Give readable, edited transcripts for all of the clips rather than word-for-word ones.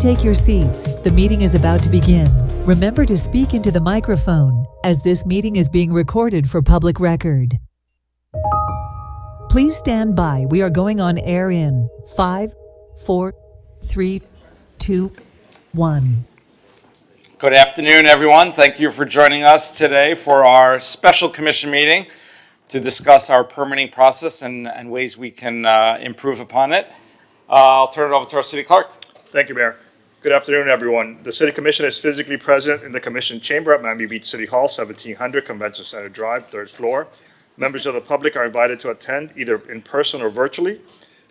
take your seats. The meeting is about to begin. Remember to speak into the microphone, as this meeting is being recorded for public record. Please stand by. We are going on air in 5, 4, 3, 2, 1. Good afternoon, everyone. Thank you for joining us today for our special commission meeting to discuss our permitting process and ways we can improve upon it. I'll turn it over to our city clerk. Thank you, Mayor. Good afternoon, everyone. The City Commission is physically present in the Commission Chamber at Miami Beach City Hall, 1700 Convention Center Drive, 3rd floor. Members of the public are invited to attend either in person or virtually.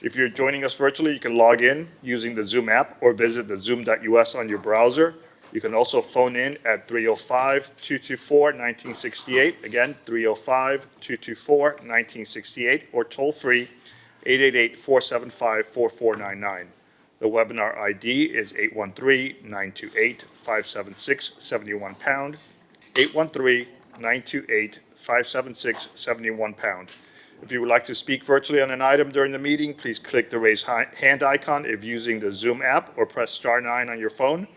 If you're joining us virtually, you can log in using the Zoom app or visit the zoom.us on your browser. You can also phone in at 305-224-1968. Again, 305-224-1968 or toll free 888-475-4499. The webinar ID is 813-928-576-71 £, 813-928-576-71 £. If you would like to speak virtually on an item during the meeting, please click the raise hand icon if using the Zoom app or press *9 on your phone.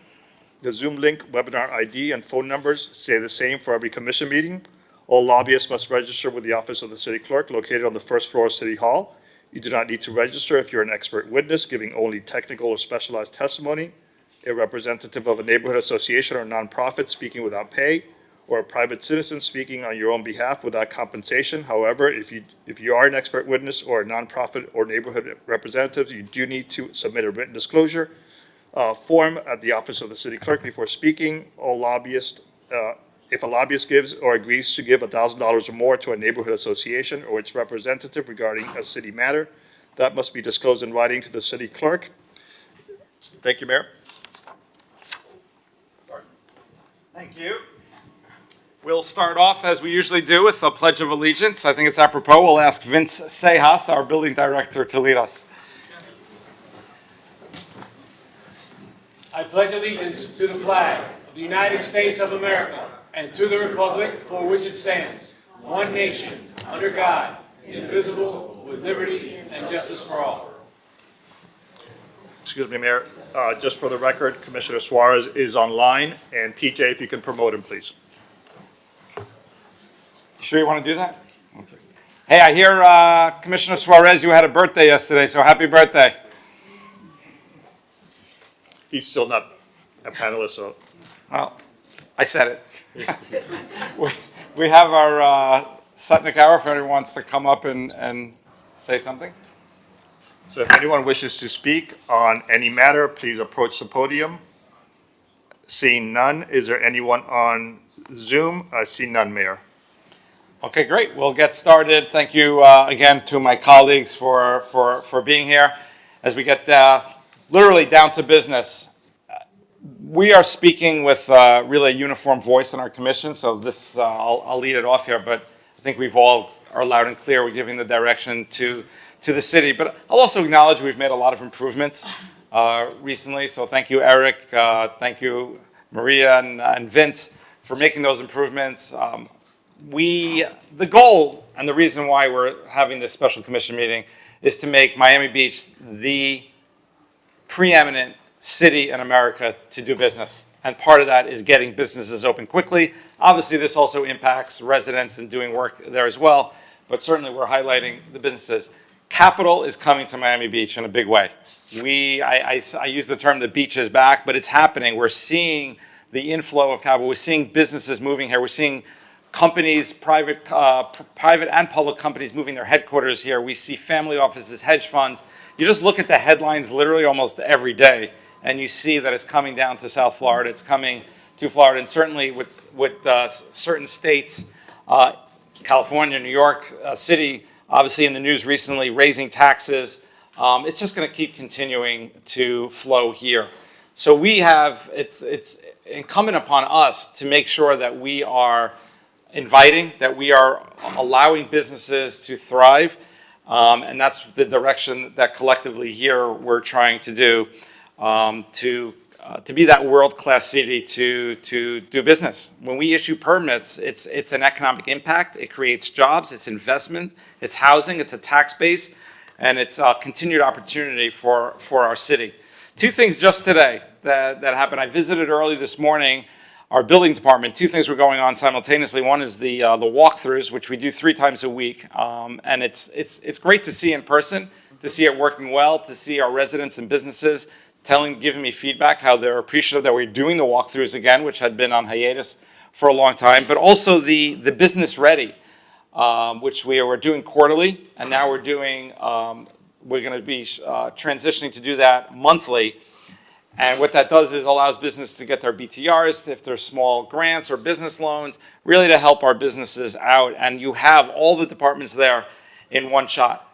The Zoom link, webinar ID, and phone numbers stay the same for every commission meeting. All lobbyists must register with the Office of the City Clerk located on the 1st floor of City Hall. You do not need to register if you're an expert witness giving only technical or specialized testimony, a representative of a neighborhood association or nonprofit speaking without pay, or a private citizen speaking on your own behalf without compensation. However, if you are an expert witness or a nonprofit or neighborhood representative, you do need to submit a written disclosure form at the Office of the City Clerk before speaking. All lobbyists, if a lobbyist gives or agrees to give $1,000 or more to a neighborhood association or its representative regarding a city matter, that must be disclosed in writing to the City Clerk. Thank you, Mayor. Sorry. Thank you. We'll start off, as we usually do, with a Pledge of Allegiance. I think it's apropos. We'll ask Vince Sejas, our building director, to lead us. I pledge allegiance to the flag of the United States of America and to the republic for which it stands, one nation, under God, indivisible, with liberty and justice for all. Excuse me, Mayor. Just for the record, Commissioner Suarez is online, and PJ, if you can promote him, please. Sure you want to do that? Okay. Hey, I hear, Commissioner Suarez, you had a birthday yesterday, so happy birthday. He's still not a panelist, so. Well, I said it. we have our Sutnick Hour if anyone wants to come up and say something. So if anyone wishes to speak on any matter, please approach the podium. Seeing none, is there anyone on Zoom? I see none, Mayor. Okay, great. We'll get started. Thank you again to my colleagues for being here. As we get literally down to business, we are speaking with really a uniform voice in our commission. So this, I'll lead it off here, but I think we've all are loud and clear. We're giving the direction to the city. But I'll also acknowledge we've made a lot of improvements recently. So thank you, Eric. Thank you, Maria and Vince, for making those improvements. The goal and the reason why we're having this special commission meeting is to make Miami Beach the preeminent city in America to do business. And part of that is getting businesses open quickly. Obviously, this also impacts residents and doing work there as well, but certainly we're highlighting the businesses. Capital is coming to Miami Beach in a big way. I use the term the beach is back, but it's happening. We're seeing the inflow of capital. We're seeing businesses moving here. We're seeing companies, private and public companies moving their headquarters here. We see family offices, hedge funds. You just look at the headlines literally almost every day, and you see that it's coming down to South Florida. It's coming to Florida, and certainly with certain states, California, New York City, obviously in the news recently, raising taxes. It's just going to keep continuing to flow here. So it's incumbent upon us to make sure that we are inviting, that we are allowing businesses to thrive, and that's the direction that collectively here we're trying to do, to be that world-class city to do business. When we issue permits, it's an economic impact. It creates jobs, it's investment, it's housing, it's a tax base, and it's a continued opportunity for our city. Two things just today that happened. I visited early this morning our building department. Two things were going on simultaneously. One is the walkthroughs, which we do 3 times a week, and it's great to see in person, to see it working well, to see our residents and businesses giving me feedback how they're appreciative that we're doing the walkthroughs again, which had been on hiatus for a long time. But also the business ready, which we were doing quarterly, and now we're doing. We're going to be transitioning to do that monthly. And what that does is allows business to get their BTRs, if they're small grants or business loans, really to help our businesses out. And you have all the departments there in one shot.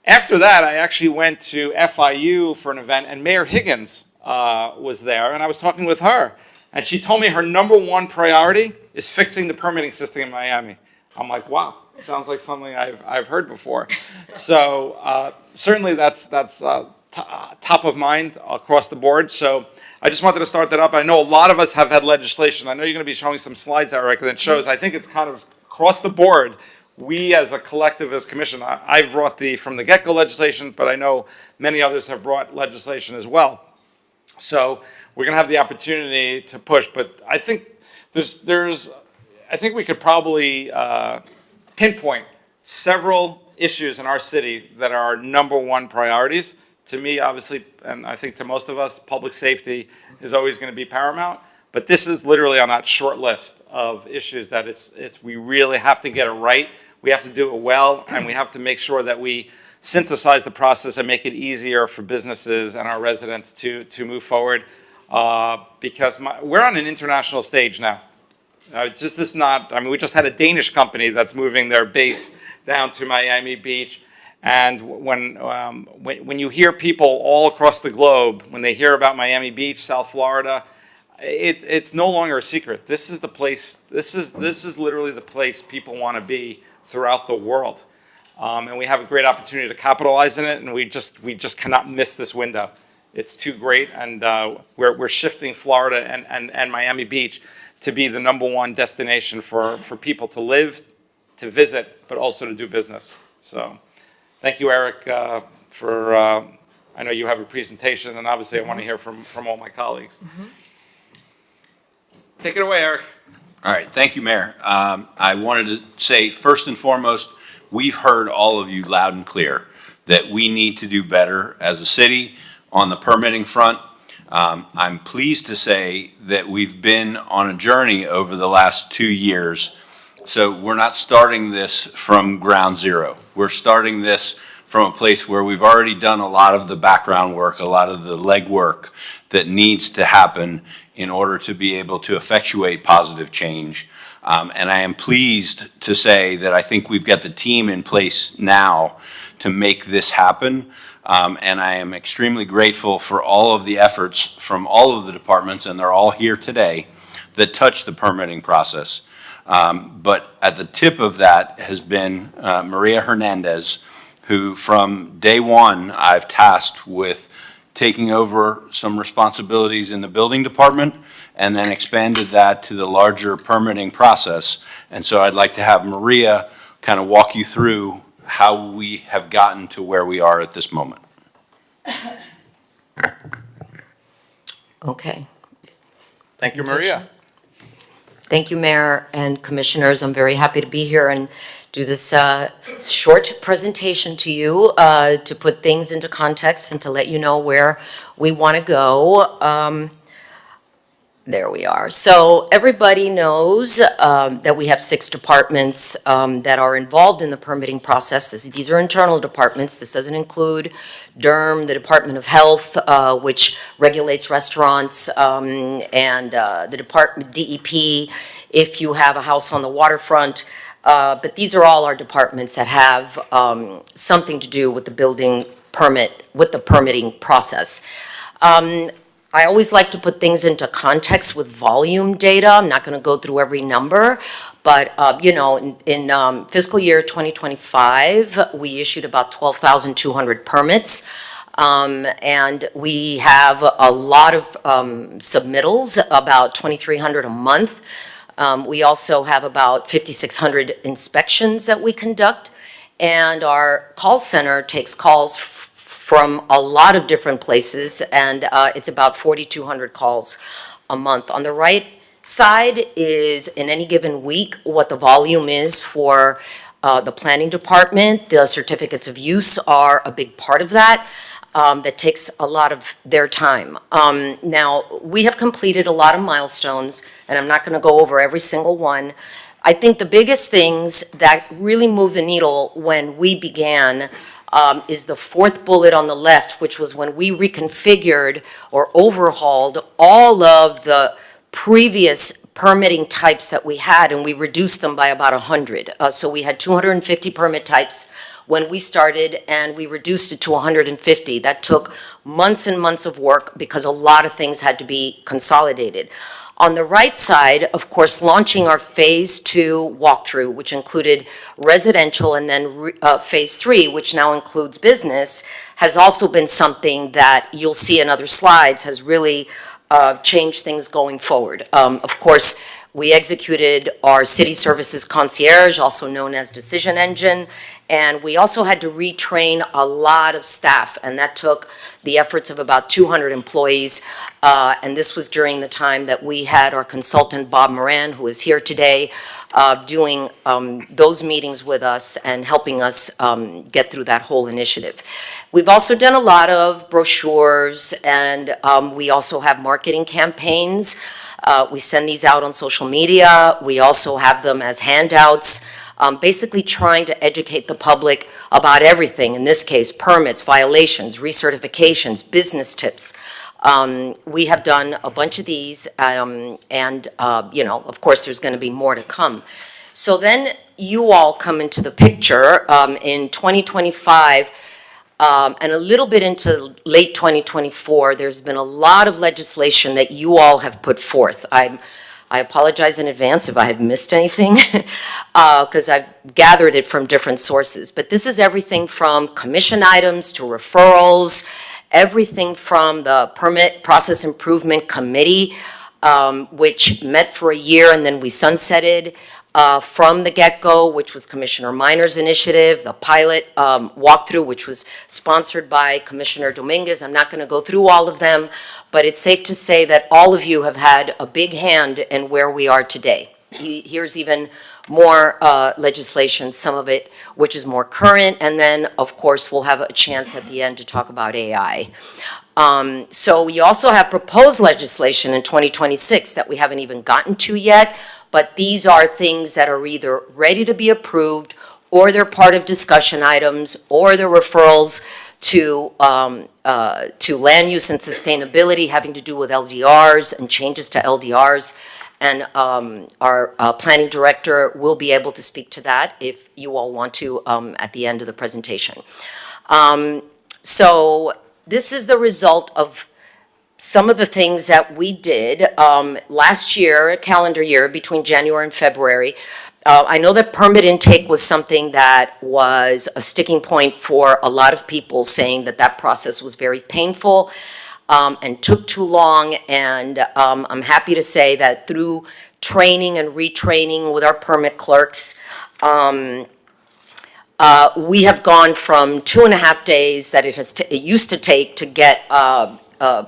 After that, I actually went to FIU for an event, and Mayor Higgins was there, and I was talking with her. And she told me her #1 priority is fixing the permitting system in Miami. I'm like, wow, sounds like something I've heard before. So certainly that's top of mind across the board. So I just wanted to start that up. I know a lot of us have had legislation. I know you're going to be showing some slides, Eric, that shows, I think it's kind of across the board. We as a collective, as commission, I brought from the get-go legislation, but I know many others have brought legislation as well. So we're going to have the opportunity to push. But I think I think we could probably pinpoint several issues in our city that are #1 priorities. To me, obviously, and I think to most of us, public safety is always going to be paramount. But this is literally on that short list of issues that we really have to get it right. We have to do it well, and we have to make sure that we synthesize the process and make it easier for businesses and our residents to move forward. Because we're on an international stage now. We just had a Danish company that's moving their base down to Miami Beach. And when you hear people all across the globe, when they hear about Miami Beach, South Florida, it's no longer a secret. This is the place. This is literally the place people want to be throughout the world, and we have a great opportunity to capitalize in it. And we just cannot miss this window. It's too great, and we're shifting Florida and Miami Beach to be the #1 destination for people to live, to visit, but also to do business. So, thank you, Eric, for. I know you have a presentation, and obviously I want to hear from all my colleagues. Mm-hmm. Take it away, Eric. All right, thank you, Mayor. I wanted to say, first and foremost, we've heard all of you loud and clear that we need to do better as a city on the permitting front. I'm pleased to say that we've been on a journey over the last 2 years. So we're not starting this from ground zero. We're starting this from a place where we've already done a lot of the background work, a lot of the legwork that needs to happen in order to be able to effectuate positive change. And I am pleased to say that I think we've got the team in place now to make this happen. And I am extremely grateful for all of the efforts from all of the departments, and they're all here today, that touch the permitting process. But at the tip of that has been Maria Hernandez, who from day one I've tasked with taking over some responsibilities in the building department and then expanded that to the larger permitting process. And so I'd like to have Maria kind of walk you through how we have gotten to where we are at this moment. Okay. Thank you, Maria. Thank you, Mayor and Commissioners. I'm very happy to be here and do this short presentation to you to put things into context and to let you know where we want to go. There we are. So everybody knows that we have 6 departments that are involved in the permitting process. These are internal departments. This doesn't include DERM, the Department of Health, which regulates restaurants, and the Department DEP if you have a house on the waterfront. But these are all our departments that have something to do with the building permit, with the permitting process. I always like to put things into context with volume data. I'm not going to go through every number, but in fiscal year 2025, we issued about 12,200 permits, and we have a lot of submittals, about 2,300 a month. We also have about 5,600 inspections that we conduct, and our call center takes calls from a lot of different places, and it's about 4,200 calls a month. On the right side is, in any given week, what the volume is for the planning department. The certificates of use are a big part of that. That takes a lot of their time. Now, we have completed a lot of milestones, and I'm not going to go over every single one. I think the biggest things that really moved the needle when we began is the fourth bullet on the left, which was when we reconfigured or overhauled all of the previous permitting types that we had, and we reduced them by about 100. So we had 250 permit types when we started, and we reduced it to 150. That took months and months of work because a lot of things had to be consolidated. On the right side, of course, launching our Phase 2 walkthrough, which included residential, and then Phase 3, which now includes business, has also been something that you'll see in other slides has really changed things going forward. Of course, we executed our city services concierge, also known as Decision Engine, and we also had to retrain a lot of staff, and that took the efforts of about 200 employees, and this was during the time that we had our consultant, Bob Moran, who is here today, doing those meetings with us and helping us get through that whole initiative. We've also done a lot of brochures, and we also have marketing campaigns. We send these out on social media. We also have them as handouts, basically trying to educate the public about everything. In this case, permits, violations, recertifications, business tips. We have done a bunch of these, and, you know, of course, there's going to be more to come. So then you all come into the picture in 2025, and a little bit into late 2024, there's been a lot of legislation that you all have put forth. I apologize in advance if I have missed anything, because I've gathered it from different sources. But this is everything from commission items to referrals, everything from the Permit Process Improvement Committee, which met for a year and then we sunsetted, from the get-go, which was Commissioner Minor's initiative, the pilot walkthrough, which was sponsored by Commissioner Dominguez. I'm not going to go through all of them, but it's safe to say that all of you have had a big hand in where we are today. Here's even more legislation, some of it which is more current, and then, of course, we'll have a chance at the end to talk about AI. So we also have proposed legislation in 2026 that we haven't even gotten to yet, but these are things that are either ready to be approved, or they're part of discussion items, or they're referrals to land use and sustainability having to do with LDRs and changes to LDRs. And our planning director will be able to speak to that if you all want to at the end of the presentation. So this is the result of some of the things that we did last year, calendar year, between January and February. I know that permit intake was something that was a sticking point for a lot of people, saying that that process was very painful and took too long. And I'm happy to say that through training and retraining with our permit clerks, we have gone from 2.5 days that it used to take to get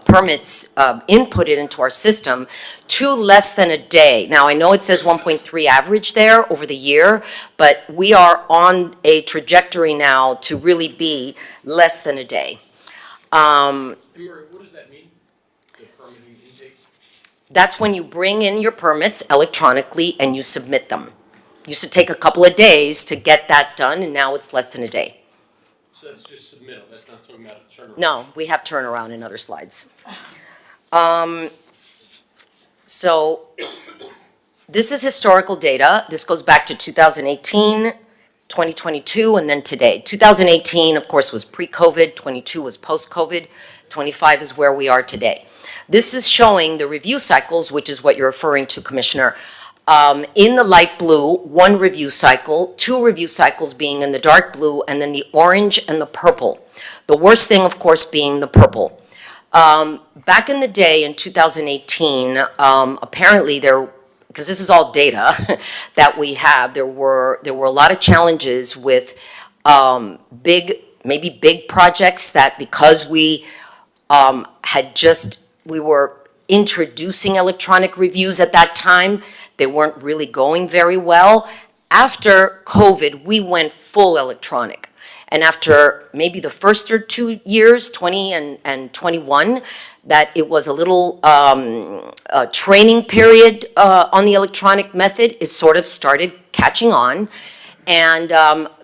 permits inputted into our system to less than a day. Now, I know it says 1.3 average there over the year, but we are on a trajectory now to really be less than a day. What does that mean, the permitting intake? That's when you bring in your permits electronically and you submit them. It used to take a couple of days to get that done, and now it's less than a day. So that's just submittal, that's not talking about a turnaround? No, we have turnaround in other slides. So this is historical data. This goes back to 2018, 2022, and then today. 2018, of course, was pre-COVID. 22 was post-COVID. 25 is where we are today. This is showing the review cycles, which is what you're referring to, Commissioner. In the light blue, 1 review cycle, 2 review cycles being in the dark blue, and then the orange and the purple. The worst thing, of course, being the purple. Back in the day in 2018, apparently because this is all data that we have, there were a lot of challenges with big maybe big projects that because we we were introducing electronic reviews at that time, they weren't really going very well. After COVID, we went full electronic. And after maybe the first or 2 years, 20 and 21, that it was a little training period on the electronic method, it sort of started catching on. And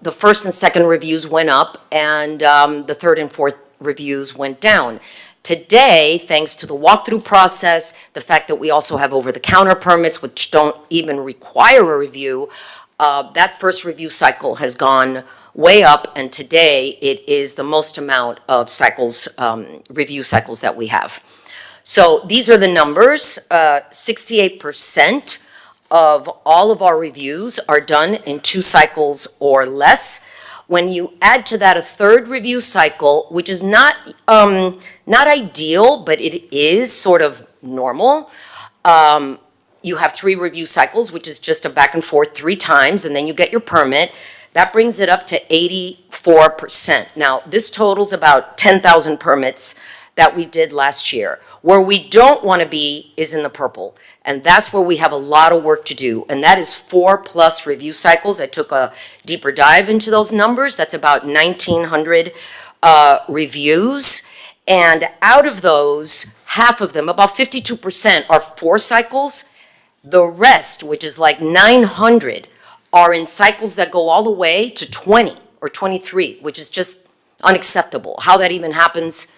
the first and second reviews went up, and the third and fourth reviews went down. Today, thanks to the walkthrough process, the fact that we also have over-the-counter permits, which don't even require a review, that first review cycle has gone way up, and today it is the most amount of cycles, review cycles that we have. So these are the numbers. 68% of all of our reviews are done in 2 cycles or less. When you add to that a third review cycle, which is not ideal, but it is sort of normal, you have 3 review cycles, which is just a back and forth 3 times, and then you get your permit. That brings it up to 84%. Now, this totals about 10,000 permits that we did last year. Where we don't want to be is in the purple, and that's where we have a lot of work to do, and that is 4+ review cycles. I took a deeper dive into those numbers. That's about 1,900 reviews, and out of those, half of them, about 52%, are 4 cycles. The rest, which is like 900, are in cycles that go all the way to 20 or 23, which is just unacceptable. How that even happens,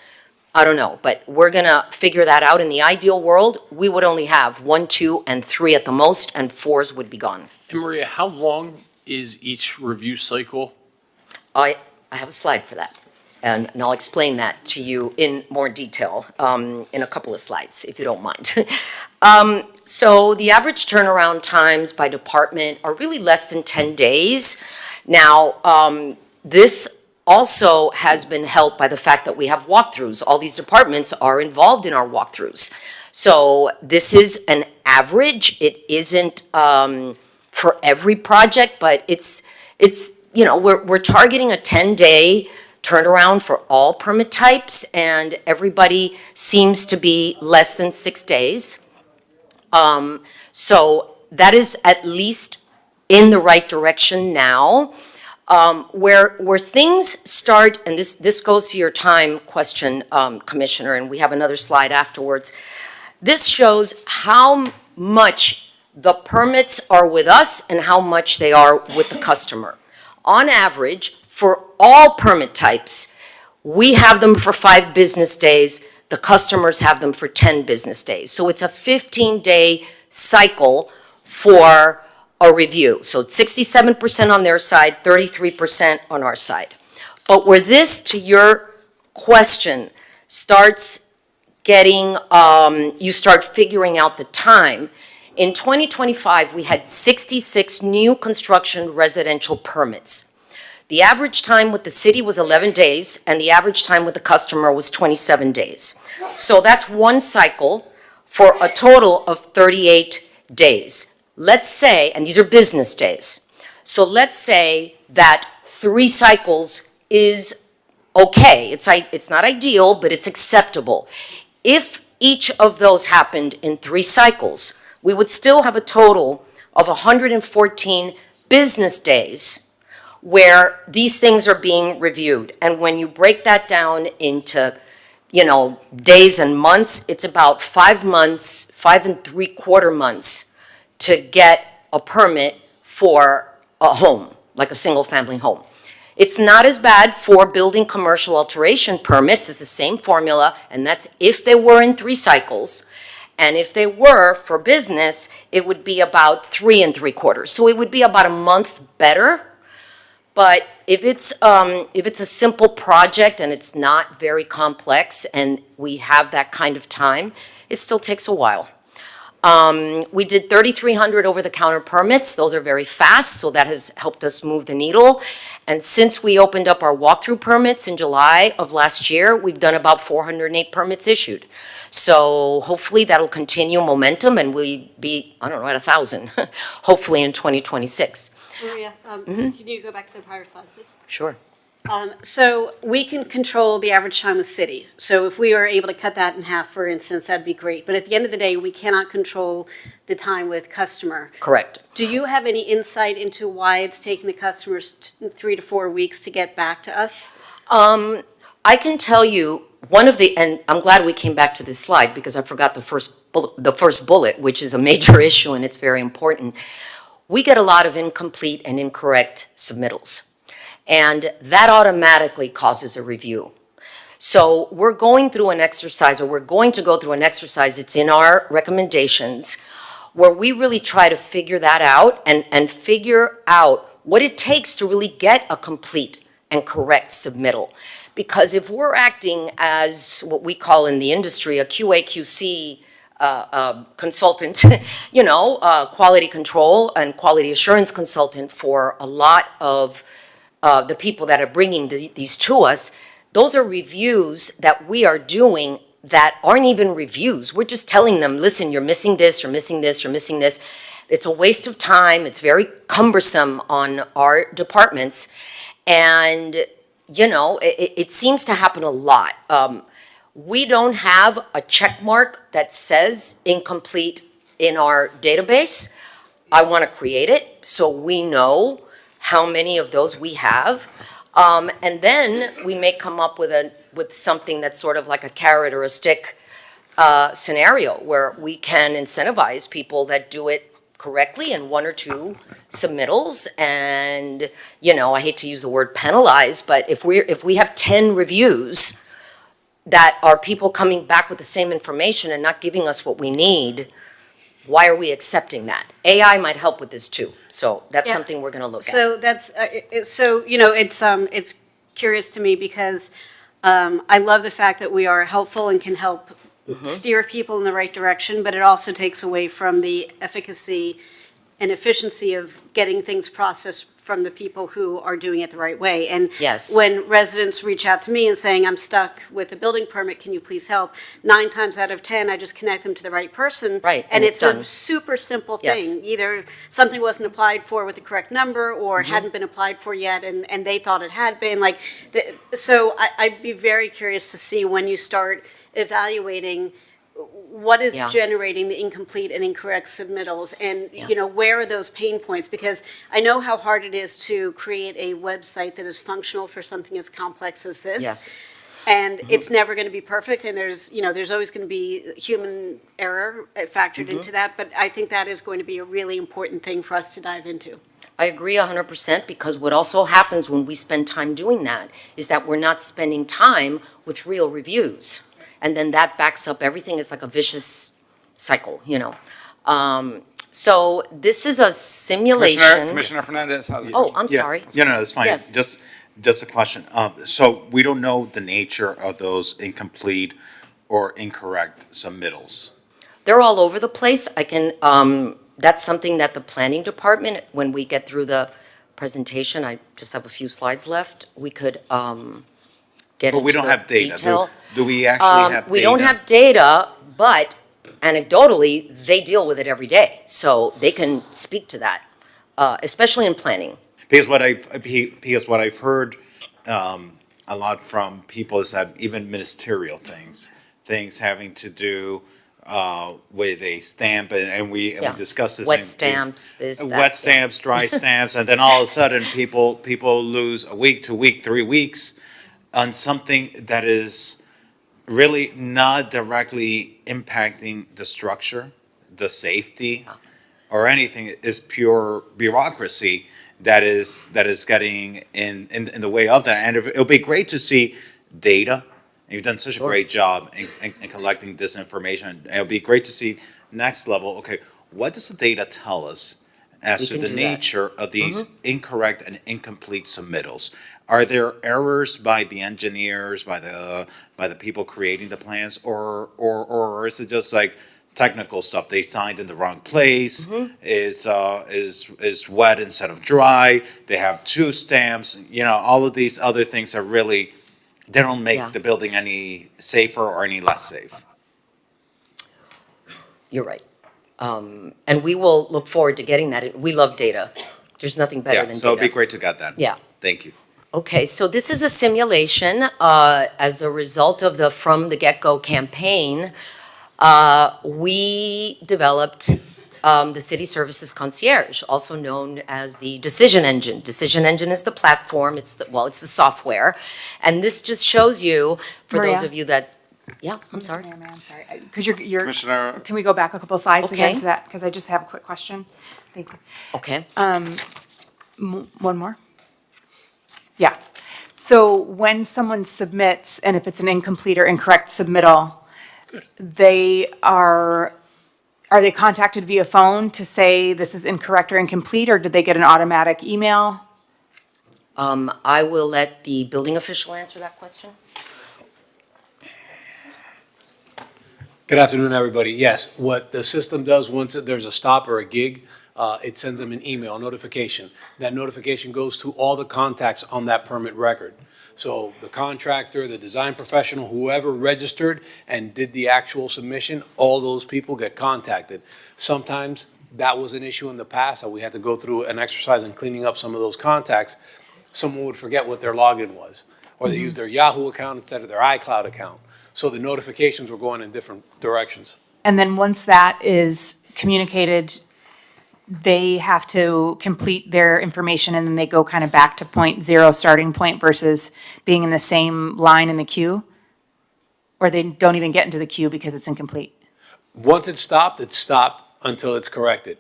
I don't know, but we're gonna figure that out. In the ideal world, we would only have 1, 2, and 3 at the most, and 4s would be gone. And Maria, how long is each review cycle? I have a slide for that, and I'll explain that to you in more detail in a couple of slides, if you don't mind. So the average turnaround times by department are really less than 10 days. Now, this also has been helped by the fact that we have walkthroughs. All these departments are involved in our walkthroughs. So this is an average. It isn't for every project, but it's you know, we're targeting a 10-day turnaround for all permit types, and everybody seems to be less than 6 days. So that is at least in the right direction now. Where things start, and this goes to your time question, Commissioner, and we have another slide afterwards. This shows how much the permits are with us and how much they are with the customer. On average, for all permit types, we have them for 5 business days. The customers have them for 10 business days. So it's a 15-day cycle for a review. So it's 67% on their side, 33% on our side. But where this, to your question, starts getting, you start figuring out the time. In 2025, we had 66 new construction residential permits. The average time with the city was 11 days, and the average time with the customer was 27 days. So that's 1 cycle for a total of 38 days. Let's say, and these are business days, so let's say that 3 cycles is okay. It's not ideal, but it's acceptable. If each of those happened in 3 cycles, we would still have a total of 114 business days where these things are being reviewed. And when you break that down into, you know, days and months, it's about 5 months, 5 3/4 months to get a permit for a home, like a single-family home. It's not as bad for building commercial alteration permits. It's the same formula, and that's if they were in 3 cycles. And if they were for business, it would be about 3 3/4. So it would be about a month better. But if it's a simple project and it's not very complex and we have that kind of time, it still takes a while. We did 3,300 over-the-counter permits. Those are very fast, so that has helped us move the needle. And since we opened up our walkthrough permits in July of last year, we've done about 408 permits issued. So hopefully that'll continue momentum and we'll be, I don't know, at 1,000, hopefully in 2026. Maria, can you go back to the prior slide, please? Sure. So we can control the average time with city. So if we are able to cut that in half, for instance, that'd be great. But at the end of the day, we cannot control the time with customer. Correct. Do you have any insight into why it's taking the customers 3 to 4 weeks to get back to us? I can tell you and I'm glad we came back to this slide because I forgot the first bullet, which is a major issue and it's very important. We get a lot of incomplete and incorrect submittals, and that automatically causes a review. So we're going through an exercise, or we're going to go through an exercise, it's in our recommendations, where we really try to figure that out and figure out what it takes to really get a complete and correct submittal. Because if we're acting as what we call in the industry a QA/QC consultant, quality control and quality assurance consultant for a lot of the people that are bringing these to us, those are reviews that we are doing that aren't even reviews. We're just telling them, listen, you're missing this, you're missing this, you're missing this. It's a waste of time. It's very cumbersome on our departments. And, it seems to happen a lot. We don't have a check mark that says incomplete in our database. I want to create it so we know how many of those we have. And then we may come up with something that's sort of like a carrot or a stick scenario where we can incentivize people that do it correctly in 1 or 2 submittals. And, I hate to use the word penalize, but if we have 10 reviews that are people coming back with the same information and not giving us what we need, why are we accepting that? AI might help with this too. So that's Yeah. something we're going to look at. So that's, it's curious to me because I love the fact that we are helpful and can help steer people in the right direction, but it also takes away from the efficacy and efficiency of getting things processed from the people who are doing it the right way. And Yes. when residents reach out to me and saying, I'm stuck with a building permit, can you please help? 9 times out of 10, I just connect them to the right person. Right, And and it's it's a done. super simple Yes. thing. Either something wasn't applied for with the correct number or hadn't been applied for yet and they thought it had been. So I'd be very curious to see when you start evaluating what is Yeah. generating the incomplete and incorrect submittals and, Yeah. where are those pain points? Because I know how hard it is to create a website that is functional for something as complex as this. Yes. And it's never going to be perfect, and there's always going to be human error factored into that, but I think that is going to be a really important thing for us to dive into. I agree 100% because what also happens when we spend time doing that is that we're not spending time with real reviews. And then that backs up everything. It's like a vicious cycle, So this is a simulation. Commissioner Fernandez, how's it? Oh, I'm Yeah. sorry. No, that's fine. Yes. Just a question. So we don't know the nature of those incomplete or incorrect submittals. They're all over the place. That's something that the planning department, when we get through the presentation, I just have a few slides left, we could get But we into don't the have data. detail. Do we actually have data? We don't have data, but anecdotally, they deal with it every day. So they can speak to that, especially in planning. Because what I've heard a lot from people is that even ministerial things having to do with a stamp, and we Yeah. discussed this. Wet stamps, this, that. Wet stamps, dry stamps, and then all of a sudden, people lose a week, 2 weeks, 3 weeks on something that is really not directly impacting the structure, the safety, or anything. Is pure bureaucracy that is getting in the way of that. And it'll be great to see data. You've done such a great job in collecting this information. It'll be great to see next level. Okay, what does the data tell us as We to can the do that. nature of these incorrect and incomplete submittals? Are there errors by the engineers, by the people creating the plans, or is it just like technical stuff? They signed in the wrong place. Is wet instead of dry. They have 2 stamps. All of these other things are really, they don't make Yeah. the building any safer or any less safe. You're right. And we will look forward to getting that. We love data. There's nothing better Yeah, than so it'd be data. great to get that. Yeah. Thank you. Okay, so this is a simulation as a result of the From the Get-Go campaign. We developed the City Services Concierge, also known as the Decision Engine. Decision Engine is the platform, it's the software. And this just shows you, for those Maria? of you that, yeah, I'm sorry. I'm sorry. Could you're, Commissioner, can we go back a couple slides Okay. again to that? Because I just have a quick question. Thank you. Okay. One more? Yeah. So when someone submits, and if it's an incomplete or incorrect submittal, are they contacted via phone to say this is incorrect or incomplete, or did they get an automatic email? I will let the building official answer that question. Good afternoon, everybody. Yes, what the system does, once there's a stop or a gig, it sends them an email notification. That notification goes to all the contacts on that permit record. So the contractor, the design professional, whoever registered and did the actual submission, all those people get contacted. Sometimes that was an issue in the past, that we had to go through an exercise in cleaning up some of those contacts. Someone would forget what their login was, or they used their Yahoo account instead of their iCloud account. So the notifications were going in different directions. And then once that is communicated, they have to complete their information and then they go kind of back to point zero starting point versus being in the same line in the queue? Or they don't even get into the queue because it's incomplete? Once it's stopped until it's corrected.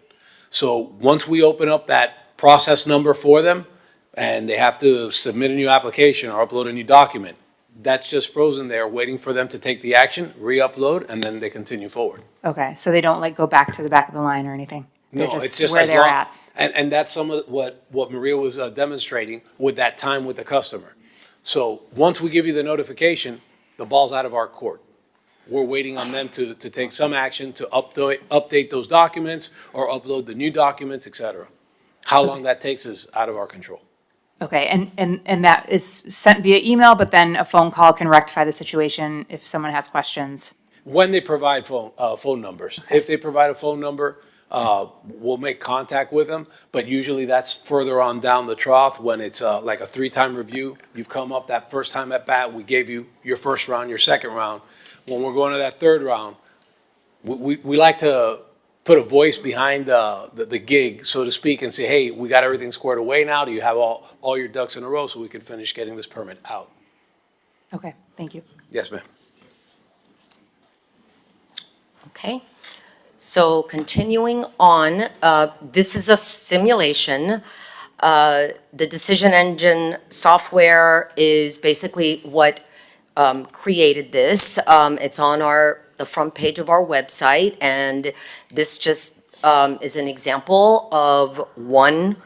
So once we open up that process number for them, and they have to submit a new application or upload a new document, that's just frozen there, waiting for them to take the action, re-upload, and then they continue forward. Okay, so they don't like go back to the back of the line or anything? They're No, it's just where as they're long, at. and that's some of what Maria was demonstrating with that time with the customer. So once we give you the notification, the ball's out of our court. We're waiting on them to take some action to update those documents or upload the new documents, et cetera. How long that takes is out of our control. Okay, and that is sent via email, but then a phone call can rectify the situation if someone has questions? When they provide phone numbers. If they provide a phone number, we'll make contact with them, but usually that's further on down the trough when it's like a 3-time review. You've come up that first time at bat, we gave you your first round, your second round. When we're going to that third round, we like to put a voice behind the gig, so to speak, and say, hey, we got everything squared away now. Do you have all your ducks in a row so we can finish getting this permit out? Okay, thank you. Yes, ma'am. Okay, so continuing on, this is a simulation. The Decision Engine software is basically what created this. It's on the front page of our website, and this just is an example of one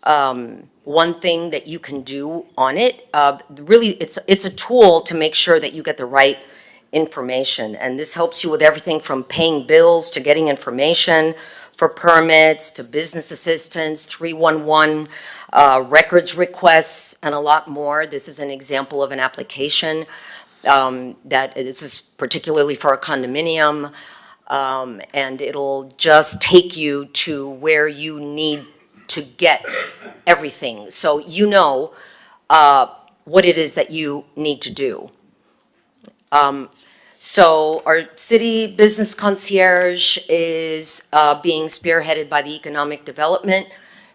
thing that you can do on it. Really, it's a tool to make sure that you get the right information, and this helps you with everything from paying bills to getting information for permits to business assistance, 311, records requests, and a lot more. This is an example of an application this is particularly for a condominium, and it'll just take you to where you need to get everything, so you know what it is that you need to do. So our city business concierge is being spearheaded by the Economic Development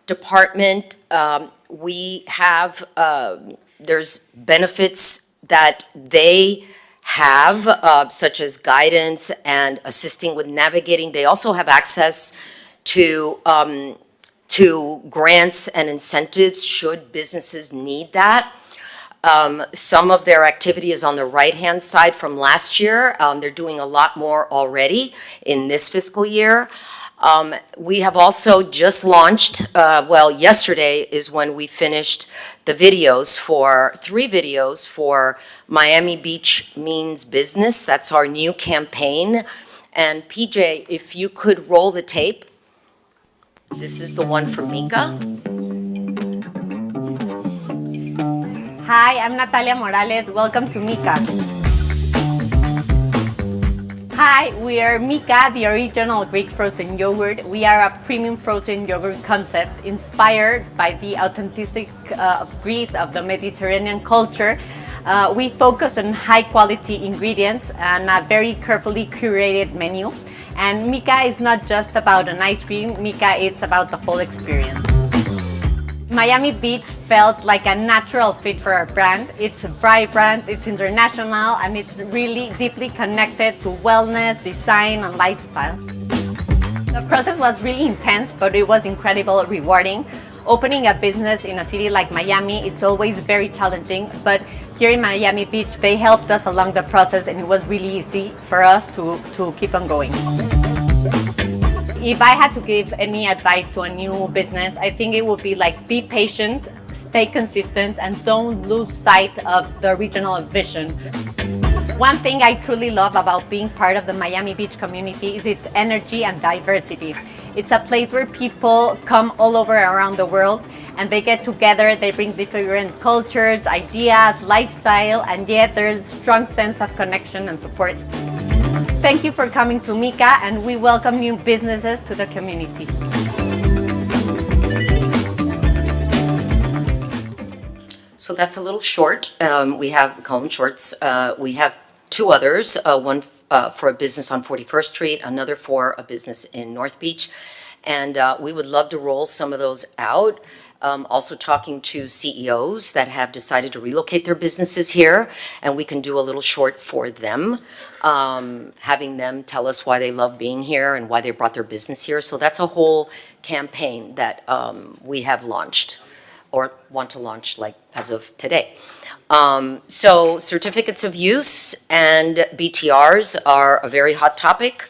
Department. We have, there's benefits that they have, such as guidance and assisting with navigating. They also have access to grants and incentives should businesses need that. Some of their activity is on the right-hand side from last year. They're doing a lot more already in this fiscal year. We have also just launched, yesterday is when we finished the videos 3 videos for Miami Beach Means Business. That's our new campaign. And PJ, if you could roll the tape. This is the one for Mika. Hi, I'm Natalia Morales. Welcome to Mika. Hi, we are Mika, the original Greek frozen yogurt. We are a premium frozen yogurt concept inspired by the authenticity of Greece, of the Mediterranean culture. We focus on high quality ingredients and a very carefully curated menu. And Mika is not just about an ice cream, Mika is about the whole experience. Miami Beach felt like a natural fit for our brand. It's vibrant, it's international, and it's really deeply connected to wellness, design, and lifestyle. The process was really intense, but it was incredibly rewarding. Opening a business in a city like Miami, it's always very challenging, but here in Miami Beach, they helped us along the process, and it was really easy for us to keep on going. If I had to give any advice to a new business, I think it would be like, be patient, stay consistent, and don't lose sight of the original vision. One thing I truly love about being part of the Miami Beach community is its energy and diversity. It's a place where people come all over around the world, and they get together, they bring different cultures, ideas, lifestyle, and yet there's a strong sense of connection and support. Thank you for coming to Mika, and we welcome new businesses to the community. So that's a little short. We call them shorts. We have two others, one for a business on 41st Street, another for a business in North Beach. And we would love to roll some of those out. Also talking to CEOs that have decided to relocate their businesses here, and we can do a little short for them, having them tell us why they love being here and why they brought their business here. So that's a whole campaign that we have launched or want to launch like as of today. So certificates of use and BTRs are a very hot topic.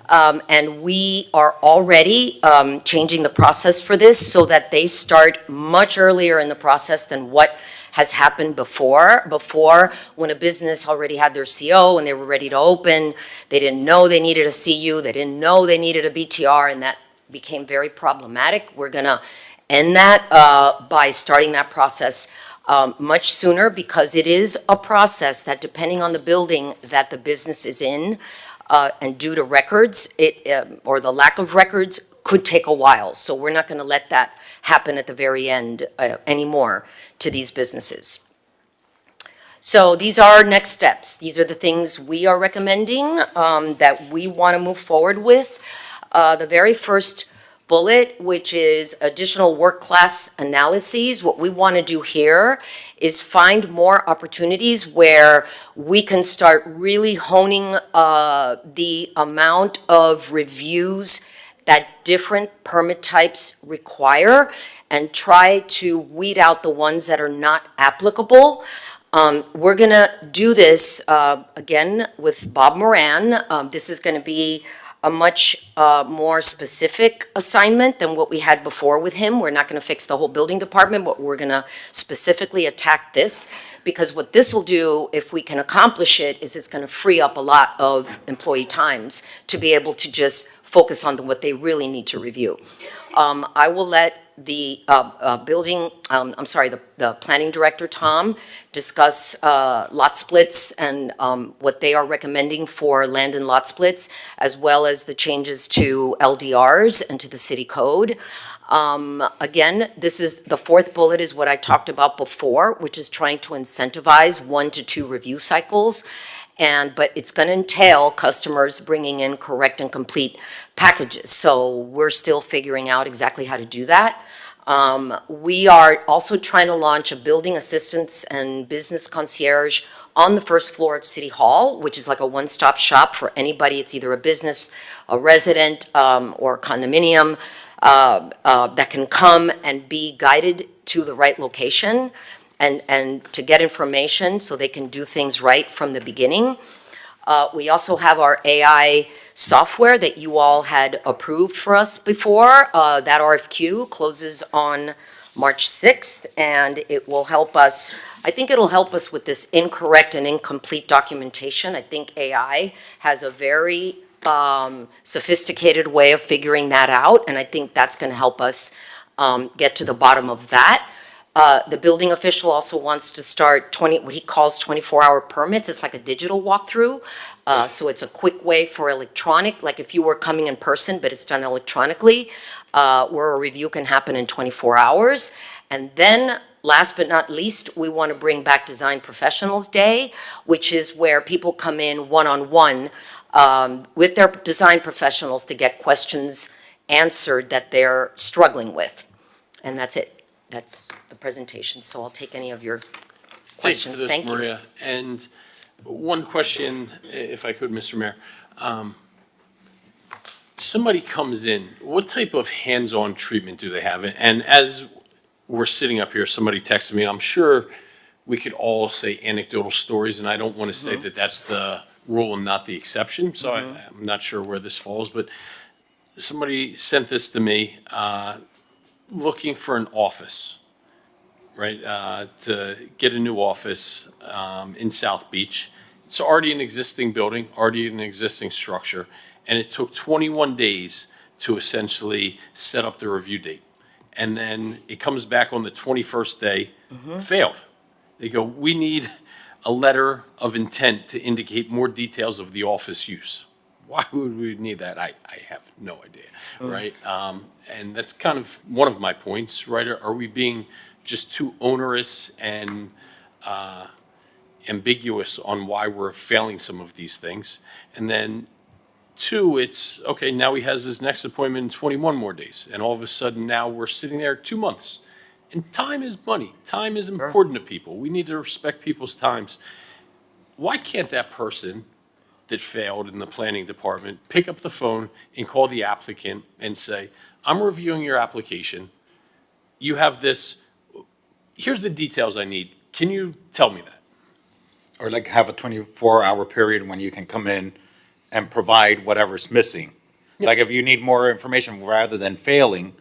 And we are already changing the process for this so that they start much earlier in the process than what has happened before. Before, when a business already had their CO and they were ready to open, they didn't know they needed a CU, they didn't know they needed a BTR, and that became very problematic. We're gonna end that by starting that process much sooner, because it is a process that, depending on the building that the business is in, and due to records, or the lack of records, could take a while. So we're not going to let that happen at the very end anymore to these businesses. So these are our next steps. These are the things we are recommending that we want to move forward with. The very first bullet, which is additional work class analyses. What we want to do here is find more opportunities where we can start really honing the amount of reviews that different permit types require, and try to weed out the ones that are not applicable. We're gonna do this again with Bob Moran. This is gonna be a much more specific assignment than what we had before with him. We're not going to fix the whole building department, but we're going to specifically attack this, because what this will do, if we can accomplish it, is it's going to free up a lot of employee times to be able to just focus on what they really need to review. I will let the the planning director, Tom, discuss lot splits and what they are recommending for land and lot splits, as well as the changes to LDRs and to the city code. Again, this is, the fourth bullet is what I talked about before, which is trying to incentivize 1 to 2 review cycles. But it's going to entail customers bringing in correct and complete packages. So we're still figuring out exactly how to do that. We are also trying to launch a building assistance and business concierge on the first floor of City Hall, which is like a one-stop shop for anybody. It's either a business, a resident, or a condominium that can come and be guided to the right location and to get information so they can do things right from the beginning. We also have our AI software that you all had approved for us before. That RFQ closes on March 6th, and it will help us. I think it'll help us with this incorrect and incomplete documentation. I think AI has a very sophisticated way of figuring that out, and I think that's going to help us get to the bottom of that. The building official also wants to start what he calls 24-hour permits. It's like a digital walkthrough. So it's a quick way for electronic, like if you were coming in person, but it's done electronically, where a review can happen in 24 hours. And then, last but not least, we want to bring back Design Professionals Day, which is where people come in one-on-one with their design professionals to get questions answered that they're struggling with. And that's it. That's the presentation, so I'll take any of your questions. Thank Thank you for you. this, Maria. And one question, if I could, Mr. Mayor. Somebody comes in, what type of hands-on treatment do they have? And as we're sitting up here, somebody texted me, I'm sure we could all say anecdotal stories, and I don't want to say that that's the rule and not the exception, so I'm not sure where this falls, but somebody sent this to me, looking for an office, right, to get a new office in South Beach. It's already an existing building, already an existing structure, and it took 21 days to essentially set up the review date. And then it comes back on the 21st day, failed. They go, we need a letter of intent to indicate more details of the office use. Why would we need that? I have no idea, right? And that's kind of one of my points, right? Are we being just too onerous and ambiguous on why we're failing some of these things? And then two, it's, okay, now he has his next appointment in 21 more days. And all of a sudden now we're sitting there 2 months. And time is money. Time is important to people. We need to respect people's times. Why can't that person that failed in the planning department pick up the phone and call the applicant and say, I'm reviewing your application. You have this, here's the details I need. Can you tell me that? Or like have a 24-hour period when you can come in and provide whatever's missing. Like if you need more information, rather than failing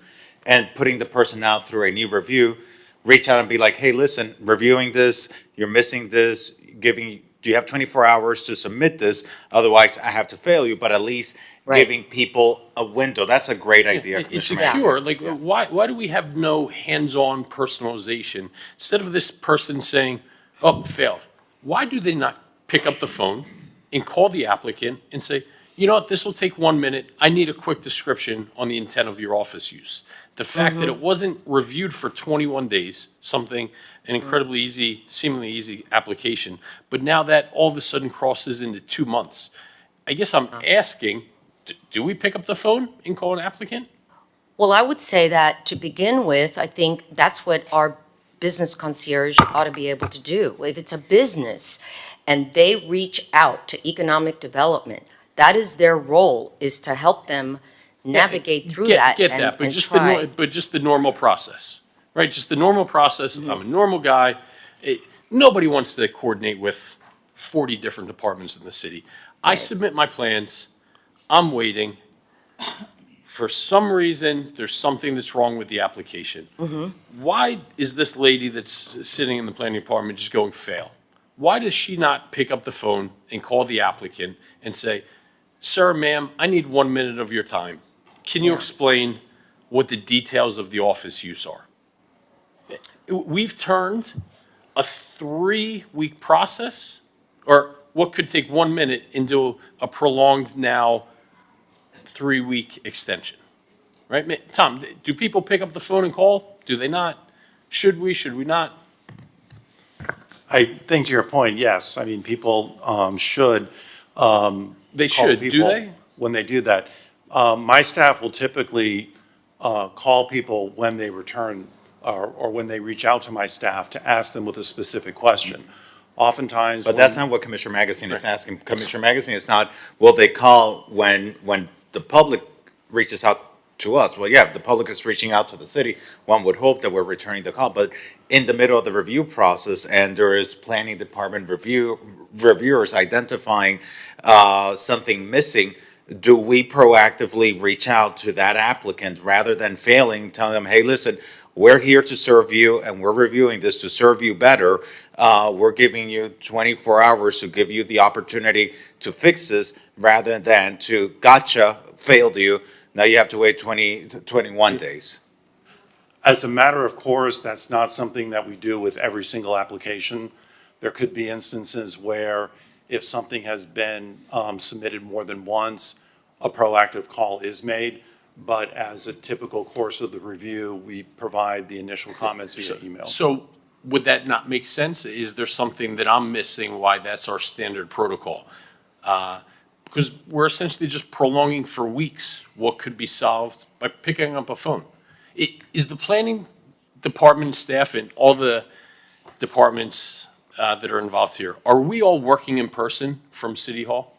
and putting the person out through a new review, reach out and be like, hey, listen, reviewing this, you're missing this, do you have 24 hours to submit this? Otherwise, I have to fail you, but at least giving people a window. That's a great idea, It's Commissioner secure. Massey. Like, why do we have no hands-on personalization? Instead of this person saying, oh, failed, why do they not pick up the phone and call the applicant and say, you know what, this will take 1 minute. I need a quick description on the intent of your office use. The fact that it wasn't reviewed for 21 days, an incredibly easy, seemingly easy application, but now that all of a sudden crosses into 2 months. I guess I'm asking, do we pick up the phone and call an applicant? Well, I would say that to begin with, I think that's what our business concierge ought to be able to do. If it's a business and they reach out to economic development, that is their role, is to help them navigate through that Get and that, but try. just the normal process, right? Just the normal process. I'm a normal guy. Nobody wants to coordinate with 40 different departments in the city. I submit my plans. I'm waiting. For some reason, there's something that's wrong with the application. Why is this lady that's sitting in the planning department just going fail? Why does she not pick up the phone and call the applicant and say, sir, ma'am, I need 1 minute of your time. Can you explain what the details of the office use are? We've turned a 3-week process, or what could take 1 minute, into a prolonged now 3-week extension, right? Tom, do people pick up the phone and call? Do they not? Should we not? I think to your point, yes. I mean, people should. They call should, do people they? when they do that. My staff will typically call people when they return or when they reach out to my staff to ask them with a specific question. Oftentimes. But that's not what Commissioner Magazine is asking. Commissioner Magazine is not, will they call when the public reaches out to us? Well, yeah, if the public is reaching out to the city, one would hope that we're returning the call. But in the middle of the review process, and there is planning department reviewers identifying something missing, do we proactively reach out to that applicant rather than failing, telling them, hey, listen, we're here to serve you and we're reviewing this to serve you better. We're giving you 24 hours to give you the opportunity to fix this rather than to gotcha, failed you. Now you have to wait 21 days. As a matter of course, that's not something that we do with every single application. There could be instances where if something has been submitted more than once, a proactive call is made. But as a typical course of the review, we provide the initial comments via email. So would that not make sense? Is there something that I'm missing why that's our standard protocol? Because we're essentially just prolonging for weeks what could be solved by picking up a phone. Is the planning department staff and all the departments that are involved here, are we all working in person from City Hall?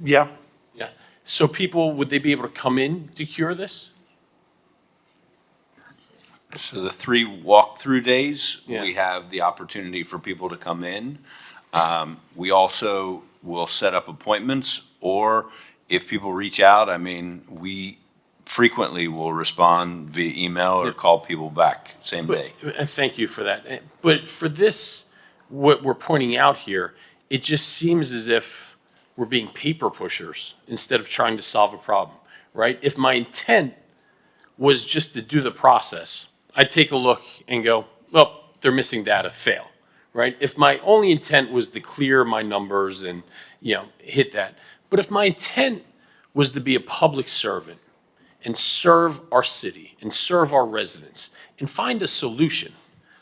Yeah, Yeah. So people, would they be able to come in to cure this? So the 3 walkthrough days, Yeah. we have the opportunity for people to come in. We also will set up appointments, or if people reach out, I mean, we frequently will respond via email or call people back same day. And thank you for that. But for this, what we're pointing out here, it just seems as if we're being paper pushers instead of trying to solve a problem, right? If my intent was just to do the process, I'd take a look and go, oh, they're missing data, fail, right? If my only intent was to clear my numbers and, hit that. But if my intent was to be a public servant and serve our city and serve our residents and find a solution,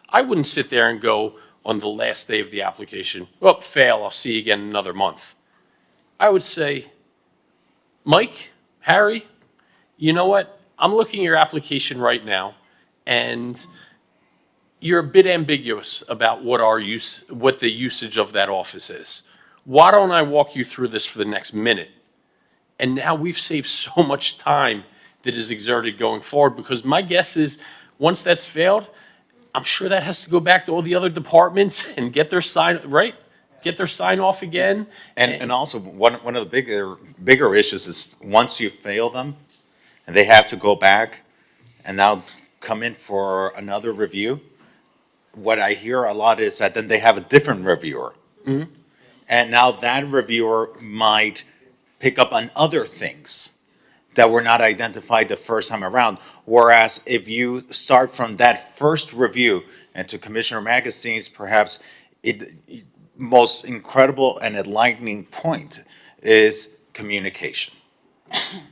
I wouldn't sit there and go on the last day of the application, well, fail, I'll see you again in another month. I would say, Mike, Harry, you know what? I'm looking at your application right now, and you're a bit ambiguous about what the usage of that office is. Why don't I walk you through this for the next minute? And now we've saved so much time that is exerted going forward, because my guess is once that's failed, I'm sure that has to go back to all the other departments and get their sign, right? Get their sign off again. And also, one of the bigger issues is once you fail them, and they have to go back and now come in for another review, what I hear a lot is that then they have a different reviewer. Mm-hmm. And now that reviewer might pick up on other things that were not identified the first time around. Whereas if you start from that first review, and to Commissioner Magazine's perhaps most incredible and enlightening point is communication.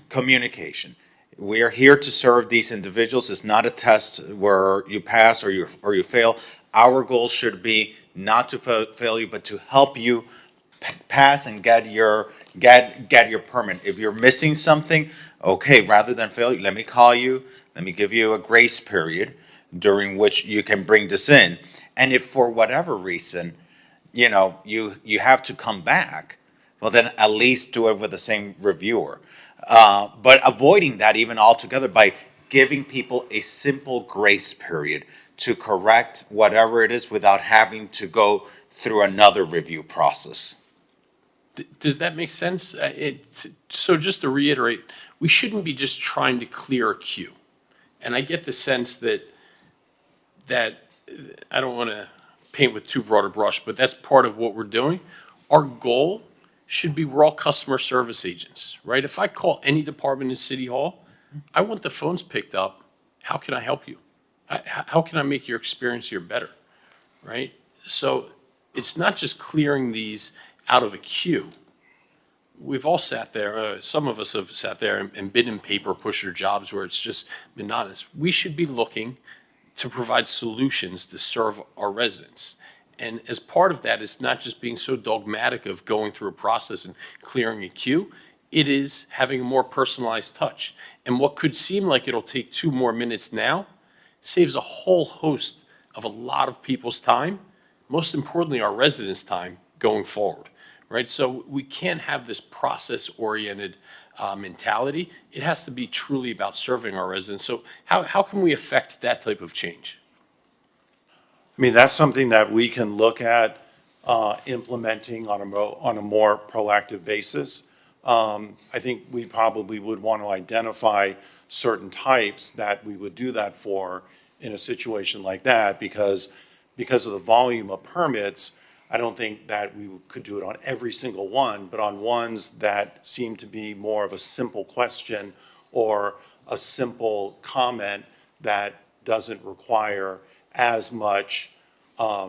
Communication. We are here to serve these individuals. It's not a test where you pass or you fail. Our goal should be not to fail you, but to help you pass and get your permit. If you're missing something, okay, rather than fail you, let me call you. Let me give you a grace period during which you can bring this in. And if for whatever reason, you have to come back, well, then at least do it with the same reviewer. But avoiding that even altogether by giving people a simple grace period to correct whatever it is without having to go through another review process. Does that make sense? So just to reiterate, we shouldn't be just trying to clear a queue. And I get the sense that I don't want to paint with too broad a brush, but that's part of what we're doing. Our goal should be we're all customer service agents, right? If I call any department in City Hall, I want the phones picked up. How can I help you? How can I make your experience here better, right? So it's not just clearing these out of a queue. We've all sat there, some of us have sat there and been in paper pusher jobs where it's just monotonous. We should be looking to provide solutions to serve our residents. And as part of that, it's not just being so dogmatic of going through a process and clearing a queue, it is having a more personalized touch. And what could seem like it'll take 2 more minutes now saves a whole host of a lot of people's time, most importantly, our residents' time going forward, right? So we can't have this process-oriented mentality. It has to be truly about serving our residents. So how can we affect that type of change? I mean, that's something that we can look at implementing on a more proactive basis. I think we probably would want to identify certain types that we would do that for in a situation like that, because of the volume of permits, I don't think that we could do it on every single one, but on ones that seem to be more of a simple question or a simple comment that doesn't require as much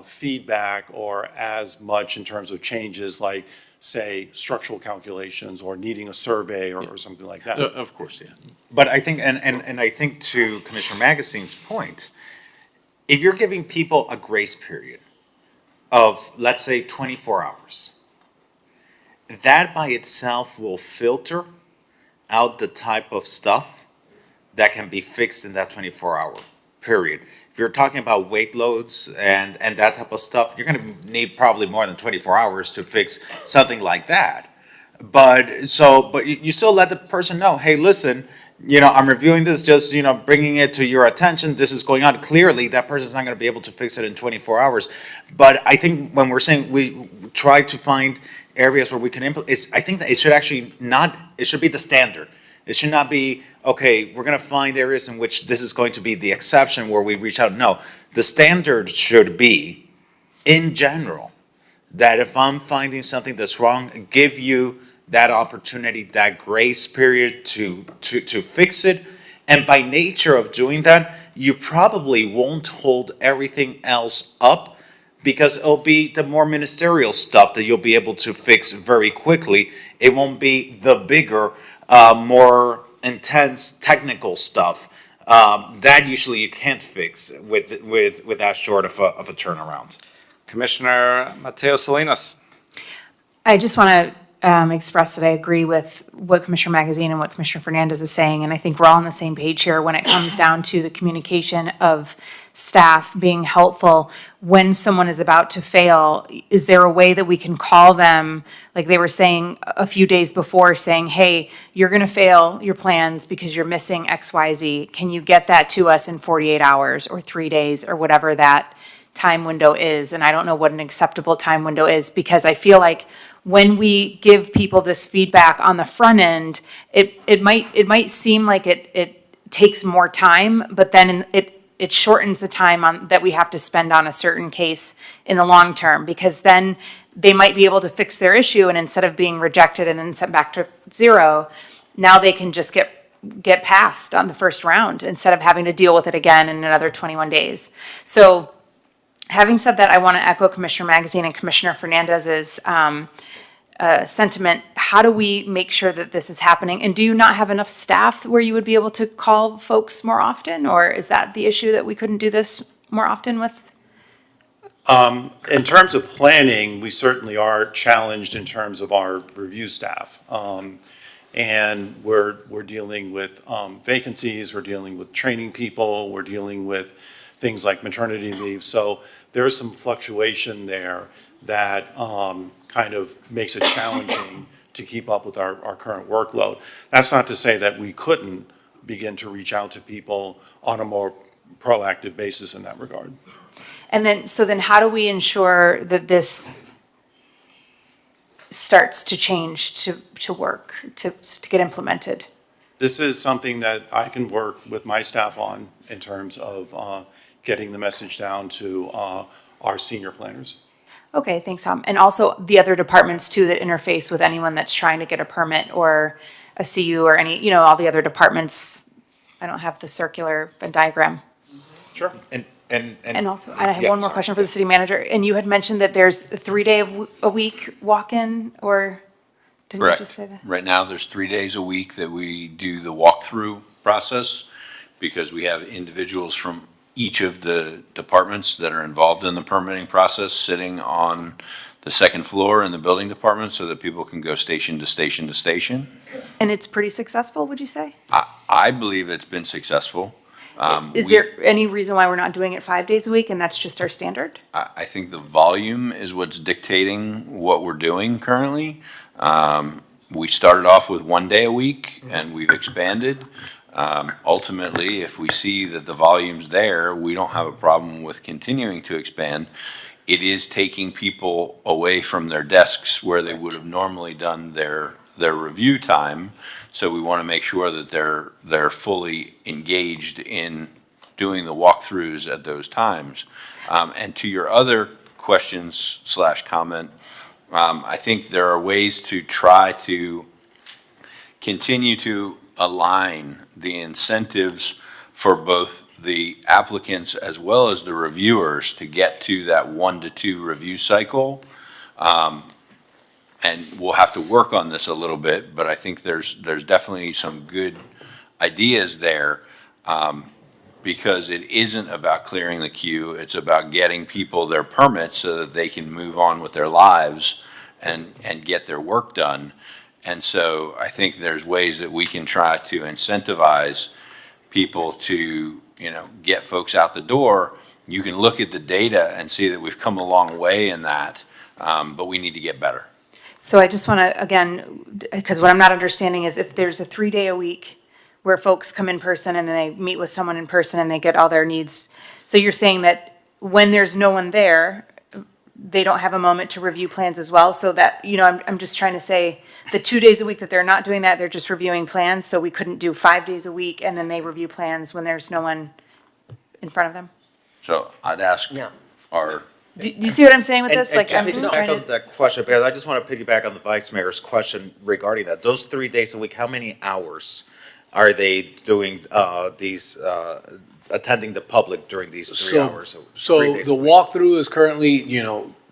feedback or as much in terms of changes like, say, structural calculations or needing a survey or something like that. Of course, yeah. But I think, and I think to Commissioner Magazine's point, if you're giving people a grace period of, let's say, 24 hours, that by itself will filter out the type of stuff that can be fixed in that 24-hour period. If you're talking about weight loads and that type of stuff, you're going to need probably more than 24 hours to fix something like that. But you still let the person know, hey, listen, I'm reviewing this, just, bringing it to your attention. This is going on. Clearly, that person's not going to be able to fix it in 24 hours. But I think when we're saying we try to find areas where we can implement, I think that it should actually it should be the standard. It should not be, okay, we're going to find areas in which this is going to be the exception where we reach out. No, the standard should be, in general, that if I'm finding something that's wrong, give you that opportunity, that grace period to fix it. And by nature of doing that, you probably won't hold everything else up because it'll be the more ministerial stuff that you'll be able to fix very quickly. It won't be the bigger, more intense technical stuff that usually you can't fix with that short of a turnaround. Commissioner Mateo Salinas. I just want to express that I agree with what Commissioner Magazine and what Commissioner Fernandez is saying, and I think we're all on the same page here when it comes down to the communication of staff being helpful when someone is about to fail. Is there a way that we can call them, like they were saying a few days before, saying, hey, you're going to fail your plans because you're missing XYZ. Can you get that to us in 48 hours or 3 days or whatever that time window is? And I don't know what an acceptable time window is, because I feel like when we give people this feedback on the front end, it might seem like it takes more time, but then it shortens the time that we have to spend on a certain case in the long term, because then they might be able to fix their issue, and instead of being rejected and then sent back to zero, now they can just get passed on the first round instead of having to deal with it again in another 21 days. So having said that, I want to echo Commissioner Magazine and Commissioner Fernandez's sentiment. How do we make sure that this is happening? And do you not have enough staff where you would be able to call folks more often? Or is that the issue, that we couldn't do this more often with? In terms of planning, we certainly are challenged in terms of our review staff. And we're dealing with vacancies, we're dealing with training people, we're dealing with things like maternity leave. So there's some fluctuation there that kind of makes it challenging to keep up with our current workload. That's not to say that we couldn't begin to reach out to people on a more proactive basis in that regard. And then how do we ensure that this starts to change, to work, to get implemented? This is something that I can work with my staff on in terms of getting the message down to our senior planners. Okay, thanks, Tom. And also the other departments too that interface with anyone that's trying to get a permit or a CU or any, all the other departments. I don't have the circular Venn diagram. Sure. And also, I have one more question for the city manager. And you had mentioned that there's a 3-day-a-week walk-in, or didn't you just say that? Right now, there's 3 days a week that we do the walkthrough process, because we have individuals from each of the departments that are involved in the permitting process sitting on the second floor in the building department, so that people can go station to station to station. And it's pretty successful, would you say? I believe it's been successful. Is there any reason why we're not doing it 5 days a week and that's just our standard? I think the volume is what's dictating what we're doing currently. We started off with 1 day a week and we've expanded. Ultimately, if we see that the volume's there, we don't have a problem with continuing to expand. It is taking people away from their desks where they would have normally done their review time. So we want to make sure that they're fully engaged in doing the walkthroughs at those times. And to your other questions / comment, I think there are ways to try to continue to align the incentives for both the applicants as well as the reviewers to get to that 1 to 2 review cycle. And we'll have to work on this a little bit, but I think there's definitely some good ideas there, because it isn't about clearing the queue, it's about getting people their permits so that they can move on with their lives and get their work done. And so I think there's ways that we can try to incentivize people to, get folks out the door. You can look at the data and see that we've come a long way in that, but we need to get better. So I just want to, again, because what I'm not understanding is if there's a 3-day-a-week where folks come in person and then they meet with someone in person and they get all their needs. So you're saying that when there's no one there, they don't have a moment to review plans as well? So that, I'm just trying to say the 2 days a week that they're not doing that, they're just reviewing plans. So we couldn't do 5 days a week and then they review plans when there's no one in front of them? So I'd ask our, Do you see what I'm saying with this? Like, I'm to just piggyback trying on to. that question, because I just want to piggyback on the Vice Mayor's question regarding that. Those 3 days a week, how many hours are they doing attending the public during these 3 hours? So 3 days the a week? walkthrough is currently,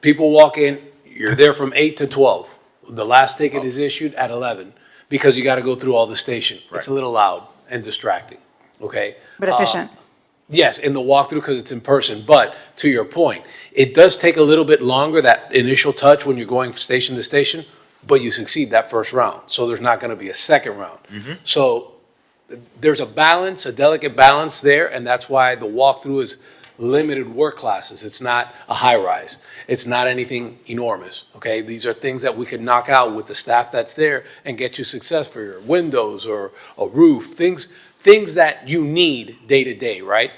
people walk in, you're there from 8 to 12. The last ticket is issued at 11 because you got to go through all the station. It's a little loud and distracting, okay? But efficient. Yes, in the walkthrough because it's in person, but to your point, it does take a little bit longer, that initial touch when you're going station to station, but you succeed that first round, so there's not gonna be a second round. So there's a balance, a delicate balance there, and that's why the walkthrough is limited work classes. It's not a high rise. It's not anything enormous, okay? These are things that we could knock out with the staff that's there and get you success for your windows or a roof, things that you need day to day, right?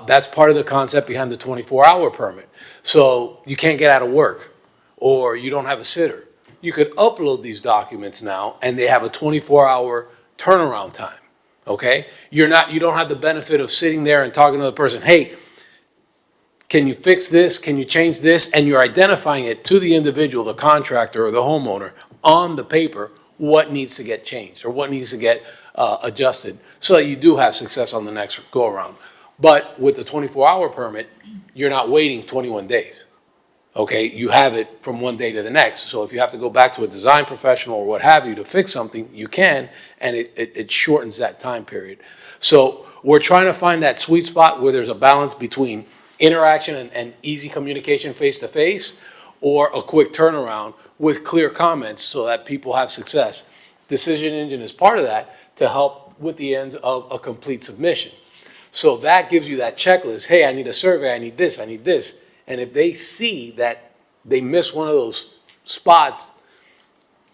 That's part of the concept behind the 24-hour permit. So you can't get out of work or you don't have a sitter. You could upload these documents now and they have a 24-hour turnaround time, okay? You don't have the benefit of sitting there and talking to the person, hey, can you fix this? Can you change this? And you're identifying it to the individual, the contractor or the homeowner on the paper, what needs to get changed or what needs to get adjusted so that you do have success on the next go around. But with the 24-hour permit, you're not waiting 21 days. Okay, you have it from one day to the next. So if you have to go back to a design professional or what have you to fix something, you can, and it shortens that time period. So we're trying to find that sweet spot where there's a balance between interaction and easy communication face-to-face or a quick turnaround with clear comments so that people have success. Decision Engine is part of that to help with the ends of a complete submission. So that gives you that checklist. Hey, I need a survey, I need this, I need this. And if they see that they miss one of those spots,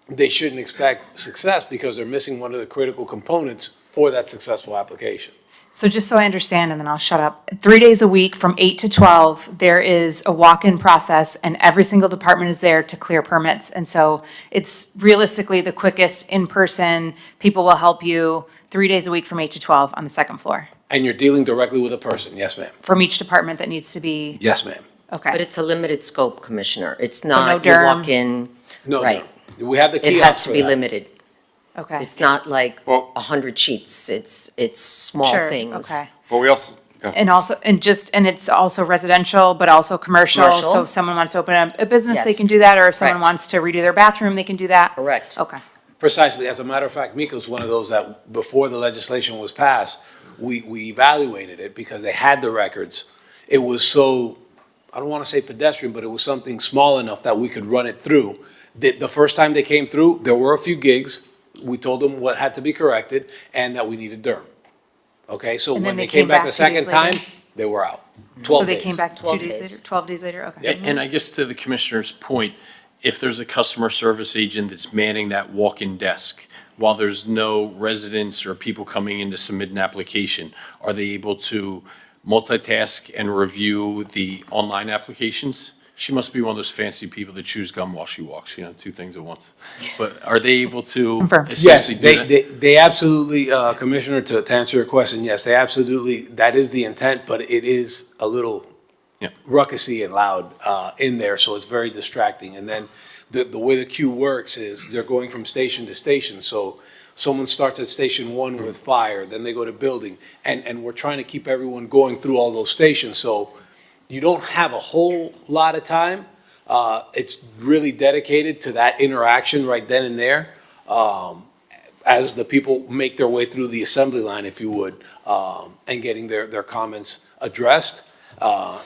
they shouldn't expect success because they're missing one of the critical components for that successful application. So just so I understand, and then I'll shut up. 3 days a week from 8 to 12, there is a walk-in process and every single department is there to clear permits. And so it's realistically the quickest in-person, people will help you 3 days a week from 8 to 12 on the second floor. And you're dealing directly with a person, yes, ma'am. From each department that needs to be, Yes, ma'am. okay. But it's a limited scope, Commissioner. It's not, you derm. walk in, No, right. no. We have the It kiosk has to for be that. limited. Okay. It's not like Well- 100 sheets. It's small Sure, things. okay. but we also, go ahead. And it's also residential, but also commercial. Commercial. So if someone wants to open a business, they Yes. can do that, or if someone Correct. wants to redo their bathroom, they can do that. Correct. Okay. Precisely. As a matter of fact, Miko's one of those that, before the legislation was passed, we evaluated it because they had the records. It was so, I don't want to say pedestrian, but it was something small enough that we could run it through. The first time they came through, there were a few gigs. We told them what had to be corrected and that we needed derm. Okay, so And then when they they came came back back the 2 days second time, later? they were out. So 12 they days. came back 2 12 days days. later, 12 days later, okay. And I guess to the commissioner's point, if there's a customer service agent that's manning that walk-in desk, while there's no residents or people coming in to submit an application, are they able to multitask and review the online applications? She must be one of those fancy people that chews gum while she walks, 2 things at once. But are they able to Confirm. Yes, essentially do that? they absolutely, Commissioner, to answer your question, yes, they absolutely, that is the intent, but it is a little Yeah. ruckusy and loud in there, so it's very distracting. And then the way the queue works is they're going from station to station, so someone starts at station one with fire, then they go to building, and we're trying to keep everyone going through all those stations, so you don't have a whole lot of time. It's really dedicated to that interaction right then and there, as the people make their way through the assembly line, if you would, and getting their comments addressed,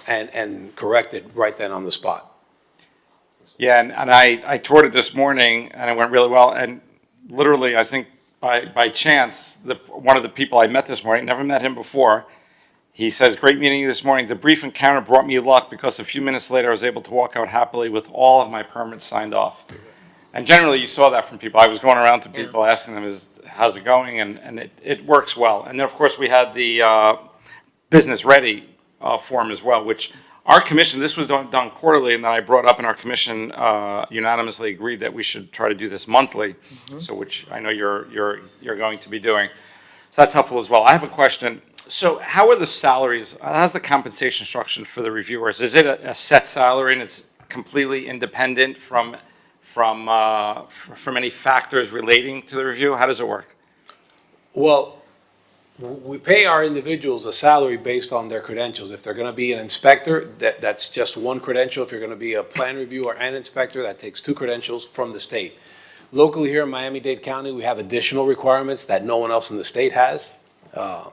and corrected right then on the spot. Yeah, and I toured it this morning, and it went really well. And literally, I think by chance, one of the people I met this morning, never met him before, he says, "Great meeting you this morning. The brief encounter brought me luck because a few minutes later I was able to walk out happily with all of my permits signed off." And generally, you saw that from people. I was going around to people asking them, how's it going? And it works well. And then, of course, we had the business ready form as well, which our commission, this was done quarterly, and then I brought up in our commission unanimously agreed that we should try to do this monthly, so which I know you're going to be doing. So that's helpful as well. I have a question. So how are the salaries, how's the compensation structure for the reviewers? Is it a set salary and it's completely independent from any factors relating to the review? How does it work? Well, we pay our individuals a salary based on their credentials. If they're going to be an inspector, that's just one credential. If you're going to be a plan reviewer and inspector, that takes 2 credentials from the state. Locally here in Miami-Dade County, we have additional requirements that no one else in the state has.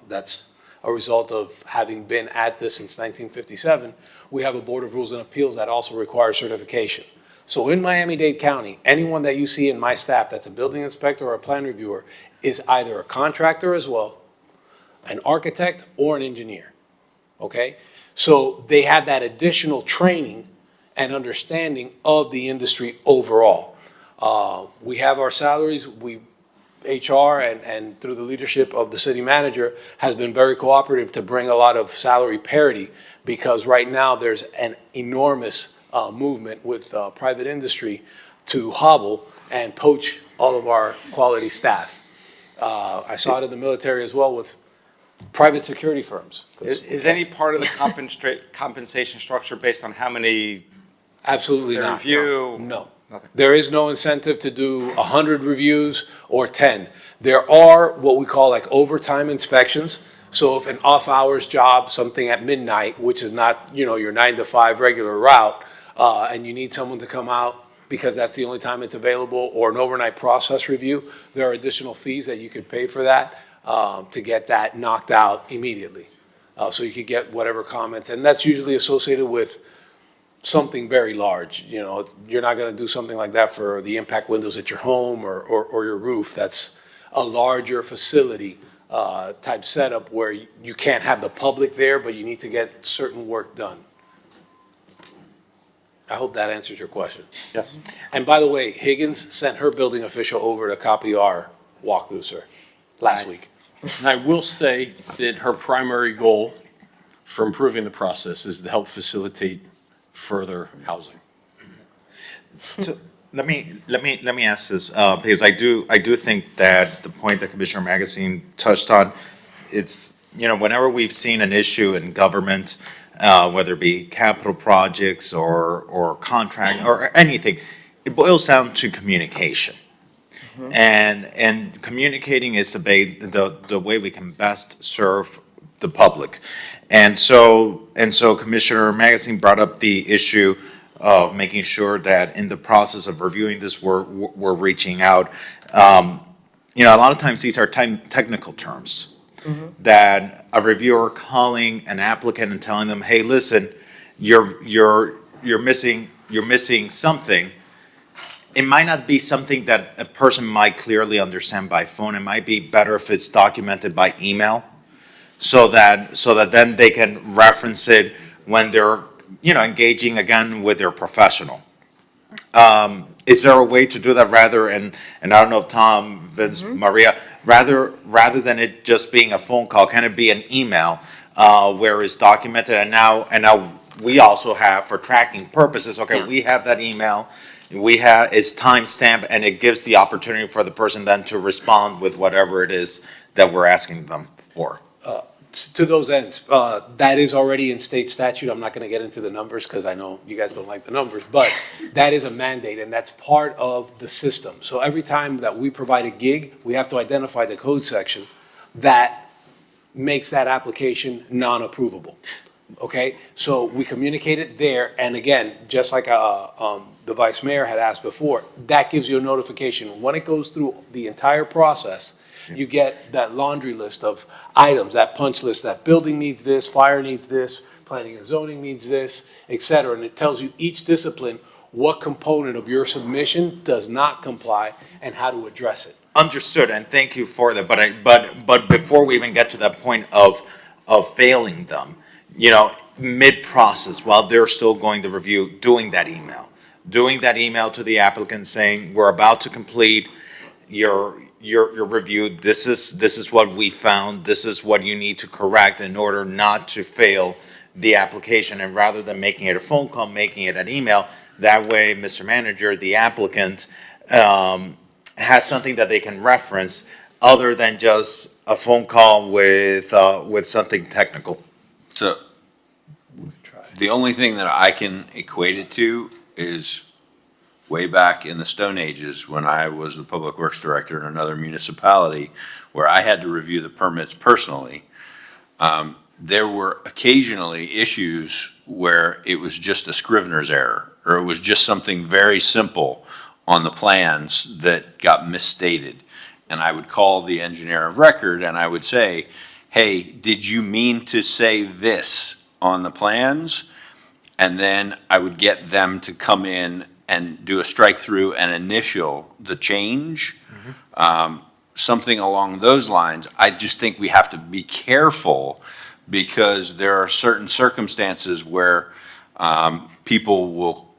That's a result of having been at this since 1957. We have a Board of Rules and Appeals that also requires certification. So in Miami-Dade County, anyone that you see in my staff that's a building inspector or a plan reviewer is either a contractor as well, an architect, or an engineer, okay? So they have that additional training and understanding of the industry overall. We have our salaries, HR and through the leadership of the city manager has been very cooperative to bring a lot of salary parity, because right now there's an enormous movement with private industry to hobble and poach all of our quality staff. I saw it in the military as well with private security firms. Is any part of the compensation structure based on how many? Absolutely they not. Review? No. Nothing. There is no incentive to do 100 reviews or 10. There are what we call like overtime inspections. So if an off-hours job, something at midnight, which is not, your 9 to 5 regular route, and you need someone to come out because that's the only time it's available, or an overnight process review, there are additional fees that you could pay for that to get that knocked out immediately. So you could get whatever comments, and that's usually associated with something very large. You're not going to do something like that for the impact windows at your home or your roof. That's a larger facility type setup where you can't have the public there, but you need to get certain work done. I hope that answers your question. Yes. And by the way, Higgins sent her building official over to copy our walkthrough, sir, last week. And I will say that her primary goal for improving the process is to help facilitate further housing. So let me ask this, because I do think that the point that Commissioner Magazine touched on, it's, whenever we've seen an issue in government, whether it be capital projects or contract or anything, it boils down to communication. And communicating is the way we can best serve the public. And so Commissioner Magazine brought up the issue of making sure that in the process of reviewing this, we're reaching out. A lot of times these are technical terms that a reviewer calling an applicant and telling them, hey, listen, you're missing something. It might not be something that a person might clearly understand by phone. It might be better if it's documented by email, so that then they can reference it when they're engaging again with their professional. Is there a way to do that rather, and I don't know if Tom, Vince, Maria, rather than it just being a phone call, can it be an email where it's documented, and now we also have, for tracking purposes, we have that email, it's timestamped, and it gives the opportunity for the person then to respond with whatever it is that we're asking them for. To those ends, that is already in state statute. I'm not going to get into the numbers because I know you guys don't like the numbers, but that is a mandate and that's part of the system. So every time that we provide a gig, we have to identify the code section that makes that application non-approvable. Okay, so we communicate it there, and again, just like the Vice Mayor had asked before, that gives you a notification. When it goes through the entire process, you get that laundry list of items, that punch list, that building needs this, fire needs this, planning and zoning needs this, et cetera, and it tells you each discipline what component of your submission does not comply and how to address it. Understood, and thank you for that, but before we even get to that point of failing them, you know, mid-process, while they're still going to review, doing that email to the applicant saying, we're about to complete your review, this is what we found, this is what you need to correct in order not to fail the application, and rather than making it a phone call, making it an email, that way, Mr. Manager, the applicant, has something that they can reference other than just a phone call with something technical. So the only thing that I can equate it to is way back in the Stone Ages when I was the Public Works Director in another municipality where I had to review the permits personally. There were occasionally issues where it was just a scrivener's error, or it was just something very simple on the plans that got misstated. And I would call the engineer of record and I would say, hey, did you mean to say this on the plans? And then I would get them to come in and do a strike through and initial the change. Something along those lines. I just think we have to be careful because there are certain circumstances where people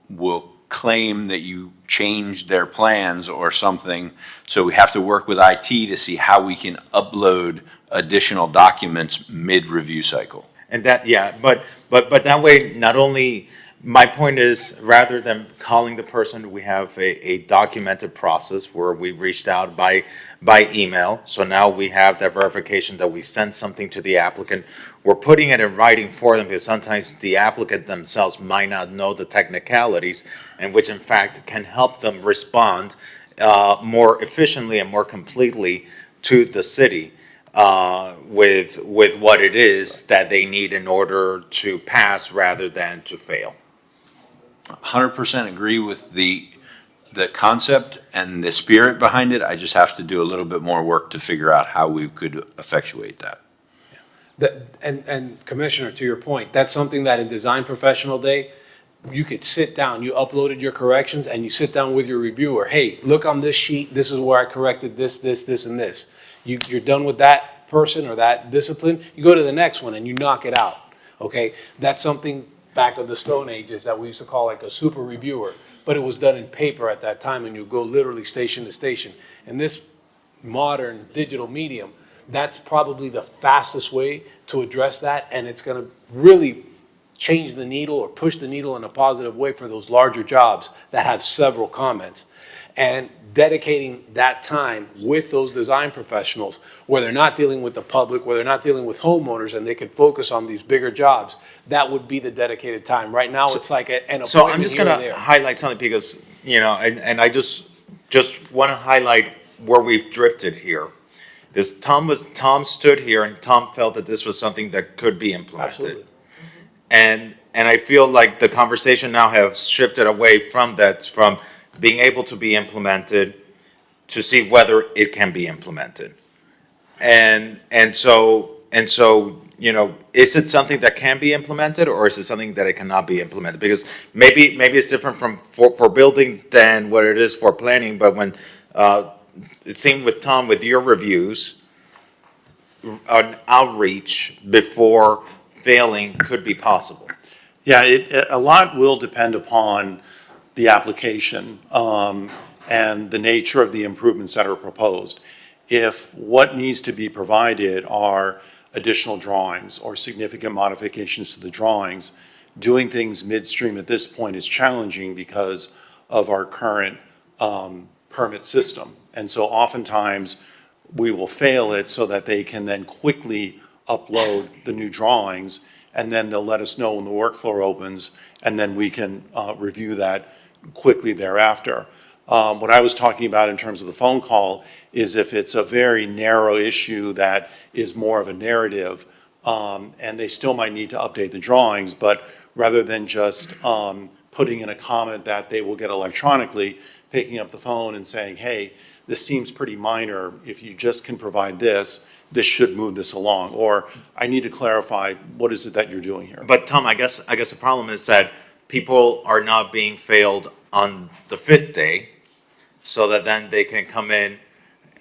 will claim that you changed their plans or something. So we have to work with IT to see how we can upload additional documents mid-review cycle. And that, yeah, but that way, not only, my point is, rather than calling the person, we have a documented process where we reached out by email. So now we have that verification that we sent something to the applicant. We're putting it in writing for them because sometimes the applicant themselves might not know the technicalities, and which in fact can help them respond more efficiently and more completely to the city with what it is that they need in order to pass rather than to fail. 100% agree with the concept and the spirit behind it. I just have to do a little bit more work to figure out how we could effectuate that. And Commissioner, to your point, that's something that in Design Professional Day, you could sit down, you uploaded your corrections, and you sit down with your reviewer. Hey, look on this sheet, this is where I corrected this, and this. You're done with that person or that discipline, you go to the next one and you knock it out, okay? That's something back of the Stone Ages that we used to call like a super reviewer, but it was done in paper at that time and you go literally station to station. In this modern digital medium, that's probably the fastest way to address that, and it's gonna really change the needle or push the needle in a positive way for those larger jobs that have several comments. And dedicating that time with those design professionals where they're not dealing with the public, where they're not dealing with homeowners, and they can focus on these bigger jobs, that would be the dedicated time. Right now, it's like an appointment So I'm just here and gonna there. highlight something because, you know, and I just wanna highlight where we've drifted here. Because Tom stood here and Tom felt that this was something that could be implemented. Absolutely. And I feel like the conversation now has shifted away from that, from being able to be implemented to see whether it can be implemented. And so, you know, is it something that can be implemented or is it something that it cannot be implemented? Because maybe it's different for building than what it is for planning, but when, it seemed with Tom, with your reviews, an outreach before failing could be possible. Yeah, a lot will depend upon the application and the nature of the improvements that are proposed. If what needs to be provided are additional drawings or significant modifications to the drawings, doing things midstream at this point is challenging because of our current permit system. And so oftentimes we will fail it so that they can then quickly upload the new drawings, and then they'll let us know when the workflow opens, and then we can review that quickly thereafter. What I was talking about in terms of the phone call is if it's a very narrow issue that is more of a narrative, and they still might need to update the drawings, but rather than just putting in a comment that they will get electronically, picking up the phone and saying, hey, this seems pretty minor, if you just can provide this, this should move this along, or I need to clarify, what is it that you're doing here? But Tom, I guess the problem is that people are not being failed on the 5th day, so that then they can come in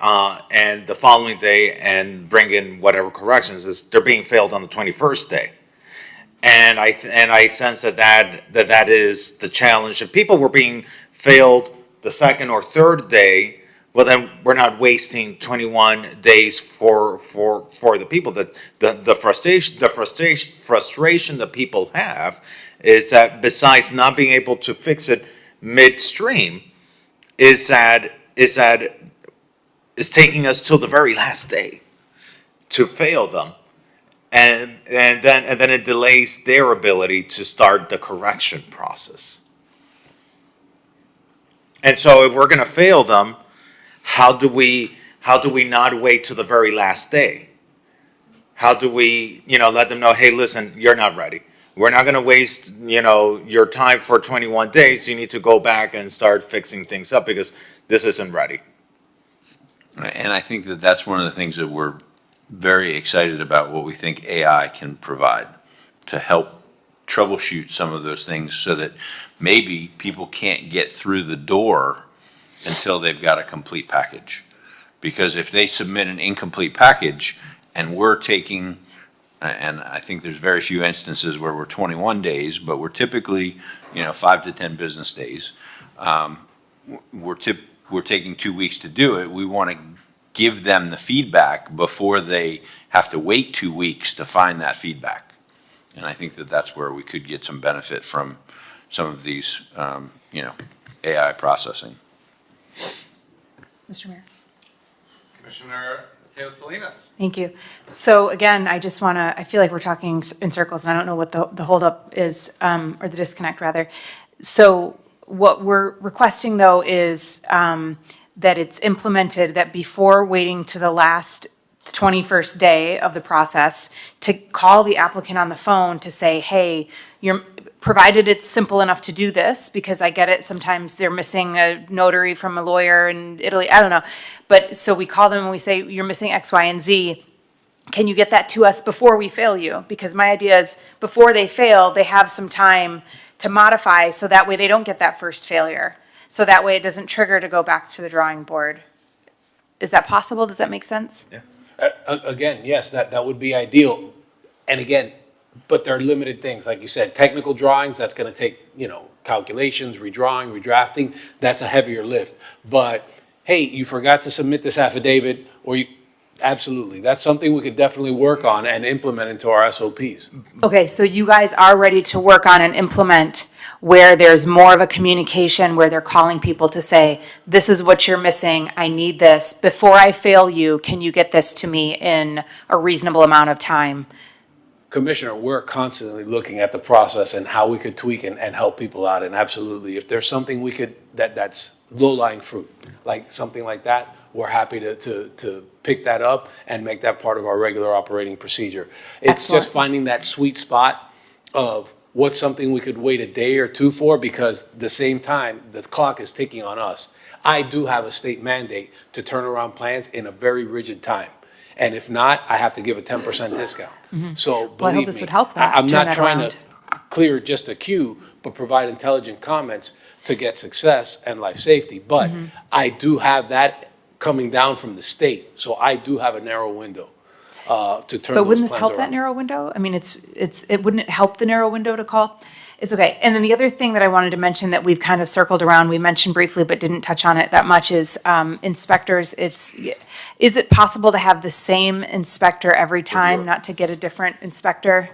and the following day and bring in whatever corrections. They're being failed on the 21st day. And I sense that is the challenge. If people were being failed the 2nd or 3rd day, well, then we're not wasting 21 days for the people. The frustration that people have is that besides not being able to fix it midstream, is taking us till the very last day to fail them. And then it delays their ability to start the correction process. And so if we're going to fail them, how do we not wait to the very last day? How do we, let them know, hey, listen, you're not ready. We're not going to waste, your time for 21 days. You need to go back and start fixing things up because this isn't ready. And I think that that's one of the things that we're very excited about, what we think AI can provide to help troubleshoot some of those things so that maybe people can't get through the door until they've got a complete package. Because if they submit an incomplete package and we're taking, and I think there's very few instances where we're 21 days, but we're typically, 5 to 10 business days. We're taking 2 weeks to do it. We want to give them the feedback before they have to wait 2 weeks to find that feedback. And I think that that's where we could get some benefit from some of these, AI processing. Mr. Mayor. Commissioner Mateo Salinas. Thank you. So again, I just want to, I feel like we're talking in circles, and I don't know what the holdup is, or the disconnect rather. So what we're requesting though is that it's implemented, that before waiting to the last 21st day of the process, to call the applicant on the phone to say, hey, provided it's simple enough to do this, because I get it, sometimes they're missing a notary from a lawyer in Italy, I don't know. But so we call them and we say, you're missing X, Y, and Z. Can you get that to us before we fail you? Because my idea is before they fail, they have some time to modify, so that way they don't get that first failure. So that way it doesn't trigger to go back to the drawing board. Is that possible? Does that make sense? Yeah. Again, yes, that would be ideal. And again, but there are limited things, like you said, technical drawings, that's gonna take, calculations, redrawing, redrafting, that's a heavier lift. But, hey, you forgot to submit this affidavit, or absolutely, that's something we could definitely work on and implement into our SOPs. Okay, so you guys are ready to work on and implement where there's more of a communication, where they're calling people to say, this is what you're missing, I need this. Before I fail you, can you get this to me in a reasonable amount of time? Commissioner, we're constantly looking at the process and how we could tweak and help people out. And absolutely, if there's something we could, that's low-lying fruit, like something like that, we're happy to pick that up and make that part of our regular operating procedure. It's Excellent. just finding that sweet spot of what's something we could wait a day or two for, because at the same time, the clock is ticking on us. I do have a state mandate to turn around plans in a very rigid time. And if not, I have to give a 10% discount. So Well, I hope believe this me, would help that, I'm turn not that trying around. to clear just a queue, but provide intelligent comments to get success and life safety. But I do have that coming down from the state, so I do have a narrow window to turn those plans around. But wouldn't this help that narrow window? I mean, wouldn't it help the narrow window to call? It's okay. And then the other thing that I wanted to mention that we've kind of circled around, we mentioned briefly but didn't touch on it that much, is inspectors. Is it possible to have the same inspector every time, not to get a different inspector?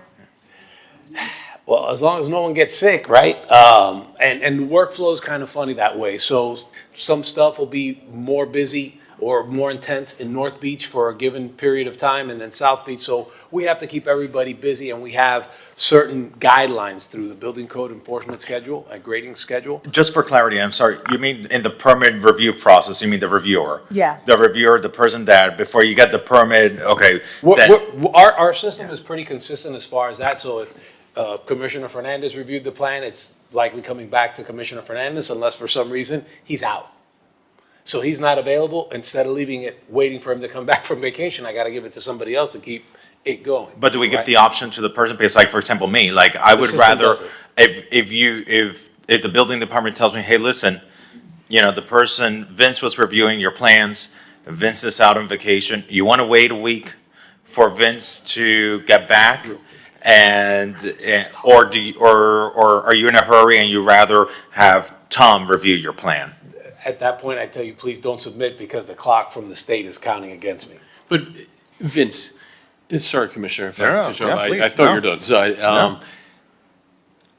Well, as long as no one gets sick, right? And the workflow is kind of funny that way. So some stuff will be more busy or more intense in North Beach for a given period of time and then South Beach. So we have to keep everybody busy, and we have certain guidelines through the building code enforcement schedule, a grading schedule. Just for clarity, I'm sorry, you mean in the permit review process, you mean the reviewer? Yeah. The reviewer, the person that, before you get the permit, okay. Our system is pretty consistent as far as that, so if Commissioner Fernandez reviewed the plan, it's likely coming back to Commissioner Fernandez unless for some reason he's out. So he's not available. Instead of leaving it, waiting for him to come back from vacation, I gotta give it to somebody else to keep it going. But do we give right? the option to the person, because like, for example, me, like, I would system rather, does it. if the building department tells me, hey, listen, you know, the person, Vince was reviewing your plans, Vince is out on vacation, you want to wait a week for Vince to get back? Or are you in a hurry and you rather have Tom review your plan? At that point, I tell you, please don't submit because the clock from the state is counting against me. But Vince, sorry, Commissioner, if No, I please, thought no. you were done. So,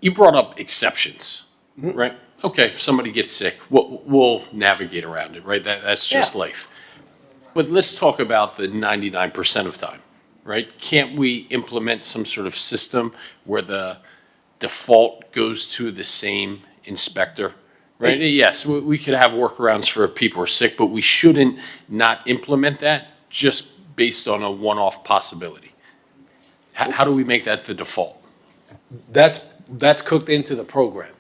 you brought up exceptions, right? Okay, if somebody gets sick, we'll navigate around it, right? That's just life. But let's talk about the 99% of time, right? Can't we implement some sort of system where the default goes to the same inspector? Right, yes, we could have workarounds for people who are sick, but we shouldn't not implement that just based on a one-off possibility. How do we make that the default? That's cooked into the program.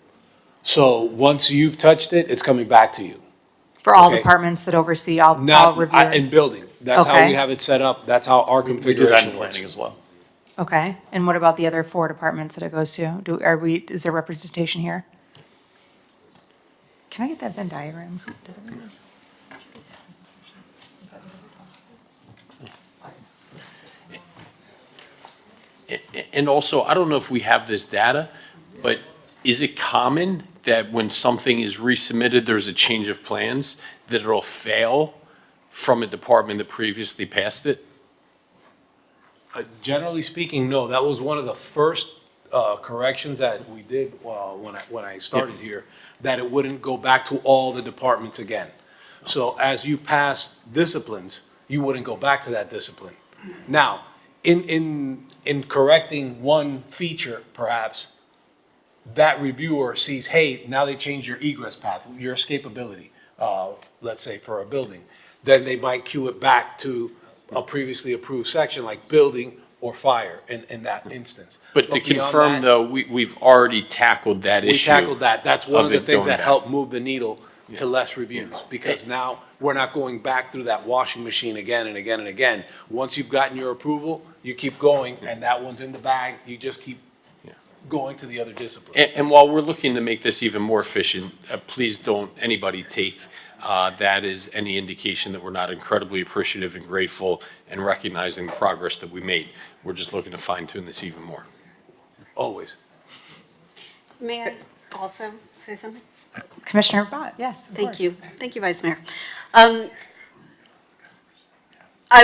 So once you've touched it, it's coming back to you. For all Okay. departments that oversee all Not, reviewers? in building. That's how Okay. we have it set up. That's how our We do that configuration in works. planning as well. Okay, and what about the other 4 departments that it goes to? Is there representation here? Can I get that Venn diagram? Does it make sense? And also, I don't know if we have this data, but is it common that when something is resubmitted, there's a change of plans, that it'll fail from a department that previously passed it? Generally speaking, no. That was one of the first corrections that we did when I started here, that it wouldn't go back to all the departments again. So as you passed disciplines, you wouldn't go back to that discipline. Now, in correcting one feature, perhaps, that reviewer sees, hey, now they changed your egress path, your escapability, let's say for a building. Then they might cue it back to a previously approved section like building or fire in that instance. But to beyond confirm, that, though, we've already tackled that we issue. tackled that. That's one of the it things going that back. helped move the needle to less reviews, because now we're not going back through that washing machine again and again and again. Once you've gotten your approval, you keep going, and that one's in the bag, you just keep going to the other disciplines. And while we're looking to make this even more efficient, please don't anybody take that as any indication that we're not incredibly appreciative and grateful and recognizing the progress that we made. We're just looking to fine tune this even more. Always. May I also say something? Commissioner Bott, yes, of Thank course. you. Thank you, Vice Mayor. I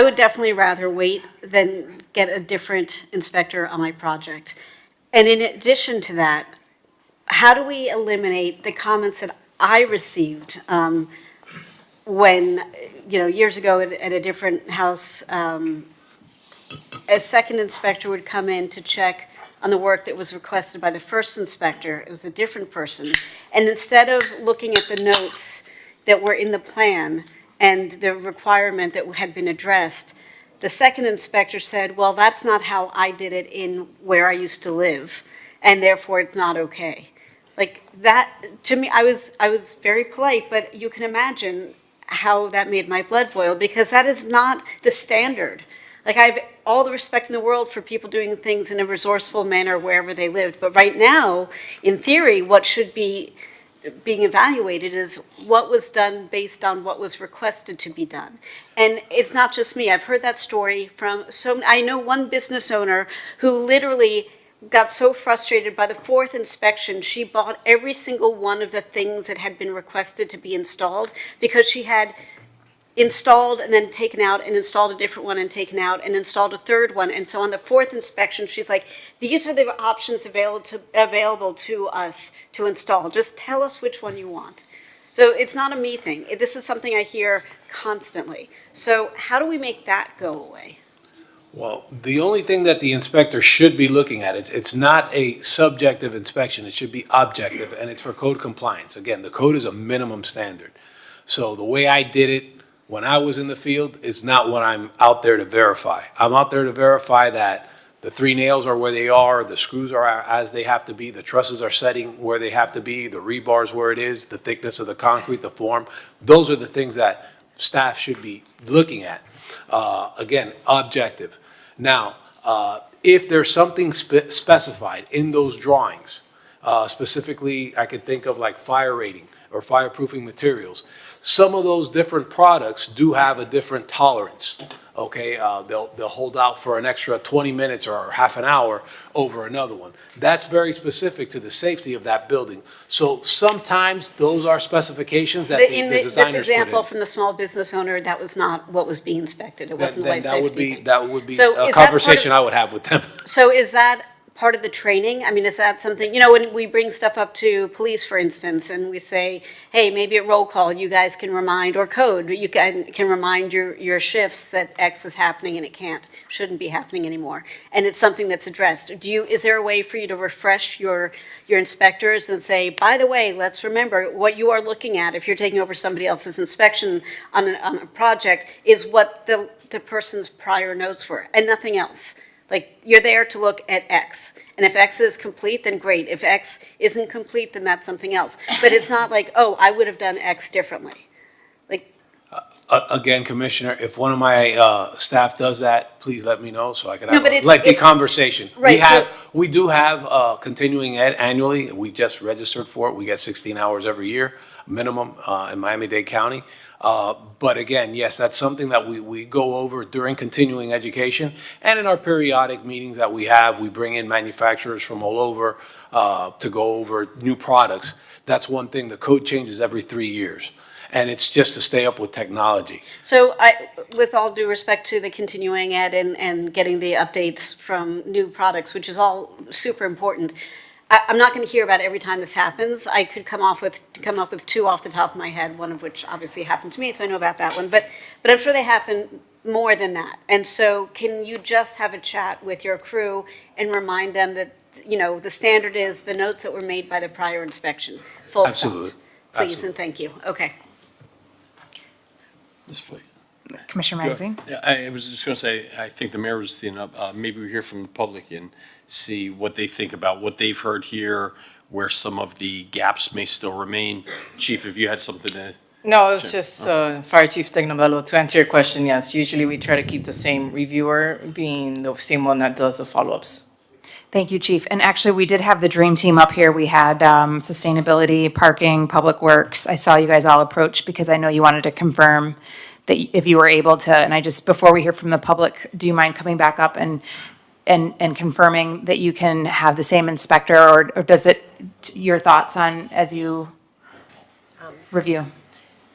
would definitely rather wait than get a different inspector on my project. And in addition to that, how do we eliminate the comments that I received when, years ago at a different house, a second inspector would come in to check on the work that was requested by the first inspector. It was a different person. And instead of looking at the notes that were in the plan and the requirement that had been addressed, the second inspector said, well, that's not how I did it in where I used to live, and therefore it's not okay. Like that, to me, I was very polite, but you can imagine how that made my blood boil, because that is not the standard. Like, I have all the respect in the world for people doing things in a resourceful manner wherever they lived. But right now, in theory, what should be being evaluated is what was done based on what was requested to be done. And it's not just me. I've heard that story from I know one business owner who literally got so frustrated by the fourth inspection, she bought every single one of the things that had been requested to be installed, because she had installed and then taken out and installed a different one and taken out and installed a third one. And so on the fourth inspection, she's like, these are the options available to us to install. Just tell us which one you want. So it's not a me thing. This is something I hear constantly. So how do we make that go away? Well, the only thing that the inspector should be looking at, it's not a subjective inspection, it should be objective, and it's for code compliance. Again, the code is a minimum standard. So the way I did it when I was in the field is not what I'm out there to verify. I'm out there to verify that the 3 nails are where they are, the screws are as they have to be, the trusses are setting where they have to be, the rebar's where it is, the thickness of the concrete, the form. Those are the things that staff should be looking at. Again, objective. Now, if there's something specified in those drawings, specifically, I could think of like fire rating or fireproofing materials. Some of those different products do have a different tolerance, okay? They'll hold out for an extra 20 minutes or half an hour over another one. That's very specific to the safety of that building. So sometimes those are specifications that the designers put in. This example from the small business owner, that was not what was being inspected. It wasn't life safety. That would be So a is that part conversation of- I would have with them. So is that part of the training? I mean, is that something, when we bring stuff up to police, for instance, and we say, hey, maybe at roll call, you guys can remind, or code, you can remind your shifts that X is happening and it shouldn't be happening anymore. And it's something that's addressed. Is there a way for you to refresh your inspectors and say, by the way, let's remember what you are looking at if you're taking over somebody else's inspection on a project is what the person's prior notes were and nothing else. Like, you're there to look at X, and if X is complete, then great. If X isn't complete, then that's something else. But it's not like, oh, I would have done X differently. Like, Again, Commissioner, if one of my staff does that, please let me know so I can have but a it's- lengthy it's- conversation. Right, We do have continuing ed annually. We just registered for it. We get 16 hours every year, minimum, in Miami-Dade County. But again, yes, that's something that we go over during continuing education. And in our periodic meetings that we have, we bring in manufacturers from all over to go over new products. That's one thing. The code changes every 3 years. And it's just to stay up with technology. So with all due respect to the continuing ed and getting the updates from new products, which is all super important, I'm not going to hear about it every time this happens. I could come up with 2 off the top of my head, one of which obviously happened to me, so I know about that one. But I'm sure they happen more than that. And so can you just have a chat with your crew and remind them that, the standard is the notes that were made by the prior inspection, full stop. Absolutely. Please and thank you. Okay. Ms. Flea. Commissioner Magazine? Yeah, I was just going to say, I think the mayor was thinking up, maybe we hear from the public and see what they think about what they've heard here, where some of the gaps may still remain. Chief, if you had something to. No, it was just Fire Chief Tegnovello. To answer your question, yes, usually we try to keep the same reviewer being the same one that does the follow-ups. Thank you, Chief. And actually, we did have the dream team up here. We had sustainability, parking, public works. I saw you guys all approach because I know you wanted to confirm that if you were able to, and before we hear from the public, do you mind coming back up and confirming that you can have the same inspector, or does it, your thoughts on as you review?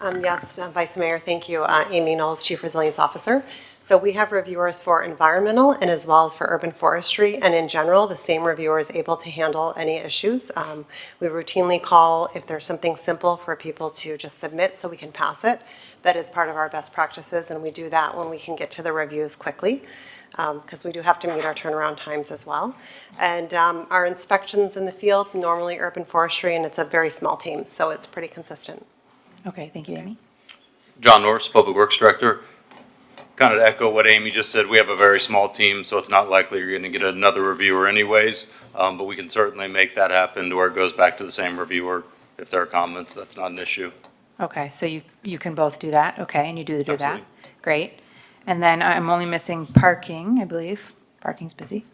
Yes, Vice Mayor, thank you. Amy Knowles, Chief Resilience Officer. So we have reviewers for environmental and as well as for urban forestry, and in general, the same reviewer is able to handle any issues. We routinely call if there's something simple for people to just submit so we can pass it. That is part of our best practices, and we do that when we can get to the reviews quickly, because we do have to meet our turnaround times as well. And our inspections in the field, normally urban forestry, and it's a very small team, so it's pretty consistent. Okay, thank you, Amy. John Norris, Public Works Director. Kind of to echo what Amy just said, we have a very small team, so it's not likely you're going to get another reviewer anyways, but we can certainly make that happen to where it goes back to the same reviewer. If there are comments, that's not an issue. Okay, so you can both do that, okay, and you do that? Absolutely. Great. And then I'm only missing parking, I believe. Parking's busy.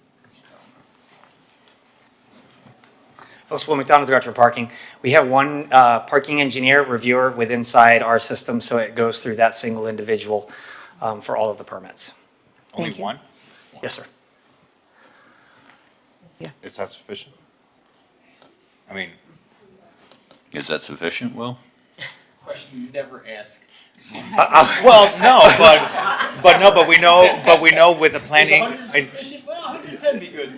Folks, Will McDonald, Director of Parking. We have one parking engineer reviewer inside our system, so it goes through that single individual for all of the permits. Only Thank you. one? Yes, sir. Is that sufficient? I mean, Is that sufficient, Will? Question you never ask. well, no, but we know with the planning. Well, 110 be good.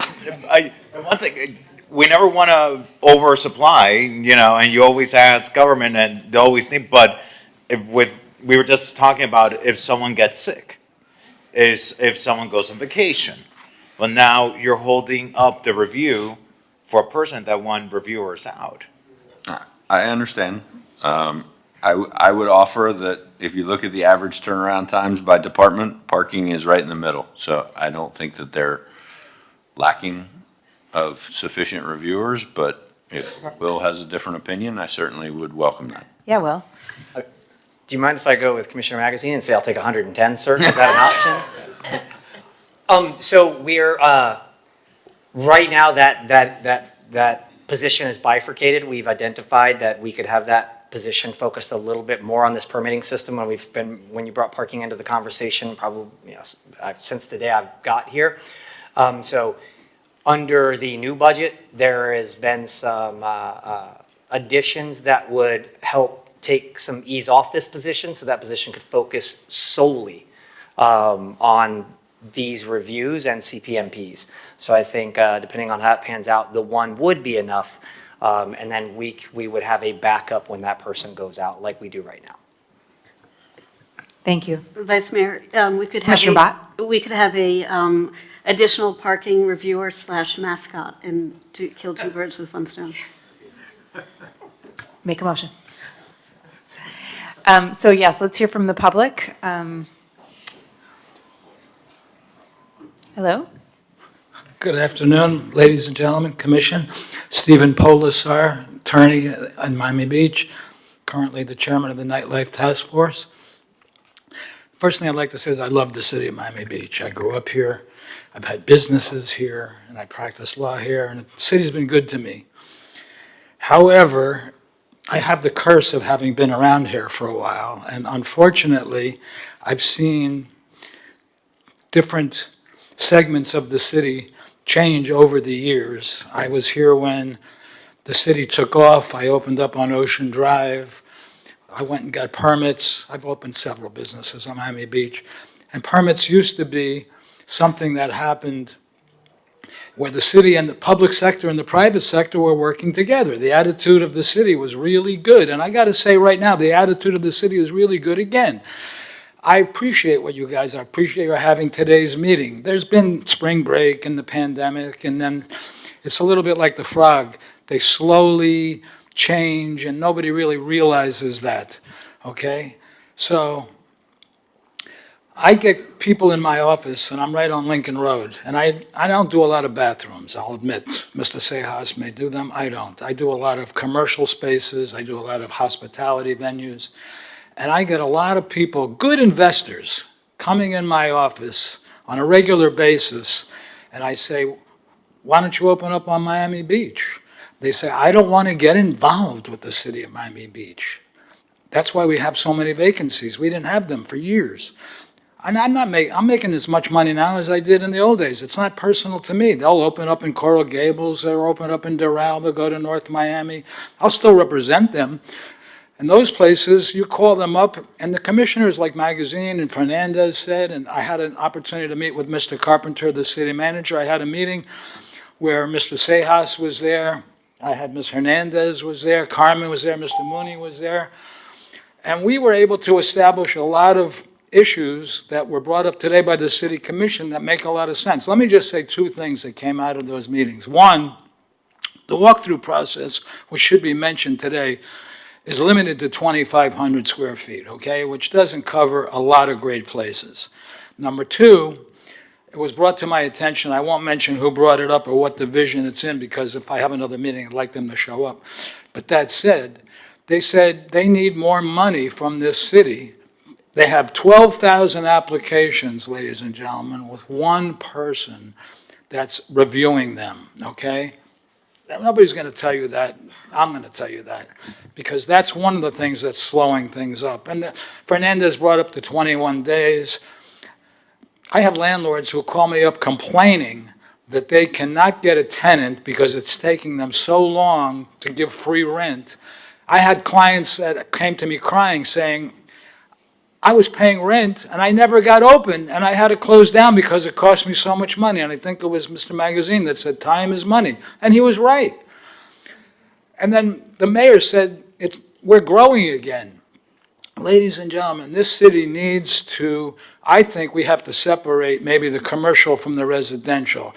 One thing, we never want to oversupply, and you always ask government and they always need, but if with we were just talking about if someone gets sick, is if someone goes on vacation. Well, now you're holding up the review for a person that one reviewer is out. I understand. I would offer that if you look at the average turnaround times by department, parking is right in the middle. So I don't think that they're lacking of sufficient reviewers, but if Will has a different opinion, I certainly would welcome that. Yeah, Will. Do you mind if I go with Commissioner Magazine and say I'll take 110, sir? Is that an option? So we're, right now that position is bifurcated. We've identified that we could have that position focused a little bit more on this permitting system when you brought parking into the conversation, probably, since the day I've got here. So under the new budget, there has been some additions that would help take some ease off this position, so that position could focus solely on these reviews and CPMPs. So I think depending on how it pans out, the one would be enough, and then we would have a backup when that person goes out, like we do right now. Thank you. Vice Mayor, we could have Commissioner Bott? we could have a additional parking reviewer / mascot and kill two birds with one stone. Make a motion. So yes, let's hear from the public. Hello? Good afternoon, ladies and gentlemen, Commission. Stephen Polisar, attorney in Miami Beach, currently the chairman of the Nightlife Task Force. First thing I'd like to say is I love the city of Miami Beach. I grew up here, I've had businesses here, and I practice law here, and the city's been good to me. However, I have the curse of having been around here for a while, and unfortunately, I've seen different segments of the city change over the years. I was here when the city took off. I opened up on Ocean Drive. I went and got permits. I've opened several businesses on Miami Beach. And permits used to be something that happened where the city and the public sector and the private sector were working together. The attitude of the city was really good. And I got to say right now, the attitude of the city is really good again. I appreciate what you guys are. I appreciate your having today's meeting. There's been spring break and the pandemic, and then it's a little bit like the frog. They slowly change, and nobody really realizes that, okay? So I get people in my office, and I'm right on Lincoln Road, and I don't do a lot of bathrooms, I'll admit. Mr. Sejas may do them, I don't. I do a lot of commercial spaces, I do a lot of hospitality venues, and I get a lot of people, good investors, coming in my office on a regular basis, and I say, why don't you open up on Miami Beach? They say, I don't want to get involved with the city of Miami Beach. That's why we have so many vacancies. We didn't have them for years. And I'm making as much money now as I did in the old days. It's not personal to me. They'll open up in Coral Gables, they'll open up in Doral, they'll go to North Miami. I'll still represent them. And those places, you call them up, and the commissioners like Magazine and Fernandez said, and I had an opportunity to meet with Mr. Carpenter, the city manager. I had a meeting where Mr. Sejas was there. I had Ms. Hernandez was there, Carmen was there, Mr. Mooney was there. And we were able to establish a lot of issues that were brought up today by the city commission that make a lot of sense. Let me just say two things that came out of those meetings. One, the walkthrough process, which should be mentioned today, is limited to 2,500 square feet, okay, which doesn't cover a lot of great places. Number two, it was brought to my attention, I won't mention who brought it up or what division it's in, because if I have another meeting, I'd like them to show up. But that said, they said they need more money from this city. They have 12,000 applications, ladies and gentlemen, with one person that's reviewing them, okay? Nobody's going to tell you that. I'm going to tell you that, because that's one of the things that's slowing things up. And Fernandez brought up the 21 days. I have landlords who call me up complaining that they cannot get a tenant because it's taking them so long to give free rent. I had clients that came to me crying saying, I was paying rent and I never got open and I had to close down because it cost me so much money. And I think it was Mr. Magazine that said time is money. And he was right. And then the mayor said, we're growing again. ladies and gentlemen, this city needs to, I think we have to separate maybe the commercial from the residential.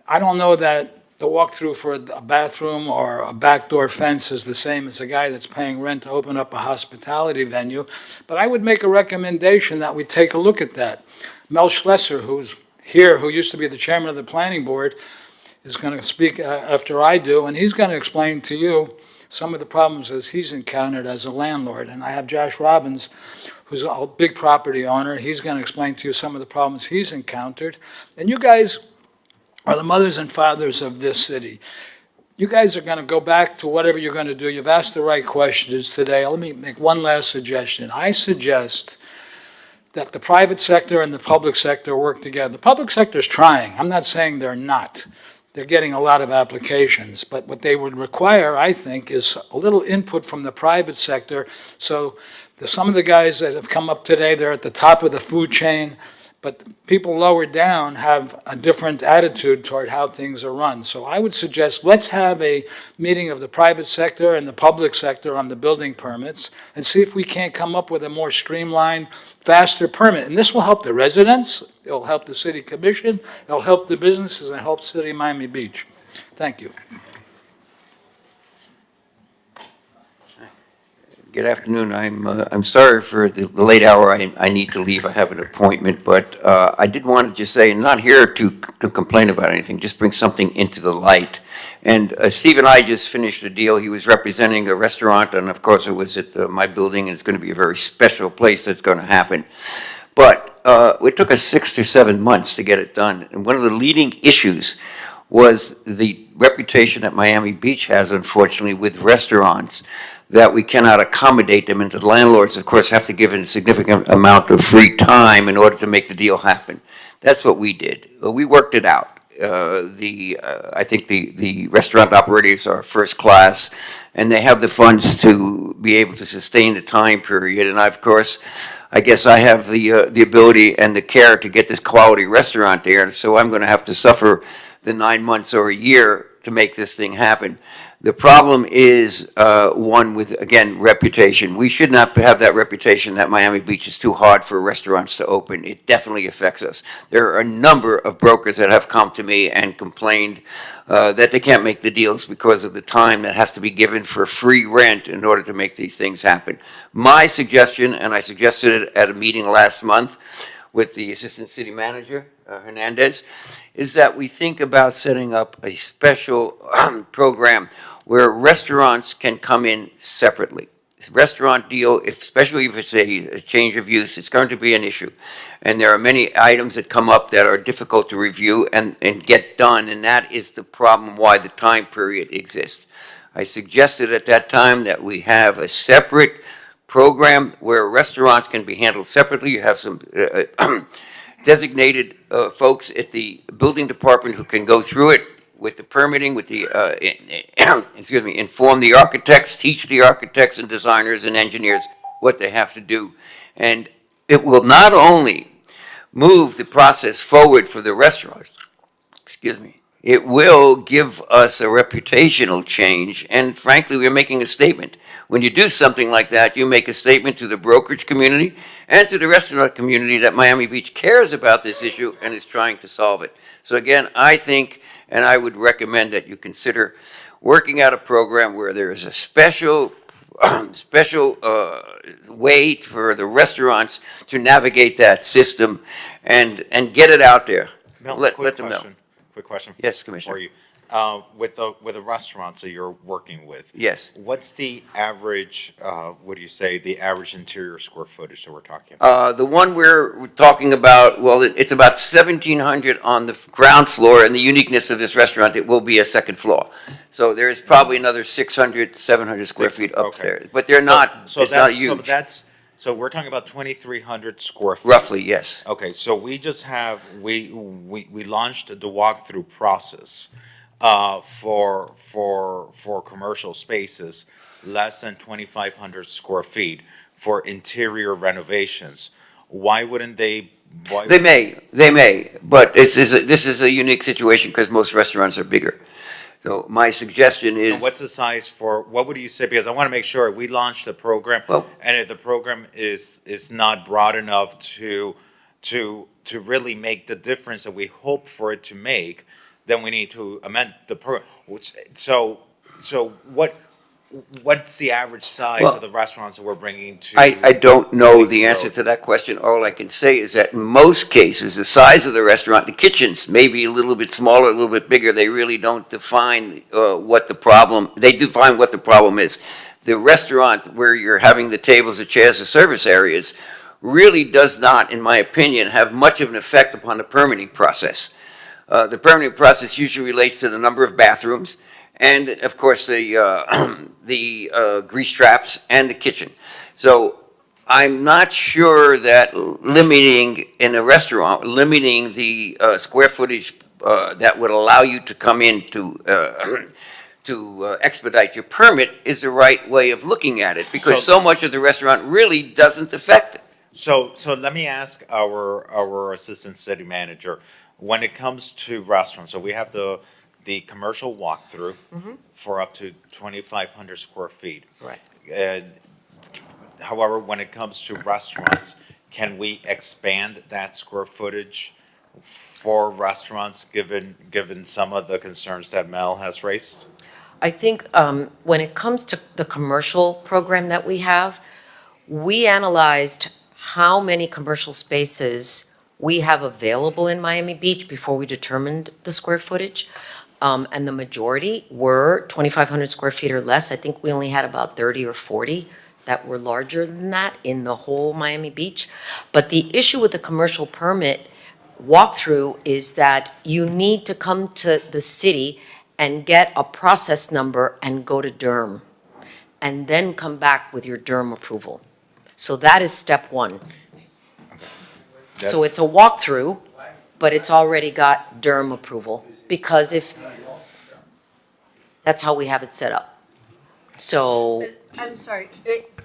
I don't know that the walkthrough for a bathroom or a backdoor fence is the same as a guy that's paying rent to open up a hospitality venue, but I would make a recommendation that we take a look at that. Mel Schlesser, who's here, who used to be the chairman of the planning board, is going to speak after I do, and he's going to explain to you some of the problems as he's encountered as a landlord. And I have Josh Robbins, who's a big property owner. He's going to explain to you some of the problems he's encountered. And you guys are the mothers and fathers of this city. You guys are going to go back to whatever you're going to do. You've asked the right questions today. Let me make one last suggestion. I suggest that the private sector and the public sector work together. The public sector is trying. I'm not saying they're not. They're getting a lot of applications, but what they would require, I think, is a little input from the private sector. So some of the guys that have come up today, they're at the top of the food chain, but people lower down have a different attitude toward how things are run. So I would suggest let's have a meeting of the private sector and the public sector on the building permits and see if we can't come up with a more streamlined, faster permit. And this will help the residents, it'll help the city commission, it'll help the businesses, and help City of Miami Beach. Thank you. Good afternoon. I'm sorry for the late hour. I need to leave. I have an appointment, but I did want to just say, I'm not here to complain about anything, just bring something into the light. And Steve and I just finished a deal. He was representing a restaurant, and of course it was at my building, and it's going to be a very special place that's going to happen. But it took us 6 or 7 months to get it done. And one of the leading issues was the reputation that Miami Beach has, unfortunately, with restaurants, that we cannot accommodate them, and the landlords, of course, have to give it a significant amount of free time in order to make the deal happen. That's what we did. We worked it out. I think the restaurant operators are first class, and they have the funds to be able to sustain the time period. And of course, I guess I have the ability and the care to get this quality restaurant there, so I'm going to have to suffer the 9 months or a year to make this thing happen. The problem is one with, again, reputation. We should not have that reputation that Miami Beach is too hard for restaurants to open. It definitely affects us. There are a number of brokers that have come to me and complained that they can't make the deals because of the time that has to be given for free rent in order to make these things happen. My suggestion, and I suggested it at a meeting last month with the Assistant City Manager, Hernandez, is that we think about setting up a special program where restaurants can come in separately. This restaurant deal, especially if it's a change of use, it's going to be an issue. And there are many items that come up that are difficult to review and get done, and that is the problem why the time period exists. I suggested at that time that we have a separate program where restaurants can be handled separately. You have some designated folks at the building department who can go through it with the permitting, with the, inform the architects, teach the architects and designers and engineers what they have to do. And it will not only move the process forward for the restaurants, it will give us a reputational change. And frankly, we're making a statement. When you do something like that, you make a statement to the brokerage community and to the restaurant community that Miami Beach cares about this issue and is trying to solve it. So again, I think, and I would recommend that you consider working out a program where there is a special way for the restaurants to navigate that system and get it out there. Mel, Let them know. Quick question. Yes, Commissioner. For you. With the restaurants that you're working with. Yes. What's the average, the average interior square footage that we're talking about? The one we're talking about, well, it's about 1,700 on the ground floor, and the uniqueness of this restaurant, it will be a second floor. So there's probably another 600, 700 square feet upstairs, but they're not, it's not huge. So we're talking about 2,300 square feet. Roughly, yes. Okay, so we just have, we launched the walkthrough process for commercial spaces less than 2,500 square feet for interior renovations. Why wouldn't they? They may, but this is a unique situation because most restaurants are bigger. So my suggestion is. And what's the size for, what would you say, because I want to make sure if we launch the program, and if the program is not broad enough to really make the difference that we hope for it to make, then we need to amend the program. So what's the average size Well, of the restaurants that we're bringing to? I don't know the answer to that question. All I can say is that in most cases, the size of the restaurant, the kitchens may be a little bit smaller, a little bit bigger. They really don't define what the problem, they define what the problem is. The restaurant where you're having the tables, the chairs, the service areas really does not, in my opinion, have much of an effect upon the permitting process. The permitting process usually relates to the number of bathrooms, and of course the grease traps and the kitchen. So I'm not sure that limiting in a restaurant, limiting the square footage that would allow you to come in to expedite your permit is the right way of looking at it, because so much of the restaurant really doesn't affect it. So let me ask our assistant city manager, when it comes to restaurants, so we have the commercial walkthrough for up to 2,500 square feet. Right. However, when it comes to restaurants, can we expand that square footage for restaurants, given some of the concerns that Mel has raised? I think when it comes to the commercial program that we have, we analyzed how many commercial spaces we have available in Miami Beach before we determined the square footage. And the majority were 2,500 square feet or less. I think we only had about 30 or 40 that were larger than that in the whole Miami Beach. But the issue with the commercial permit walkthrough is that you need to come to the city and get a process number and go to DERM, and then come back with your DERM approval. So that is step one. So it's a walkthrough, but it's already got DERM approval, because that's how we have it set up. So, I'm sorry,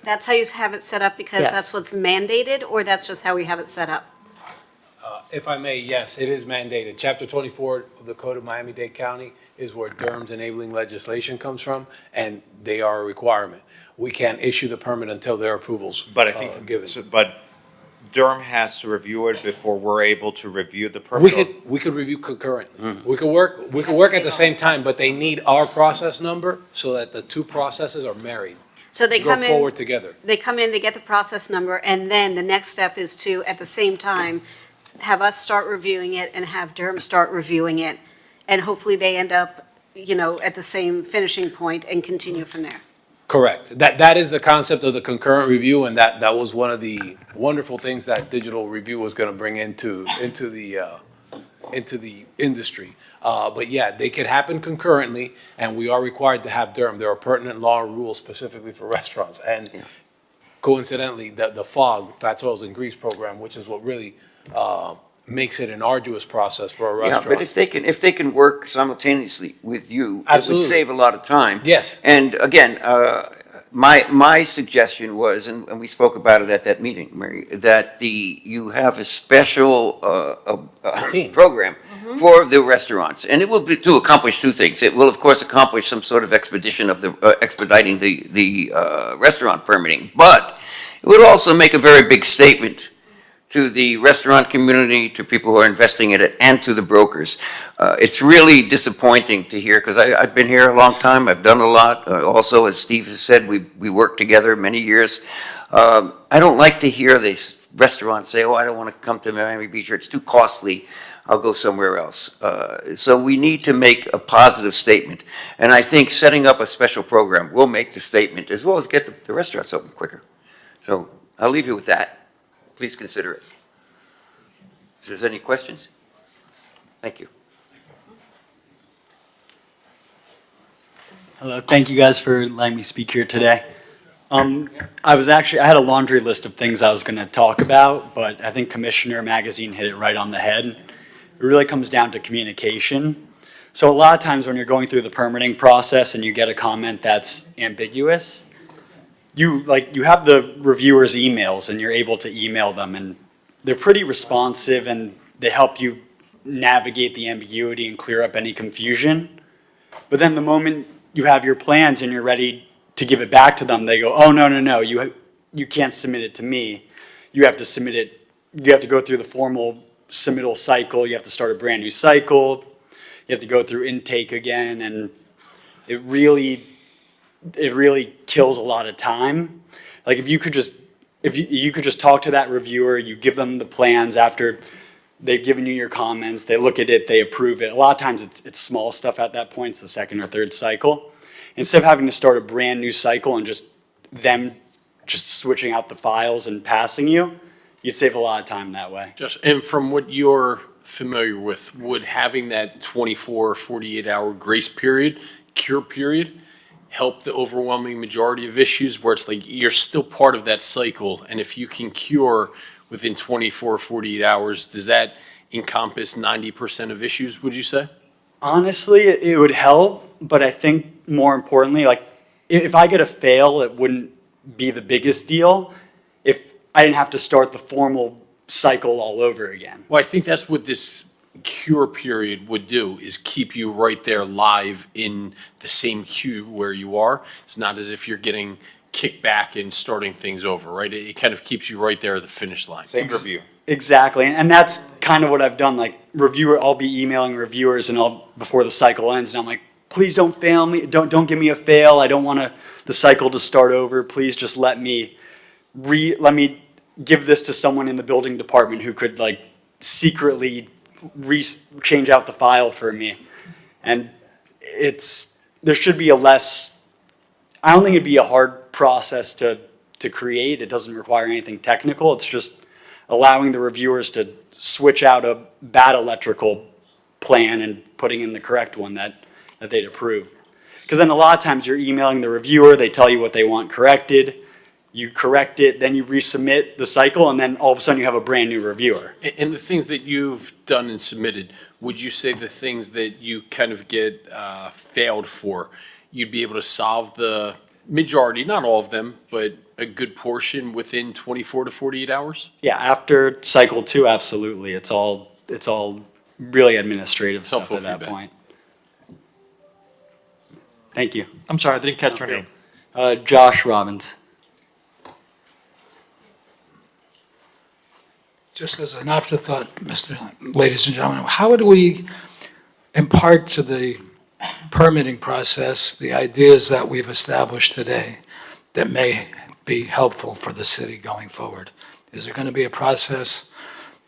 that's how you have it set up because Yes. that's what's mandated, or that's just how we have it set up? If I may, yes, it is mandated. Chapter 24 of the Code of Miami-Dade County is where DERM's enabling legislation comes from, and they are a requirement. We can't issue the permit until their approvals But I think, given. but Durham has to review it before we're able to review the permit. We could review concurrently. We could work at the same time, but they need our process number so that the two processes are married. So they come Go in. forward together. They come in, they get the process number, and then the next step is to, at the same time, have us start reviewing it and have Durham start reviewing it. And hopefully they end up, at the same finishing point and continue from there. Correct. That is the concept of the concurrent review, and that was one of the wonderful things that digital review was going to bring into the industry. But yeah, they could happen concurrently, and we are required to have Durham. There are pertinent law and rules specifically for restaurants. And coincidentally, the FOG, Fats, Oils, and Grease program, which is what really makes it an arduous process for a restaurant. Yeah, but if they can work simultaneously with you, it Absolutely. would save a lot of time. Yes. And again, my suggestion was, and we spoke about it at that meeting, Mary, that you have a special program for the restaurants, and it will be to accomplish two things. It will, of course, accomplish some sort of expedition of the expediting the restaurant permitting, but it would also make a very big statement to the restaurant community, to people who are investing in it, and to the brokers. It's really disappointing to hear, because I've been here a long time, I've done a lot. Also, as Steve has said, we worked together many years. I don't like to hear these restaurants say, oh, I don't want to come to Miami Beach, or it's too costly, I'll go somewhere else. So we need to make a positive statement. And I think setting up a special program will make the statement, as well as get the restaurants open quicker. So I'll leave you with that. Please consider it. If there's any questions? Thank you. Hello, thank you guys for letting me speak here today. I had a laundry list of things I was going to talk about, but I think Commissioner Magazine hit it right on the head. It really comes down to communication. So a lot of times when you're going through the permitting process and you get a comment that's ambiguous, you have the reviewers' emails and you're able to email them, and they're pretty responsive and they help you navigate the ambiguity and clear up any confusion. But then the moment you have your plans and you're ready to give it back to them, they go, oh, no, you can't submit it to me. You have to submit it, you have to go through the formal submittal cycle, you have to start a brand new cycle, you have to go through intake again, and it really kills a lot of time. Like if you could just talk to that reviewer, you give them the plans after they've given you your comments, they look at it, they approve it. A lot of times it's small stuff at that point, it's the second or third cycle. Instead of having to start a brand new cycle and just switching out the files and passing you'd save a lot of time that way. Josh, and from what you're familiar with, would having that 24, 48-hour grace period, cure period, help the overwhelming majority of issues where it's like you're still part of that cycle, and if you can cure within 24, 48 hours, does that encompass 90% of issues, would you say? Honestly, it would help, but I think more importantly, like if I get a fail, it wouldn't be the biggest deal if I didn't have to start the formal cycle all over again. Well, I think that's what this cure period would do, is keep you right there live in the same queue where you are. It's not as if you're getting kicked back and starting things over, right? It kind of keeps you right there at the finish line. Same review. Exactly, and that's kind of what I've done. Like I'll be emailing reviewers before the cycle ends, and I'm like, please don't fail me. Don't give me a fail. I don't want the cycle to start over. Please just let me give this to someone in the building department who could like secretly change out the file for me. And there should be I don't think it'd be a hard process to create. It doesn't require anything technical. It's just allowing the reviewers to switch out a bad electrical plan and putting in the correct one that they'd approve. Because then a lot of times you're emailing the reviewer, they tell you what they want corrected, you correct it, then you resubmit the cycle, and then all of a sudden you have a brand new reviewer. And the things that you've done and submitted, would you say the things that you kind of get failed for, you'd be able to solve the majority, not all of them, but a good portion within 24 to 48 hours? Yeah, after cycle 2, absolutely. It's all really administrative stuff at that point. Thank you. I'm sorry, I didn't catch your name. Josh Robbins. Just as an afterthought, ladies and gentlemen, how do we impart to the permitting process the ideas that we've established today that may be helpful for the city going forward? Is there going to be a process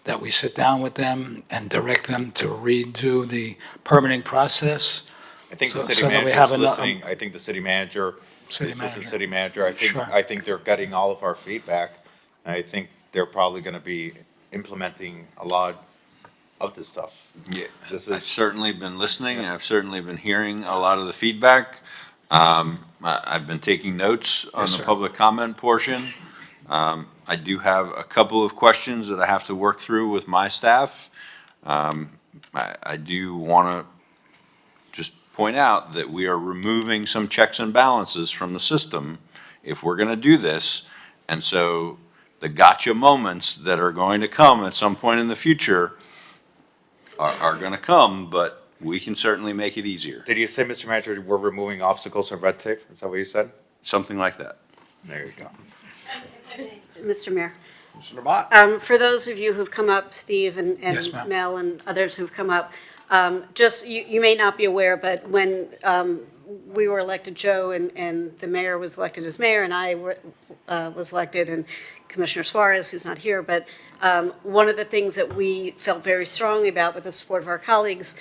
that we sit down with them and direct them to redo the permitting process? I think the So city that we manager have is enough- listening. I think the city manager, City assistant manager. city manager, Sure. I think they're getting all of our feedback. And I think they're probably going to be implementing a lot of this stuff. Yeah, This I've is, certainly been listening, and I've certainly been hearing a lot of the feedback. I've been taking notes on Yes, the sir. public comment portion. I do have a couple of questions that I have to work through with my staff. I do want to just point out that we are removing some checks and balances from the system if we're going to do this. And so the gotcha moments that are going to come at some point in the future are going to come, but we can certainly make it easier. did you say, Mr. Manager, we're removing obstacles and red tape? Is that what you said? Something like that. There you go. Mr. Mayor. Mr. Lamont? For those of you who've come up, Steve and Yes, ma'am. Mel and others who've come up, just, you may not be aware, but when we were elected, Joe and the mayor was elected as mayor, and I was elected, and Commissioner Suarez, who's not here, but one of the things that we felt very strongly about with the support of our colleagues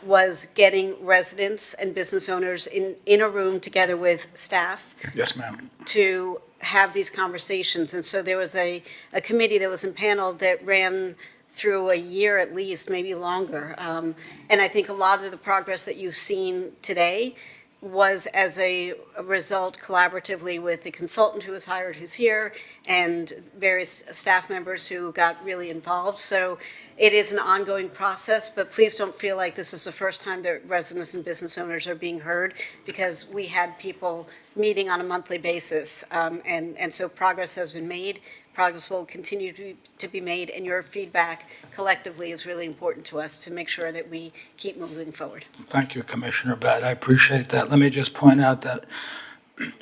was getting residents and business owners in a room together with staff Yes, ma'am. to have these conversations. And so there was a committee that was impaneled that ran through a year at least, maybe longer. And I think a lot of the progress that you've seen today was as a result collaboratively with the consultant who was hired, who's here, and various staff members who got really involved. So it is an ongoing process, but please don't feel like this is the first time that residents and business owners are being heard, because we had people meeting on a monthly basis. And so progress has been made, progress will continue to be made, and your feedback collectively is really important to us to make sure that we keep moving forward. Thank you, Commissioner Bad. I appreciate that. Let me just point out that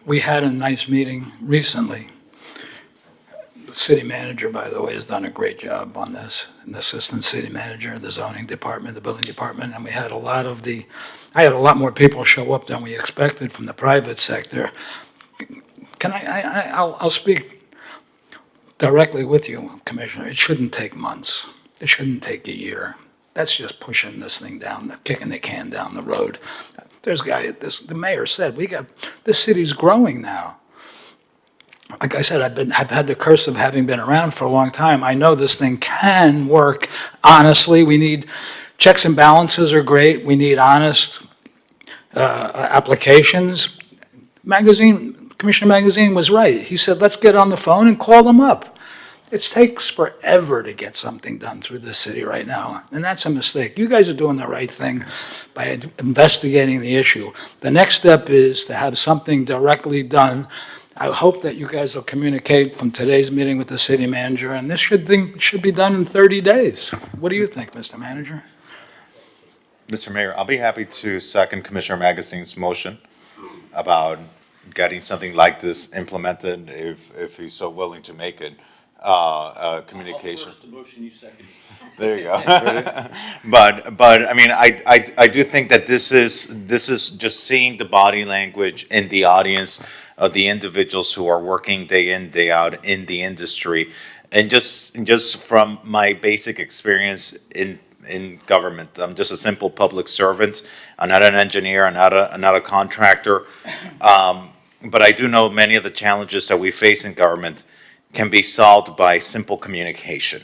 we had a nice meeting recently. The city manager, by the way, has done a great job on this, and the assistant city manager, the zoning department, the building department, and we had I had a lot more people show up than we expected from the private sector. Can I'll speak directly with you, Commissioner. It shouldn't take months. It shouldn't take a year. That's just pushing this thing down, kicking the can down the road. The mayor said, this city's growing now. Like I said, I've had the curse of having been around for a long time. I know this thing can work honestly. We need checks and balances are great. We need honest applications. Commissioner Magazine was right. He said, let's get on the phone and call them up. It takes forever to get something done through this city right now, and that's a mistake. You guys are doing the right thing by investigating the issue. The next step is to have something directly done. I hope that you guys will communicate from today's meeting with the city manager, and this should be done in 30 days. What do you think, Mr. Manager? Mr. Mayor, I'll be happy to second Commissioner Magazine's motion about getting something like this implemented if he's so willing to make it. Communication. I'll first the motion, you second. There you go. But I mean, I do think that this is just seeing the body language in the audience of the individuals who are working day in, day out in the industry. And just from my basic experience in government, I'm just a simple public servant. I'm not an engineer, I'm not a contractor. But I do know many of the challenges that we face in government can be solved by simple communication.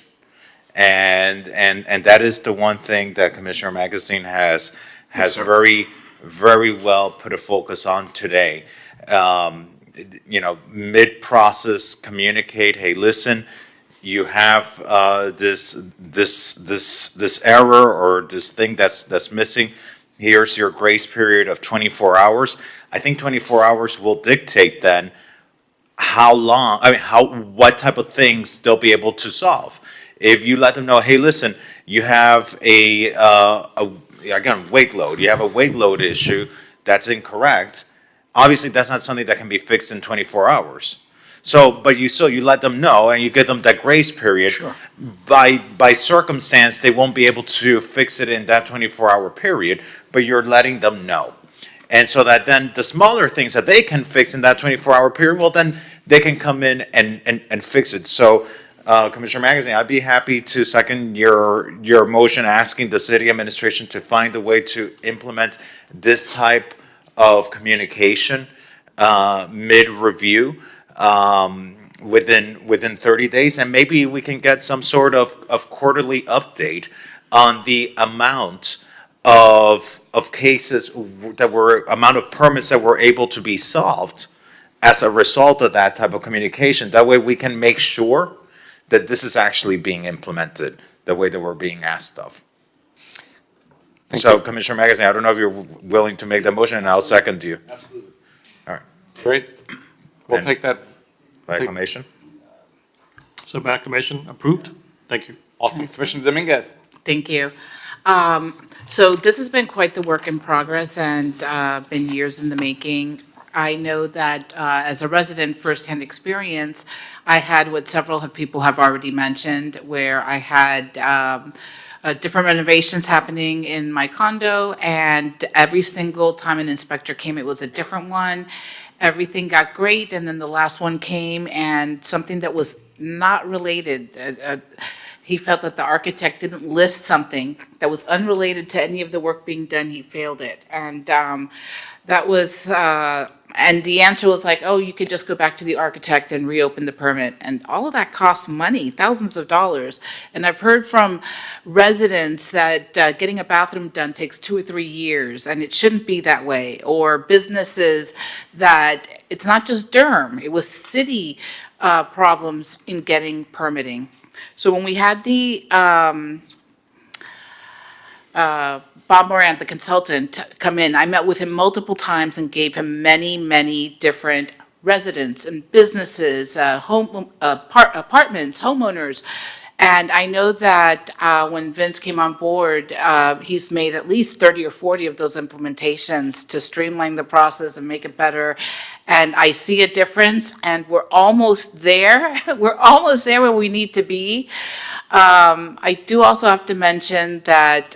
And that is the one thing that Commissioner Magazine has very, very well put a focus on today. Mid-process communicate, hey, listen, you have this error or this thing that's missing. Here's your grace period of 24 hours. I think 24 hours will dictate then what type of things they'll be able to solve. If you let them know, hey, listen, you have a weight load. You have a weight load issue that's incorrect. Obviously, that's not something that can be fixed in 24 hours. But you let them know and you give them that grace period. Sure. By circumstance, they won't be able to fix it in that 24-hour period, but you're letting them know. And so that then the smaller things that they can fix in that 24-hour period, well, then they can come in and fix it. So, Commissioner Magazine, I'd be happy to second your motion asking the city administration to find a way to implement this type of communication mid-review within 30 days. And maybe we can get some sort of quarterly update on the amount of cases amount of permits that were able to be solved as a result of that type of communication. That way we can make sure that this is actually being implemented the way that we're being asked of. So, Commissioner Magazine, I don't know if you're willing to make that motion, and I'll second you. Absolutely. All right. Great. We'll take that. By acclamation. So by acclamation, approved. Thank you. Awesome. Commissioner Dominguez. Thank you. So this has been quite the work in progress and been years in the making. I know that as a resident, firsthand experience, I had what several people have already mentioned, where I had different renovations happening in my condo, and every single time an inspector came, it was a different one. Everything got great, and then the last one came, and something that was not related, he felt that the architect didn't list something that was unrelated to any of the work being done. He failed it. And that was, and the answer was like, oh, you could just go back to the architect and reopen the permit. And all of that costs money, thousands of dollars. And I've heard from residents that getting a bathroom done takes 2 or 3 years, and it shouldn't be that way. Or businesses that, it's not just Durham, it was city problems in getting permitting. So when we had the Bob Moran, the consultant, come in, I met with him multiple times and gave him many, many different residents and businesses, apartments, homeowners. And I know that when Vince came on board, he's made at least 30 or 40 of those implementations to streamline the process and make it better. And I see a difference, and we're almost there. We're almost there where we need to be. I do also have to mention that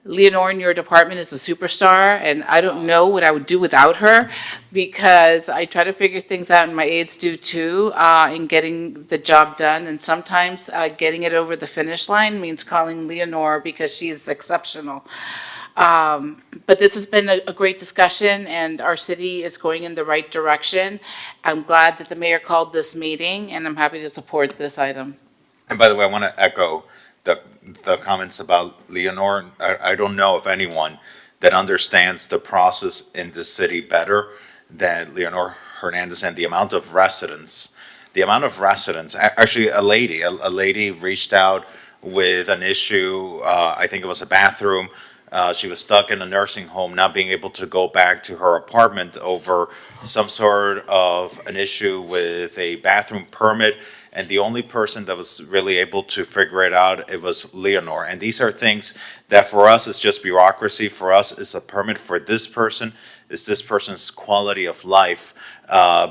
Leonore in your department is a superstar, and I don't know what I would do without her, because I try to figure things out, and my aides do too, in getting the job done. And sometimes getting it over the finish line means calling Leonore because she is exceptional. But this has been a great discussion, and our city is going in the right direction. I'm glad that the mayor called this meeting, and I'm happy to support this item. And by the way, I want to echo the comments about Leonore. I don't know of anyone that understands the process in the city better than Leonore Hernandez, and the amount of residents. Actually, a lady reached out with an issue. I think it was a bathroom. She was stuck in a nursing home, not being able to go back to her apartment over some sort of an issue with a bathroom permit. And the only person that was really able to figure it out, it was Leonore. And these are things that for us is just bureaucracy. For us, it's a permit for this person. It's this person's quality of life,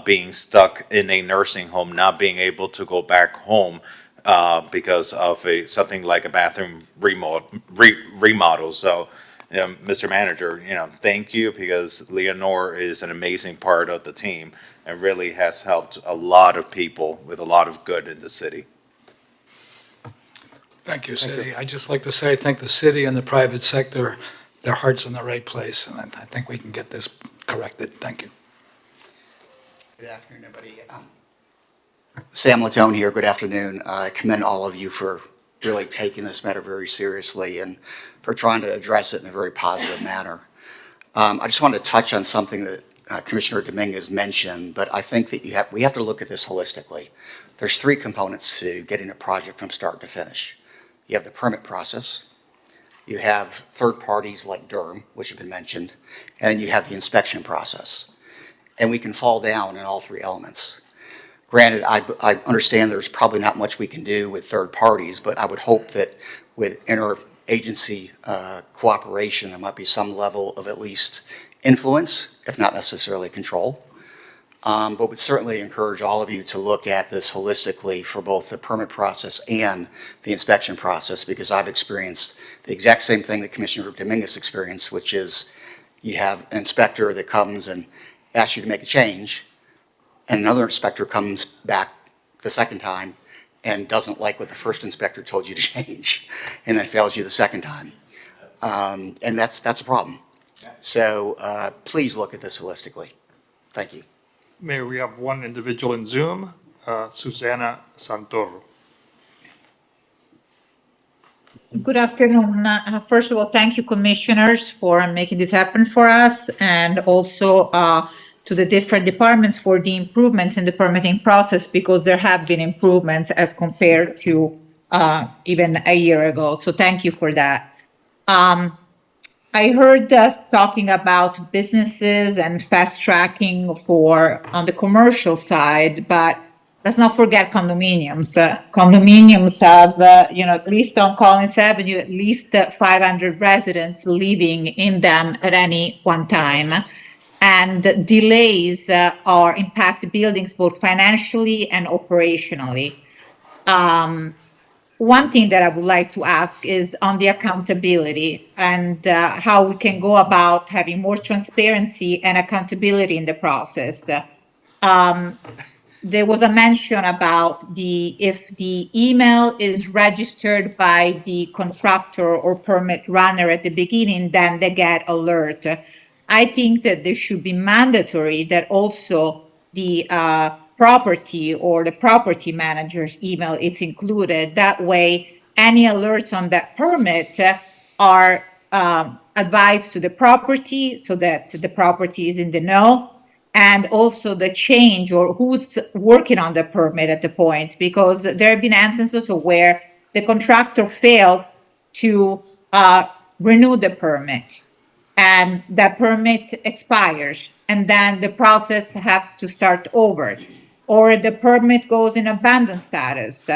being stuck in a nursing home, not being able to go back home because of something like a bathroom remodel. So, Mr. Manager, thank you, because Leonore is an amazing part of the team and really has helped a lot of people with a lot of good in the city. Thank you, city. I'd just like to say, I think the city and the private sector, their heart's in the right place, and I think we can get this corrected. Thank you. Good afternoon, everybody. Sam Latone here. Good afternoon. I commend all of you for really taking this matter very seriously and for trying to address it in a very positive manner. I just wanted to touch on something that Commissioner Dominguez mentioned, but I think that we have to look at this holistically. There's three components to getting a project from start to finish. You have the permit process, you have third parties like Durham, which have been mentioned, and you have the inspection process. And we can fall down in all three elements. Granted, I understand there's probably not much we can do with third parties, but I would hope that with interagency cooperation, there might be some level of at least influence, if not necessarily control. But would certainly encourage all of you to look at this holistically for both the permit process and the inspection process, because I've experienced the exact same thing that Commissioner Dominguez experienced, which is you have an inspector that comes and asks you to make a change, and another inspector comes back the second time and doesn't like what the first inspector told you to change, and then fails you the second time. And that's a problem. So please look at this holistically. Thank you. Mayor, we have one individual in Zoom, Susana Santoro. Good afternoon. First of all, thank you, commissioners, for making this happen for us, and also to the different departments for the improvements in the permitting process, because there have been improvements as compared to even a year ago. So thank you for that. I heard us talking about businesses and fast tracking on the commercial side, but let's not forget condominiums. Condominiums have, at least on Collins Avenue, at least 500 residents living in them at any one time. And delays impact buildings both financially and operationally. One thing that I would like to ask is on the accountability and how we can go about having more transparency and accountability in the process. There was a mention about if the email is registered by the contractor or permit runner at the beginning, then they get alert. I think that there should be mandatory that also the property or the property manager's email is included. That way, any alerts on that permit are advised to the property so that the property is in the know, and also the change or who's working on the permit at the point, because there have been instances where the contractor fails to renew the permit. and that permit expires, and then the process has to start over, or the permit goes in abandoned status.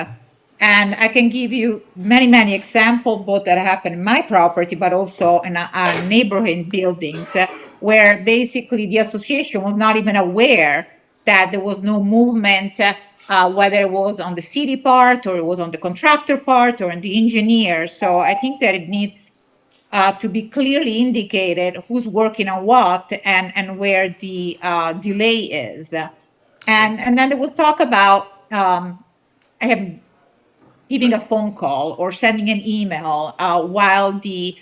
And I can give you many examples, both that happen in my property, but also in neighborhood buildings, where basically the association was not even aware that there was no movement, whether it was on the city part, or it was on the contractor part, or on the engineer. So I think that it needs to be clearly indicated who's working on what, and where the delay is. And then there was talk about giving a phone call or sending an email while the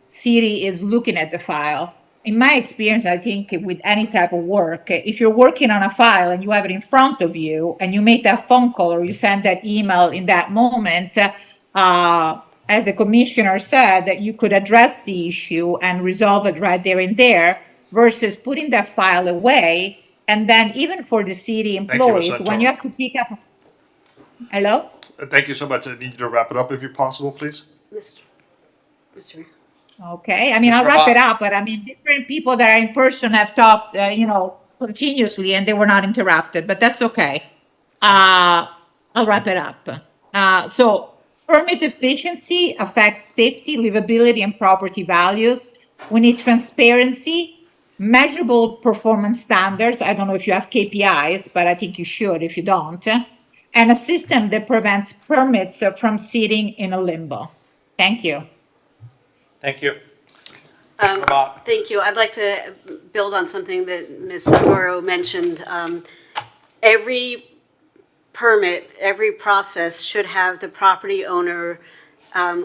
city is looking at the file. In my experience, I think with any type of work, if you're working on a file and you have it in front of you and you make that phone call or you send that email in that moment, as the commissioner said, that you could address the issue and resolve it right there and there, versus putting that file away. And then even for the city employees, when you have to pick up. Hello? Thank you so much. I need you to wrap it up if you're possible, please. Mr. Okay, I mean, I'll wrap it up, but I mean, different people that are in person have talked, continuously, and they were not interrupted, but that's okay. I'll wrap it up. So permit efficiency affects safety, livability, and property values. We need transparency, measurable performance standards. I don't know if you have KPIs, but I think you should if you don't. And a system that prevents permits from sitting in a limbo. Thank you. Thank you. Thank you. I'd like to build on something that Ms. Santoro mentioned. Every permit, every process should have the property owner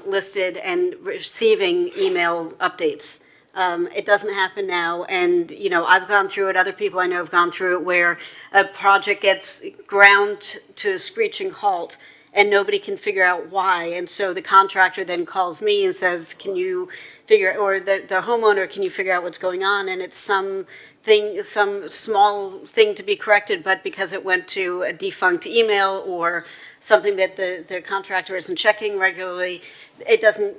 listed and receiving email updates. It doesn't happen now, and I've gone through it. Other people I know have gone through it, where a project gets ground to a screeching halt, and nobody can figure out why. And so the contractor then calls me and says, "Can you figure?" Or the homeowner, "Can you figure out what's going on?" And it's some small thing to be corrected, but because it went to a defunct email or something that the contractor isn't checking regularly, it doesn't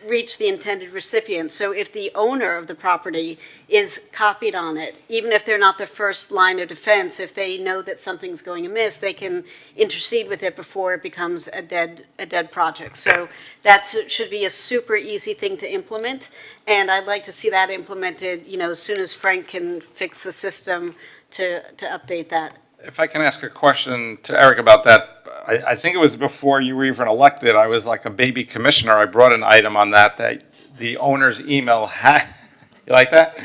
reach the intended recipient. So if the owner of the property is copied on it, even if they're not the first line of defense, if they know that something's going amiss, they can intercede with it before it becomes a dead project. So that should be a super easy thing to implement, and I'd like to see that implemented, as soon as Frank can fix the system to update that. If I can ask a question to Eric about that, I think it was before you were even elected, I was like a baby commissioner. I brought an item on that the owner's email had, you like that?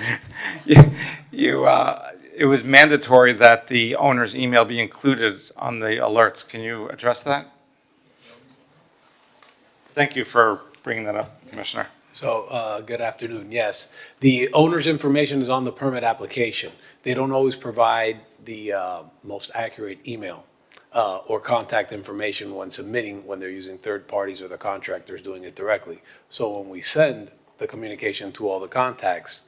It was mandatory that the owner's email be included on the alerts. Can you address that? Thank you for bringing that up, Commissioner. So, good afternoon. Yes, the owner's information is on the permit application. They don't always provide the most accurate email or contact information when submitting, when they're using third parties or the contractors doing it directly. So when we send the communication to all the contacts,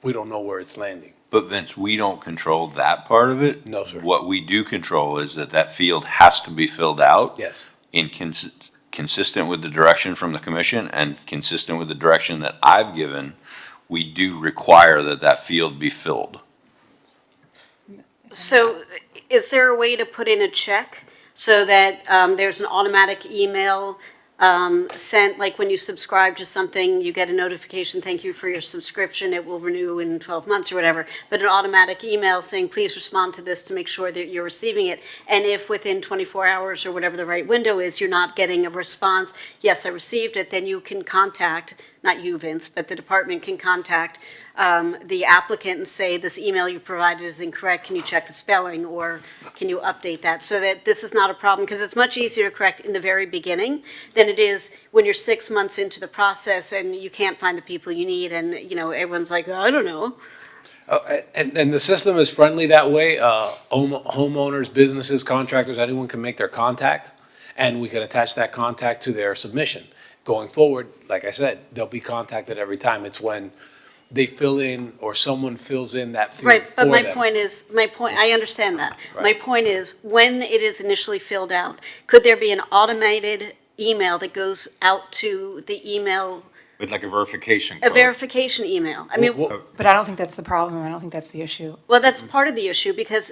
we don't know where it's landing. But Vince, we don't control that part of it. No, sir. What we do control is that field has to be filled out. Yes. Consistent with the direction from the commission and consistent with the direction that I've given, we do require that field be filled. So is there a way to put in a check so that there's an automatic email sent, like when you subscribe to something, you get a notification, "Thank you for your subscription, it will renew in 12 months," or whatever, but an automatic email saying, "Please respond to this to make sure that you're receiving it." And if within 24 hours or whatever the right window is, you're not getting a response, "Yes, I received it," then you can contact, not you, Vince, but the department can contact the applicant and say, "This email you provided is incorrect, can you check the spelling, or can you update that?" So that this is not a problem, because it's much easier to correct in the very beginning than it is when you're 6 months into the process and you can't find the people you need, and everyone's like, "I don't know." And the system is friendly that way. Homeowners, businesses, contractors, anyone can make their contact, and we can attach that contact to their submission. Going forward, like I said, they'll be contacted every time. It's when they fill in or someone fills in that field Right, but for my them. point, I understand that. Right. My point is, when it is initially filled out, could there be an automated email that goes out to the email, With like a verification a code. verification email. I mean, But I don't think that's the problem. I don't think that's the issue. well, that's part of the issue because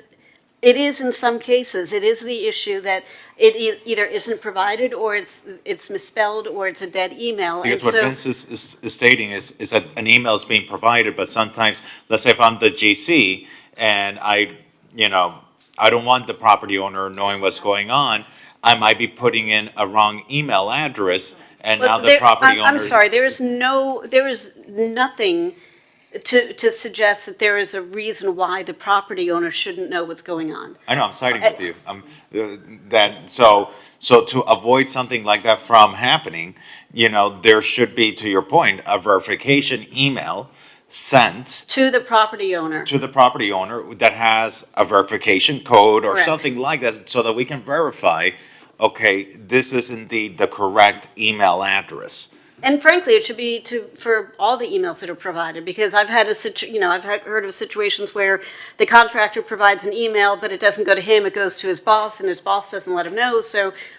it is in some cases, it is the issue that it either isn't provided or it's misspelled or it's a dead email. Because And what so- Vince is stating is that an email is being provided, but sometimes, let's say if I'm the GC and I don't want the property owner knowing what's going on, I might be putting in a wrong email address, and now But the there- property owner. I'm sorry, there is nothing to suggest that there is a reason why the property owner shouldn't know what's going on. I know, I'm siding with you. So to avoid something like that from happening, there should be, to your point, a verification email sent To the property owner. to the property owner that has a verification code or Correct. something like that, so that we can verify, okay, this is indeed the correct email address. And frankly, it should be for all the emails that are provided, because I've had heard of situations where the contractor provides an email, but it doesn't go to him, it goes to his boss, and his boss doesn't let him know,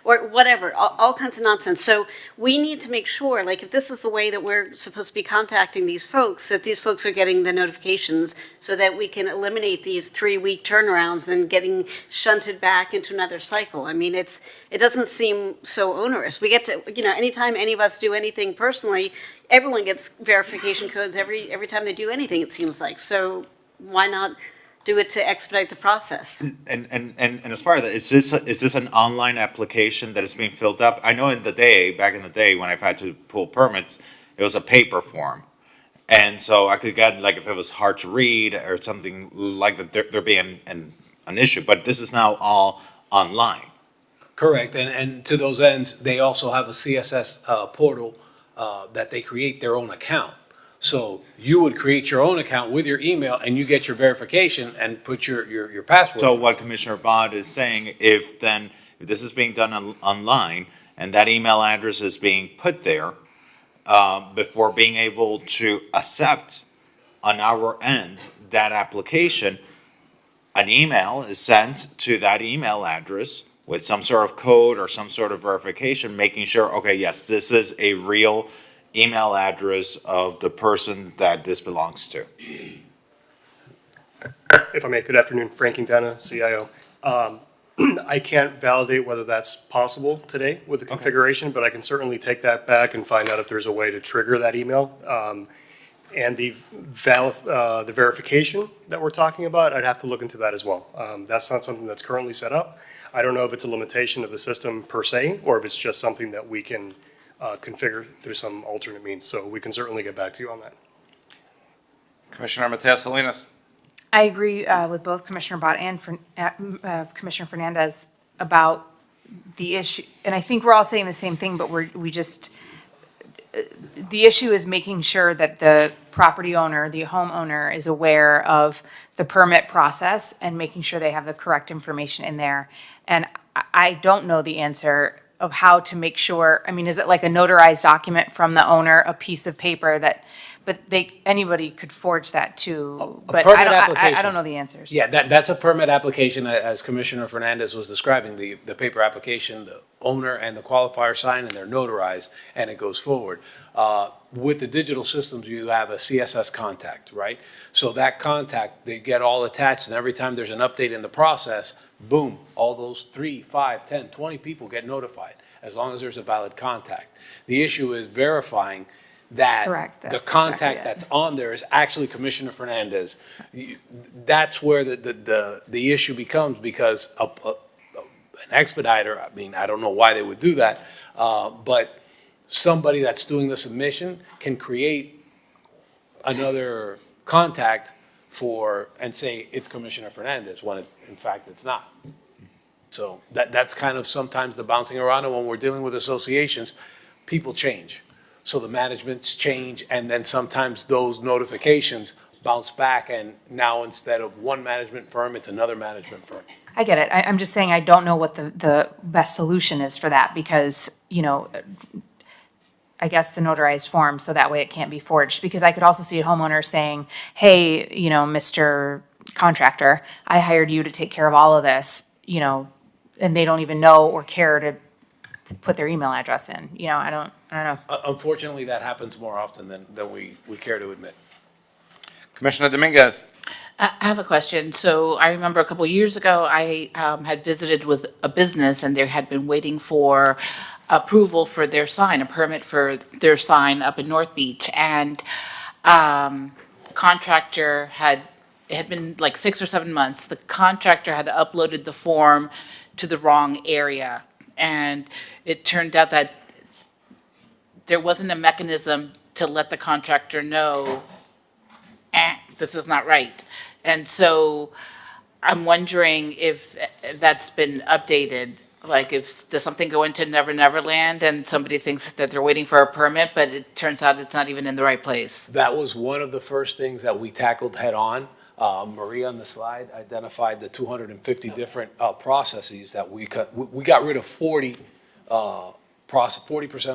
or whatever, all kinds of nonsense. So we need to make sure, like, if this is the way that we're supposed to be contacting these folks, that these folks are getting the notifications so that we can eliminate these 3-week turnarounds and getting shunted back into another cycle. I mean, it doesn't seem so onerous. We get to, anytime any of us do anything personally, everyone gets verification codes every time they do anything, it seems like. So why not do it to expedite the process? And as part of that, is this an online application that is being filled up? I know back in the day, when I've had to pull permits, it was a paper form. And so I could get, like, if it was hard to read or something like that, there being an issue, but this is now all online. Correct, and to those ends, they also have a CSS portal that they create their own account. So you would create your own account with your email, and you get your verification and put your password. So what Commissioner Bod is saying, if this is being done online, and that email address is being put there, before being able to accept on our end that application, an email is sent to that email address with some sort of code or some sort of verification, making sure, okay, yes, this is a real email address of the person that this belongs to. If I may, good afternoon, Frank Quintana, CIO. I can't validate whether that's possible today with the configuration, but I can certainly take that back and find out if there's a way to trigger that email. And the verification that we're talking about, I'd have to look into that as well. That's not something that's currently set up. I don't know if it's a limitation of the system per se, or if it's just something that we can configure through some alternate means. So we can certainly get back to you on that. Commissioner Mateus Salinas. I agree with both Commissioner Bott and Commissioner Fernandez about the issue, and I think we're all saying the same thing, but the issue is making sure that the property owner, the homeowner, is aware of the permit process and making sure they have the correct information in there. And I don't know the answer of how to make sure, I mean, is it like a notarized document from the owner, a piece of paper that, but anybody could forge that too, but permit I don't application. know the answers. Yeah, that's a permit application, as Commissioner Fernandez was describing, the paper application, the owner and the qualifier sign, and they're notarized, and it goes forward. With the digital systems, you have a CSS contact, right? So that contact, they get all attached, and every time there's an update in the process, boom, all those 3, 5, 10, 20 people get notified, as long as there's a valid contact. The issue is verifying that Correct, the that's contact exactly it. that's on there is actually Commissioner Fernandez. That's where the issue becomes, because an expediter, I mean, I don't know why they would do that, but somebody that's doing the submission can create another contact and say it's Commissioner Fernandez, when in fact it's not. So that's kind of sometimes the bouncing around, and when we're dealing with associations, people change. So the managements change, and then sometimes those notifications bounce back, and now instead of one management firm, it's another management firm. I get it. I'm just saying I don't know what the best solution is for that, because, I guess the notarized form, so that way it can't be forged. Because I could also see a homeowner saying, hey, Mr. Contractor, I hired you to take care of all of this, and they don't even know or care to put their email address in. You know, I don't know. Unfortunately, that happens more often than we care to admit. Commissioner Dominguez. I have a question. So I remember a couple of years ago, I had visited with a business and they had been waiting for approval for their sign, a permit for their sign up in North Beach. And contractor had, it had been like 6 or 7 months. The contractor had uploaded the form to the wrong area. And it turned out that there wasn't a mechanism to let the contractor know, this is not right. And so I'm wondering if that's been updated, like if, does something go into Never Never Land and somebody thinks that they're waiting for a permit, but it turns out it's not even in the right place? That was one of the first things that we tackled head on. Maria on the slide identified the 250 different processes that we cut. We got rid of 40% of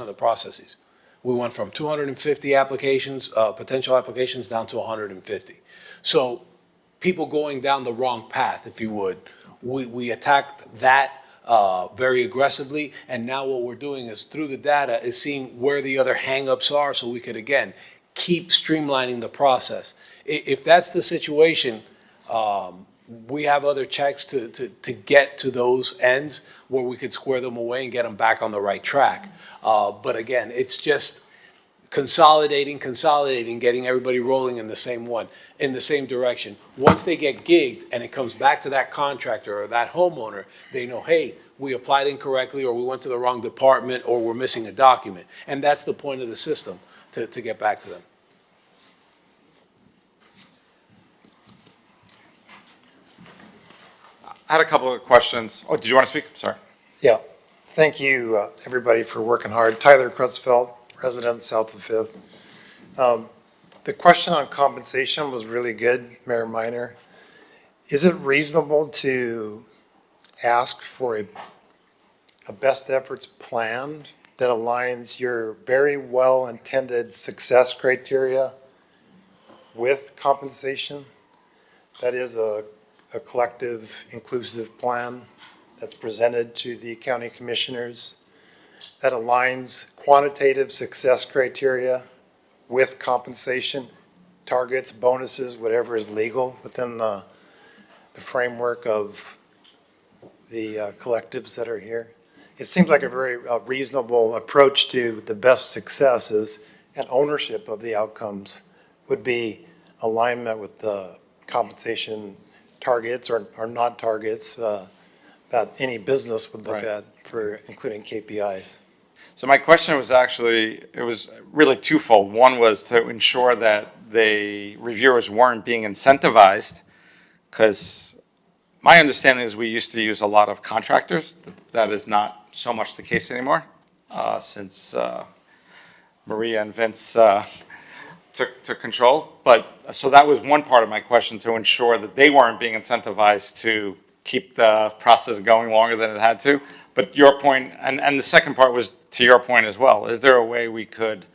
the processes. We went from 250 applications, potential applications, down to 150. So people going down the wrong path, if you would, we attacked that very aggressively. And now what we're doing is through the data is seeing where the other hangups are so we could, again, keep streamlining the process. If that's the situation, we have other checks to get to those ends where we could square them away and get them back on the right track. But again, it's just consolidating, getting everybody rolling in the same direction. Once they get gigged and it comes back to that contractor or that homeowner, they know, hey, we applied incorrectly, or we went to the wrong department, or we're missing a document. And that's the point of the system, to get back to them. I had a couple of questions. Oh, did you want to speak? Sorry. Yeah. Thank you, everybody, for working hard. Tyler Crutchfield, resident south of Fifth. The question on compensation was really good, Mayor Minor. Is it reasonable to ask for a best efforts plan that aligns your very well-intended success criteria with compensation? That is a collective, inclusive plan that's presented to the county commissioners that aligns quantitative success criteria with compensation, targets, bonuses, whatever is legal within the framework of the collectives that are here. It seems like a very reasonable approach to the best successes, and ownership of the outcomes would be alignment with the compensation targets or not targets that any business would look at for including KPIs. So my question was actually, it was really twofold. One was to ensure that the reviewers weren't being incentivized, because my understanding is we used to use a lot of contractors. That is not so much the case anymore, since Maria and Vince took control. But so that was one part of my question, to ensure that they weren't being incentivized to keep the process going longer than it had to. But your point, and the second part was to your point as well. Is there a way we could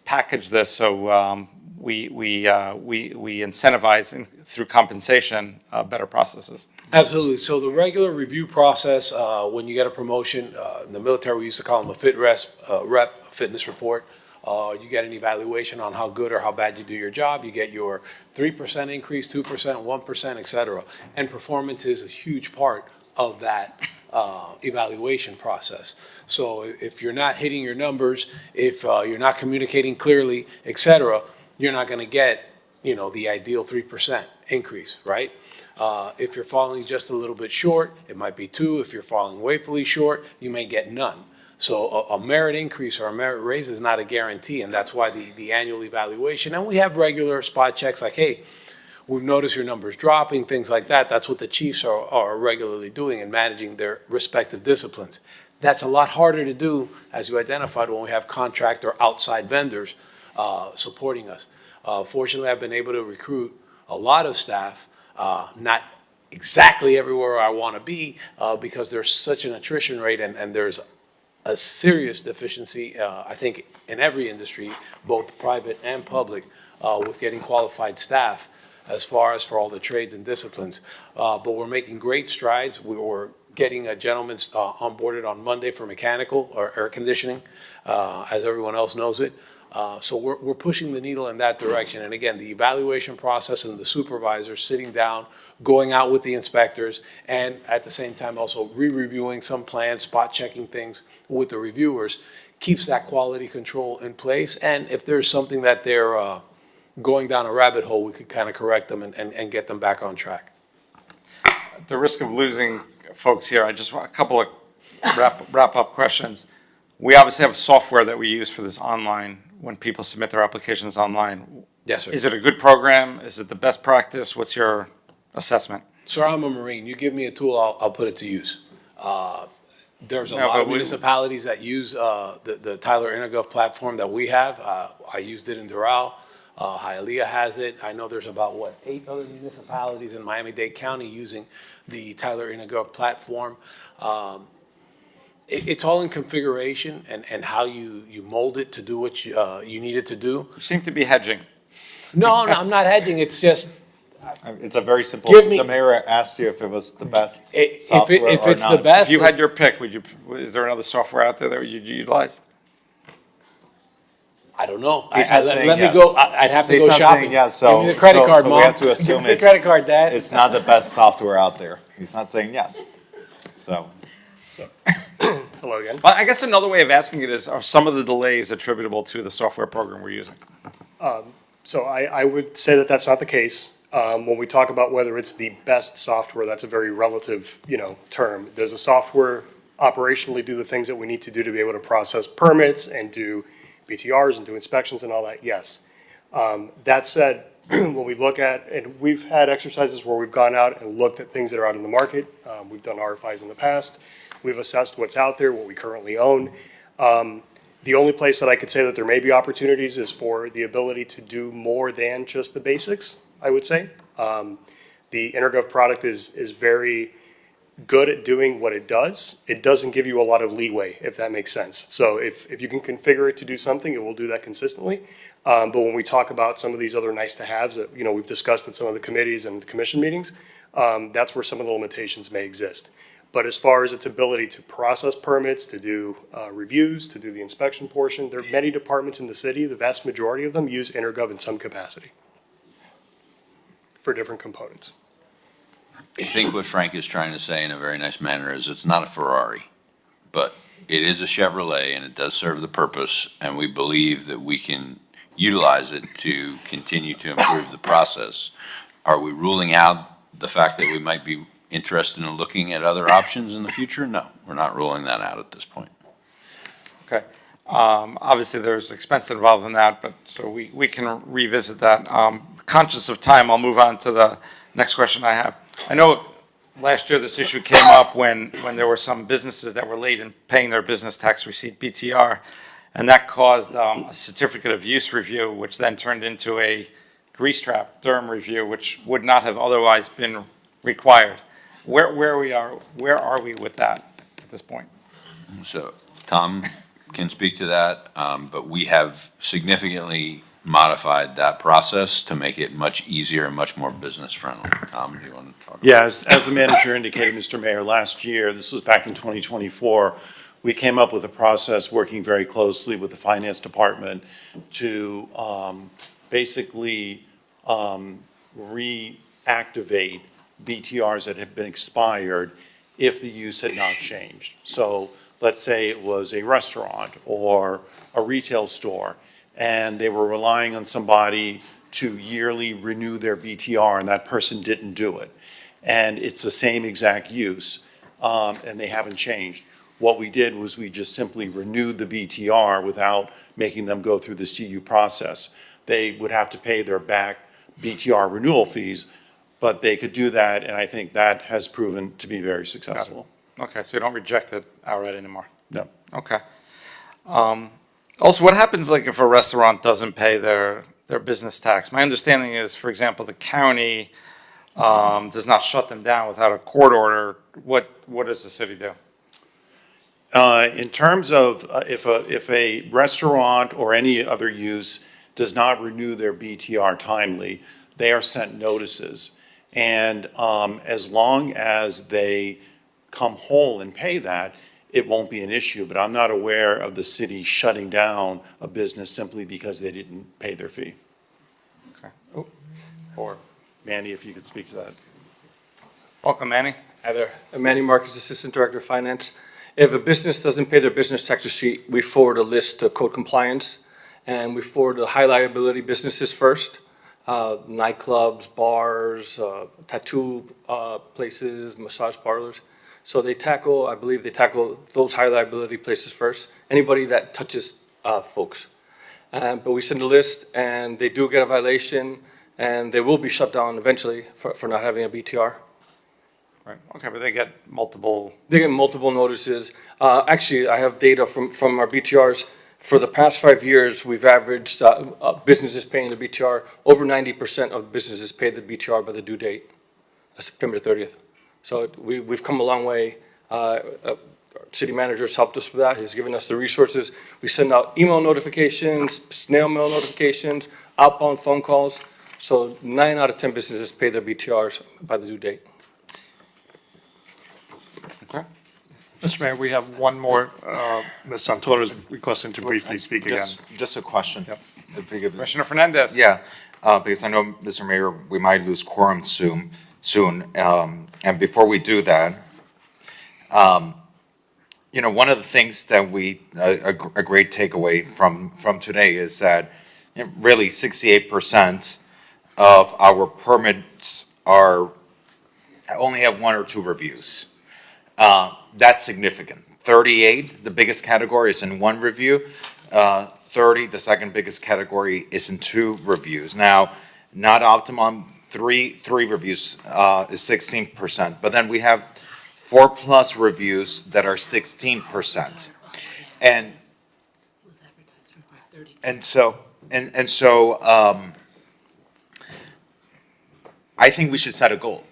package this so we incentivize through compensation better processes? Absolutely. So the regular review process, when you get a promotion, in the military, we used to call them a rep, fitness report. You get an evaluation on how good or how bad you do your job. You get your 3% increase, 2%, 1%, et cetera. And performance is a huge part of that evaluation process. So if you're not hitting your numbers, if you're not communicating clearly, et cetera, you're not going to get, the ideal 3% increase, right? If you're falling just a little bit short, it might be 2. If you're falling woefully short, you may get none. So a merit increase or a merit raise is not a guarantee, and that's why the annual evaluation. And we have regular spot checks like, hey, we've noticed your numbers dropping, things like that. That's what the chiefs are regularly doing and managing their respective disciplines. That's a lot harder to do, as you identified, when we have contract or outside vendors supporting us. Fortunately, I've been able to recruit a lot of staff, not exactly everywhere I want to be, because there's such an attrition rate, and there's a serious deficiency, I think, in every industry, both private and public, with getting qualified staff as far as for all the trades and disciplines. But we're making great strides. We're getting a gentleman onboarded on Monday for mechanical or air conditioning, as everyone else knows it. So we're pushing the needle in that direction. And again, the evaluation process and the supervisors sitting down, going out with the inspectors, and at the same time also re-reviewing some plans, spot checking things with the reviewers, keeps that quality control in place. And if there's something that they're going down a rabbit hole, we could kind of correct them and get them back on track. At the risk of losing folks here, I just want a couple of wrap-up questions. We obviously have software that we use for this online, when people submit their applications online. Yes, sir. Is it a good program? Is it the best practice? What's your assessment? Sir, I'm a Marine. You give me a tool, I'll put it to use. There's a No, lot but of municipalities that use the Tyler Intergov platform that we have. I used it in Doral. Hialeah has it. I know there's about, 8 other municipalities in Miami-Dade County using the Tyler Intergov platform. It's all in configuration and how you mold it to do what you need it to do. You seem to be hedging. No, I'm not hedging. It's just, It's a very simple, Give me- the mayor asked you if it was the best If software or it's the not. best. If you had your pick, is there another software out there that you'd utilize? I don't know. He said saying Let me yes. go, I'd have to He's go not shopping. saying yes, Give so, me the credit card, so Mom. we have to Give assume me the it's, credit card, Dad. it's not the best software out there. He's not saying yes. So, Hello again. Well, I guess another way of asking it is, are some of the delays attributable to the software program we're using? So I would say that that's not the case. When we talk about whether it's the best software, that's a very relative, term. Does the software operationally do the things that we need to do to be able to process permits and do BTRs and do inspections and all that? Yes. That said, when we look at, and we've had exercises where we've gone out and looked at things that are out in the market. We've done RFIs in the past. We've assessed what's out there, what we currently own. The only place that I could say that there may be opportunities is for the ability to do more than just the basics, I would say. The Intergov product is very good at doing what it does. It doesn't give you a lot of leeway, if that makes sense. So if you can configure it to do something, it will do that consistently. But when we talk about some of these other nice-to-haves that, we've discussed at some of the committees and the commission meetings, that's where some of the limitations may exist. But as far as its ability to process permits, to do reviews, to do the inspection portion, there are many departments in the city, the vast majority of them use Intergov in some capacity for different components. I think what Frank is trying to say in a very nice manner is it's not a Ferrari, but it is a Chevrolet and it does serve the purpose, and we believe that we can utilize it to continue to improve the process. Are we ruling out the fact that we might be interested in looking at other options in the future? No, we're not ruling that out at this point. Okay. Obviously, there's expense involved in that, but so we can revisit that. Conscious of time, I'll move on to the next question I have. I know last year this issue came up when there were some businesses that were late in paying their business tax receipt, BTR, and that caused a certificate of use review, which then turned into a grease trap DERM review, which would not have otherwise been required. Where are we with that at this point? So Tom can speak to that, but we have significantly modified that process to make it much easier and much more business friendly. Tom, do you want to talk? Yeah, as the manager indicated, Mr. Mayor, last year, this was back in 2024, we came up with a process working very closely with the finance department to basically reactivate BTRs that had been expired if the use had not changed. So let's say it was a restaurant or a retail store, and they were relying on somebody to yearly renew their BTR, and that person didn't do it. And it's the same exact use, and they haven't changed. What we did was we just simply renewed the BTR without making them go through the CU process. They would have to pay their back BTR renewal fees, but they could do that, and I think that has proven to be very successful. Okay, so you don't reject it outright anymore? No. Okay. Also, what happens like if a restaurant doesn't pay their business tax? My understanding is, for example, the county does not shut them down without a court order. What does the city do? In terms of if a restaurant or any other use does not renew their BTR timely, they are sent notices. And as long as they come whole and pay that, it won't be an issue. But I'm not aware of the city shutting down a business simply because they didn't pay their fee. Okay. Or Manny, if you could speak to that. Welcome, Manny. Hi there. I'm Manny Marcus, Assistant Director of Finance. If a business doesn't pay their business tax receipt, we forward a list to code compliance, and we forward the high liability businesses first, nightclubs, bars, tattoo places, massage parlors. So they tackle, I believe they tackle those high liability places first, anybody that touches folks. But we send a list, and they do get a violation, and they will be shut down eventually for not having a BTR. Right, okay, but they get multiple. They get multiple notices. Actually, I have data from our BTRs. For the past 5 years, we've averaged businesses paying the BTR. Over 90% of businesses pay the BTR by the due date, September 30th. So we've come a long way. City manager's helped us with that. He's given us the resources. We send out email notifications, snail mail notifications, outbound phone calls. So 9 out of 10 businesses pay their BTRs by the due date. Okay. Mr. Mayor, we have one more. Ms. Santoro is requesting to briefly speak again. Just a question. Yep. Commissioner Fernandez. Yeah, because I know, Mr. Mayor, we might lose quorum soon. And before we do that, you know, one of the things that a great takeaway from today is that really 68% of our permits only have 1 or 2 reviews. That's significant. 38, the biggest category, is in 1 review. 30, the second biggest category, is in 2 reviews. Now, not optimum, 3 reviews is 16%, but then we have 4+ reviews that are 16%. And so I think we should set a goal.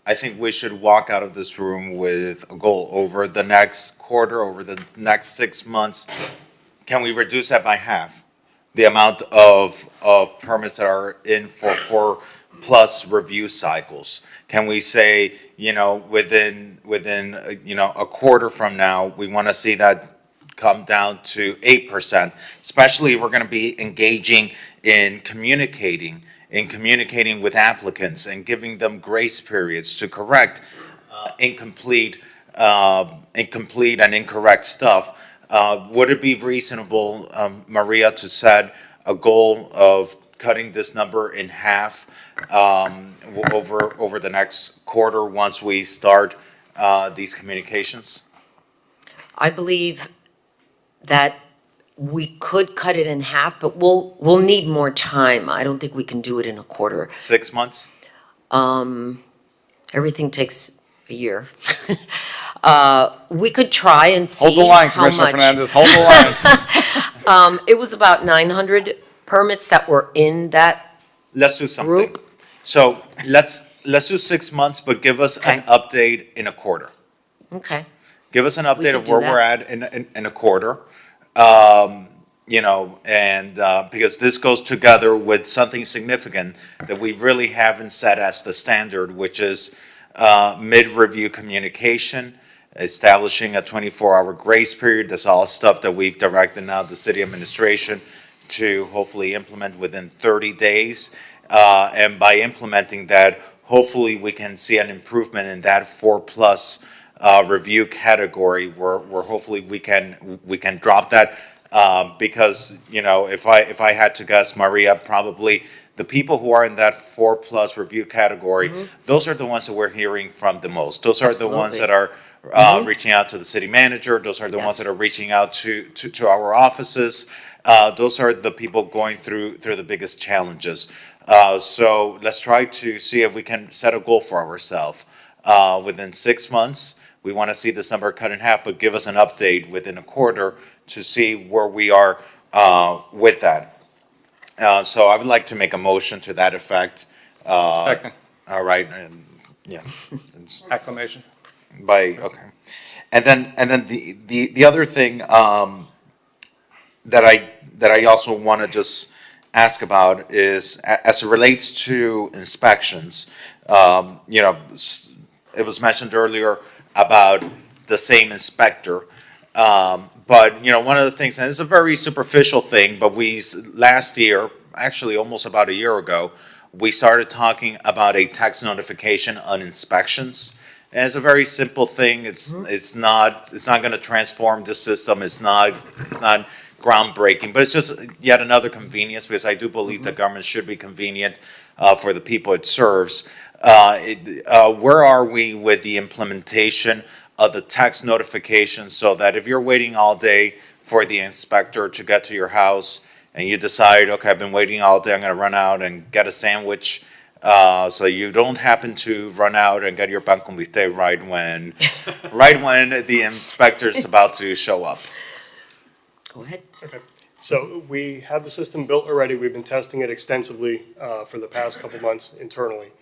I think we should walk out of this room with a goal over the next quarter, over the next 6 months. Can we reduce that by half? The amount of permits that are in for 4+ review cycles. Can we say, you know, within a quarter from now, we want to see that come down to 8%, especially if we're going to be engaging in communicating with applicants and giving them grace periods to correct incomplete and incorrect stuff. Would it be reasonable, Maria, to set a goal of cutting this number in half over the next quarter once we start these communications? I believe that we could cut it in half, but we'll need more time. I don't think we can do it in a quarter. 6 months? Everything takes a year. We could try and see Hold the line, how Commissioner much. Fernandez, hold the line. It was about 900 permits that were in that Let's do something. group. So let's do 6 months, but give us an update in a quarter. Okay. Give us an update could of do where that. we're at in a quarter. You know, and because this goes together with something significant that we really haven't set as the standard, which is mid-review communication, establishing a 24-hour grace period. That's all stuff that we've directed now the city administration to hopefully implement within 30 days. And by implementing that, hopefully we can see an improvement in that 4+ review category where hopefully we can drop that. Because, you know, if I had to guess, Maria, probably the people who are in that 4+ review category, those are the ones that we're hearing from the most. Those are the ones that are reaching out to the city manager. Those are the ones that are reaching out to our offices. Those are the people going through the biggest challenges. So let's try to see if we can set a goal for ourselves. Within 6 months, we want to see this number cut in half, but give us an update within a quarter to see where we are with that. So I would like to make a motion to that effect. Second. All right, and yeah. Acclamation. Okay. And then the other thing that I also want to just ask about is as it relates to inspections. You know, it was mentioned earlier, about the same inspector. But, one of the things, and it's a very superficial thing, but last year, actually almost about a year ago, we started talking about a text notification on inspections. And it's a very simple thing. It's not gonna transform the system. It's not groundbreaking, but it's just yet another convenience, because I do believe that government should be convenient, for the people it serves. Where are we with the implementation of the text notification, so that if you're waiting all day for the inspector to get to your house and you decide, okay, I've been waiting all day, I'm gonna run out and get a sandwich, so you don't happen to run out and get your pan con bistec right when the inspector's about to show up? Go ahead. Okay. So we have the system built already. We've been testing it extensively for the past couple months internally.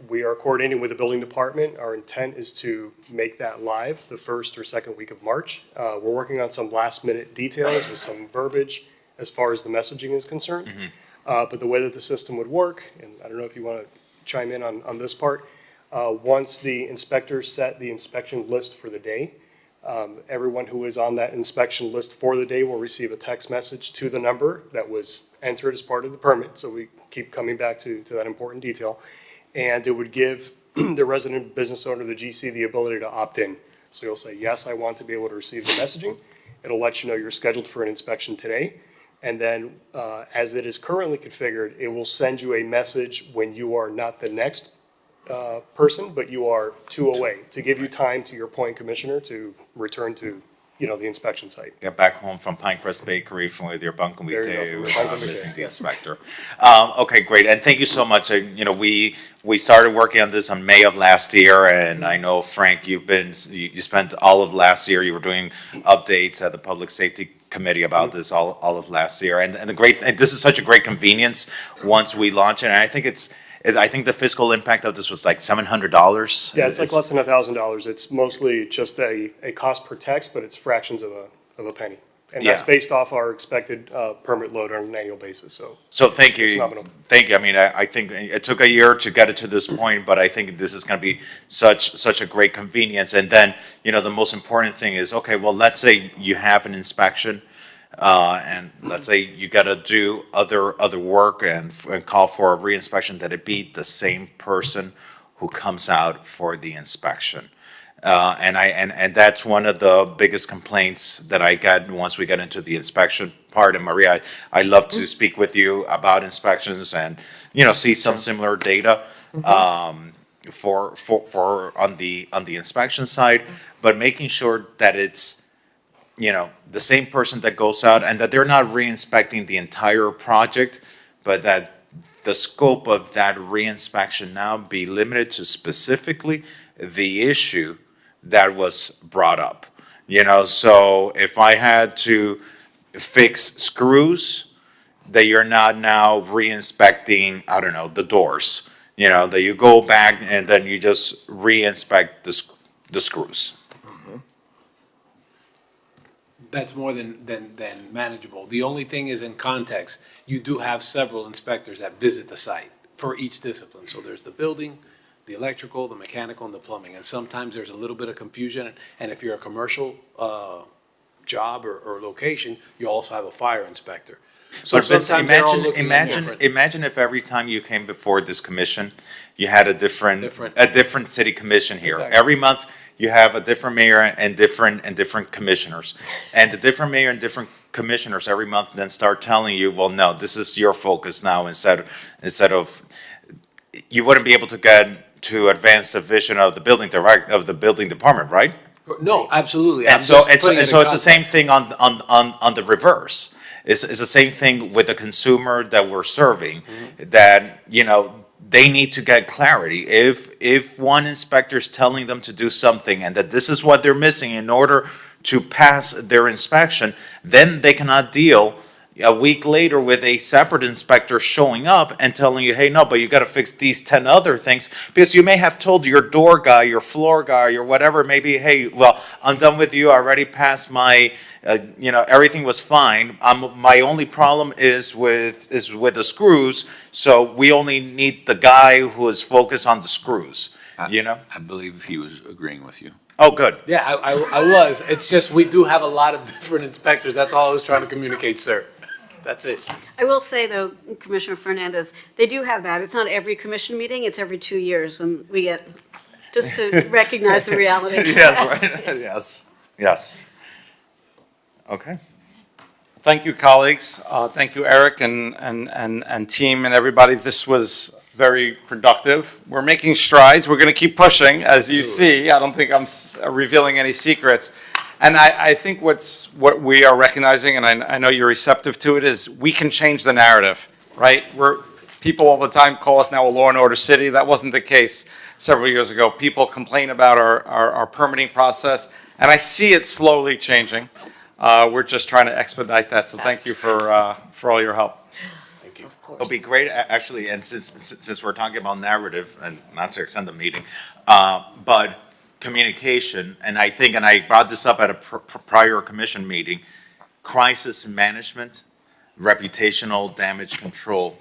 We are coordinating with the building department. Our intent is to make that live the first or second week of March. We're working on some last minute details with some verbiage as far as the messaging is concerned. But the way that the system would work, and I don't know if you want to chime in on this part, once the inspectors set the inspection list for the day, everyone who is on that inspection list for the day will receive a text message to the number that was entered as part of the permit. So we keep coming back to that important detail. And it would give the resident business owner, the GC, the ability to opt in. So you'll say, yes, I want to be able to receive the messaging. It'll let you know you're scheduled for an inspection today. And then, as it is currently configured, it will send you a message when you are not the next person, but you are 2 away, to give you time, to your point, Commissioner, to return to, the inspection site. Get back home from Pinecrest Bakery with your pan con There you go, bistec, from your pan con missing bistec, the yes. inspector. Okay, great, and thank you so much. We started working on this on May of last year, and I know, Frank, you spent all of last year, you were doing updates at the Public Safety Committee about this all of last year. And this is such a great convenience once we launch it, and I think the fiscal impact of this was like $700. Yeah, it's like less than $1,000. It's mostly just a cost per text, but it's fractions of a penny. And that's Yeah. based off our expected permit load on an annual basis, So thank It's you, nominal. thank you. I mean, I think it took a year to get it to this point, but I think this is gonna be such a great convenience. And then, the most important thing is, okay, well, let's say you have an inspection, and let's say you gotta do other work and call for a reinspection, that it be the same person who comes out for the inspection. And that's one of the biggest complaints that I got once we get into the inspection part. And Maria, I love to speak with you about inspections and, see some similar data, for on the inspection side, but making sure that it's, the same person that goes out, and that they're not re-inspecting the entire project, but that the scope of that reinspection now be limited to specifically the issue that was brought up. So if I had to fix screws, that you're not now re-inspecting, I don't know, the doors, that you go back and then you just re-inspect the screws. That's more than manageable. The only thing is, in context, you do have several inspectors that visit the site for each discipline. So there's the building, the electrical, the mechanical, and the plumbing. And sometimes there's a little bit of confusion. And if you're a commercial job or location, you also have a fire inspector. So But Vince, sometimes they're all looking at different. imagine if every time you came before this commission, you had a different city commission here. Exactly. Every month, you have a different mayor and different commissioners. And the different mayor and different commissioners every month then start telling you, well, no, this is your focus now, instead of, you wouldn't be able to get to advance the vision of the building department, right? No, absolutely. And I'm so, just and so, putting it and in so it's the same context. thing on the reverse. It's the same thing with the consumer that we're serving, that, they need to get clarity. If one inspector is telling them to do something and that this is what they're missing in order to pass their inspection, then they cannot deal a week later with a separate inspector showing up and telling you, hey, no, but you got to fix these 10 other things, because you may have told your door guy, your floor guy, or whatever, maybe, hey, well, I'm done with you. I already passed my, everything was fine. My only problem is with the screws. So we only need the guy who is focused on the screws. you know? I believe he was agreeing with you. Oh, good. Yeah, I was. It's just, we do have a lot of different inspectors. That's all I was trying to communicate, sir. That's it. I will say, though, Commissioner Fernandez, they do have that. It's not every commission meeting, it's every 2 years when we get, just to recognize the reality. Yes, right, yes, yes. Okay. Thank you, colleagues. Thank you, Eric and team and everybody. This was very productive. We're making strides. We're going to keep pushing, as you see. I don't think I'm revealing any secrets. And I think what we are recognizing, and I know you're receptive to it, is we can change the narrative, right? People all the time call us now a law and order city. That wasn't the case several years ago. People complain about our permitting process, and I see it slowly changing. We're just trying to expedite that, so thank you for all your help. Thank you. It'll be great, actually, and since we're talking about narrative, and not to extend the meeting, but communication, and I brought this up at a prior commission meeting, crisis management, reputational damage control,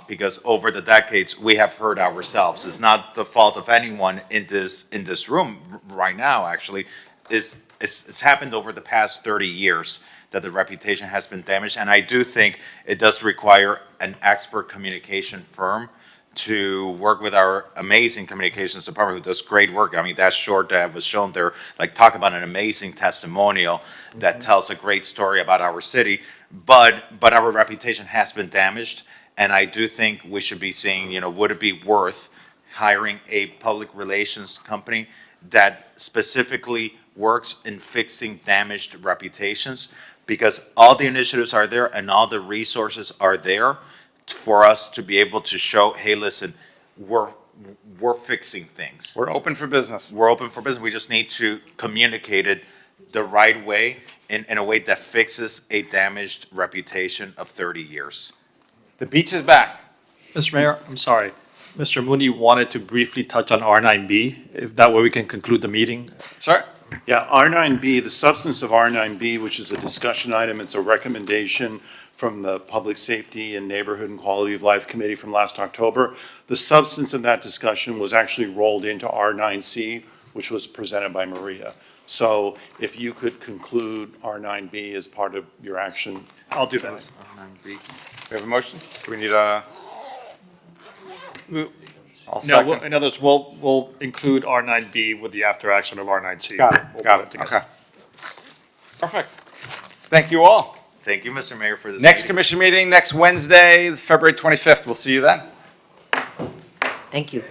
because over the decades, we have hurt ourselves. It's not the fault of anyone in this room right now, actually. It's happened over the past 30 years that the reputation has been damaged, and I do think it does require an expert communication firm to work with our amazing communications department who does great work. I mean, that short that was shown there, like, talk about an amazing testimonial that tells a great story about our city, but our reputation has been damaged, and I do think we should be seeing, would it be worth hiring a public relations company that specifically works in fixing damaged reputations, because all the initiatives are there and all the resources are there for us to be able to show, hey, listen, we're fixing things. We're open for business. We're open for business. We just need to communicate it the right way, in a way that fixes a damaged reputation of 30 years. The beach is back. Mr. Mayor, I'm sorry. Mr. Mooney wanted to briefly touch on R9B, if that way we can conclude the meeting. Sure. Yeah, R9B, the substance of R9B, which is a discussion item, it's a recommendation from the Public Safety and Neighborhood and Quality of Life Committee from last October. The substance of that discussion was actually rolled into R9C, which was presented by Maria. So if you could conclude R9B as part of your action. I'll do that. R9B. We have a motion? Do we need a? I'll No, second. in other words, we'll include R9B with the after action of R9C. Got it, okay. Perfect. Thank you all. Thank you, Mr. Mayor, for this. Next meeting. commission meeting, next Wednesday, February 25th. We'll see you then. Thank you.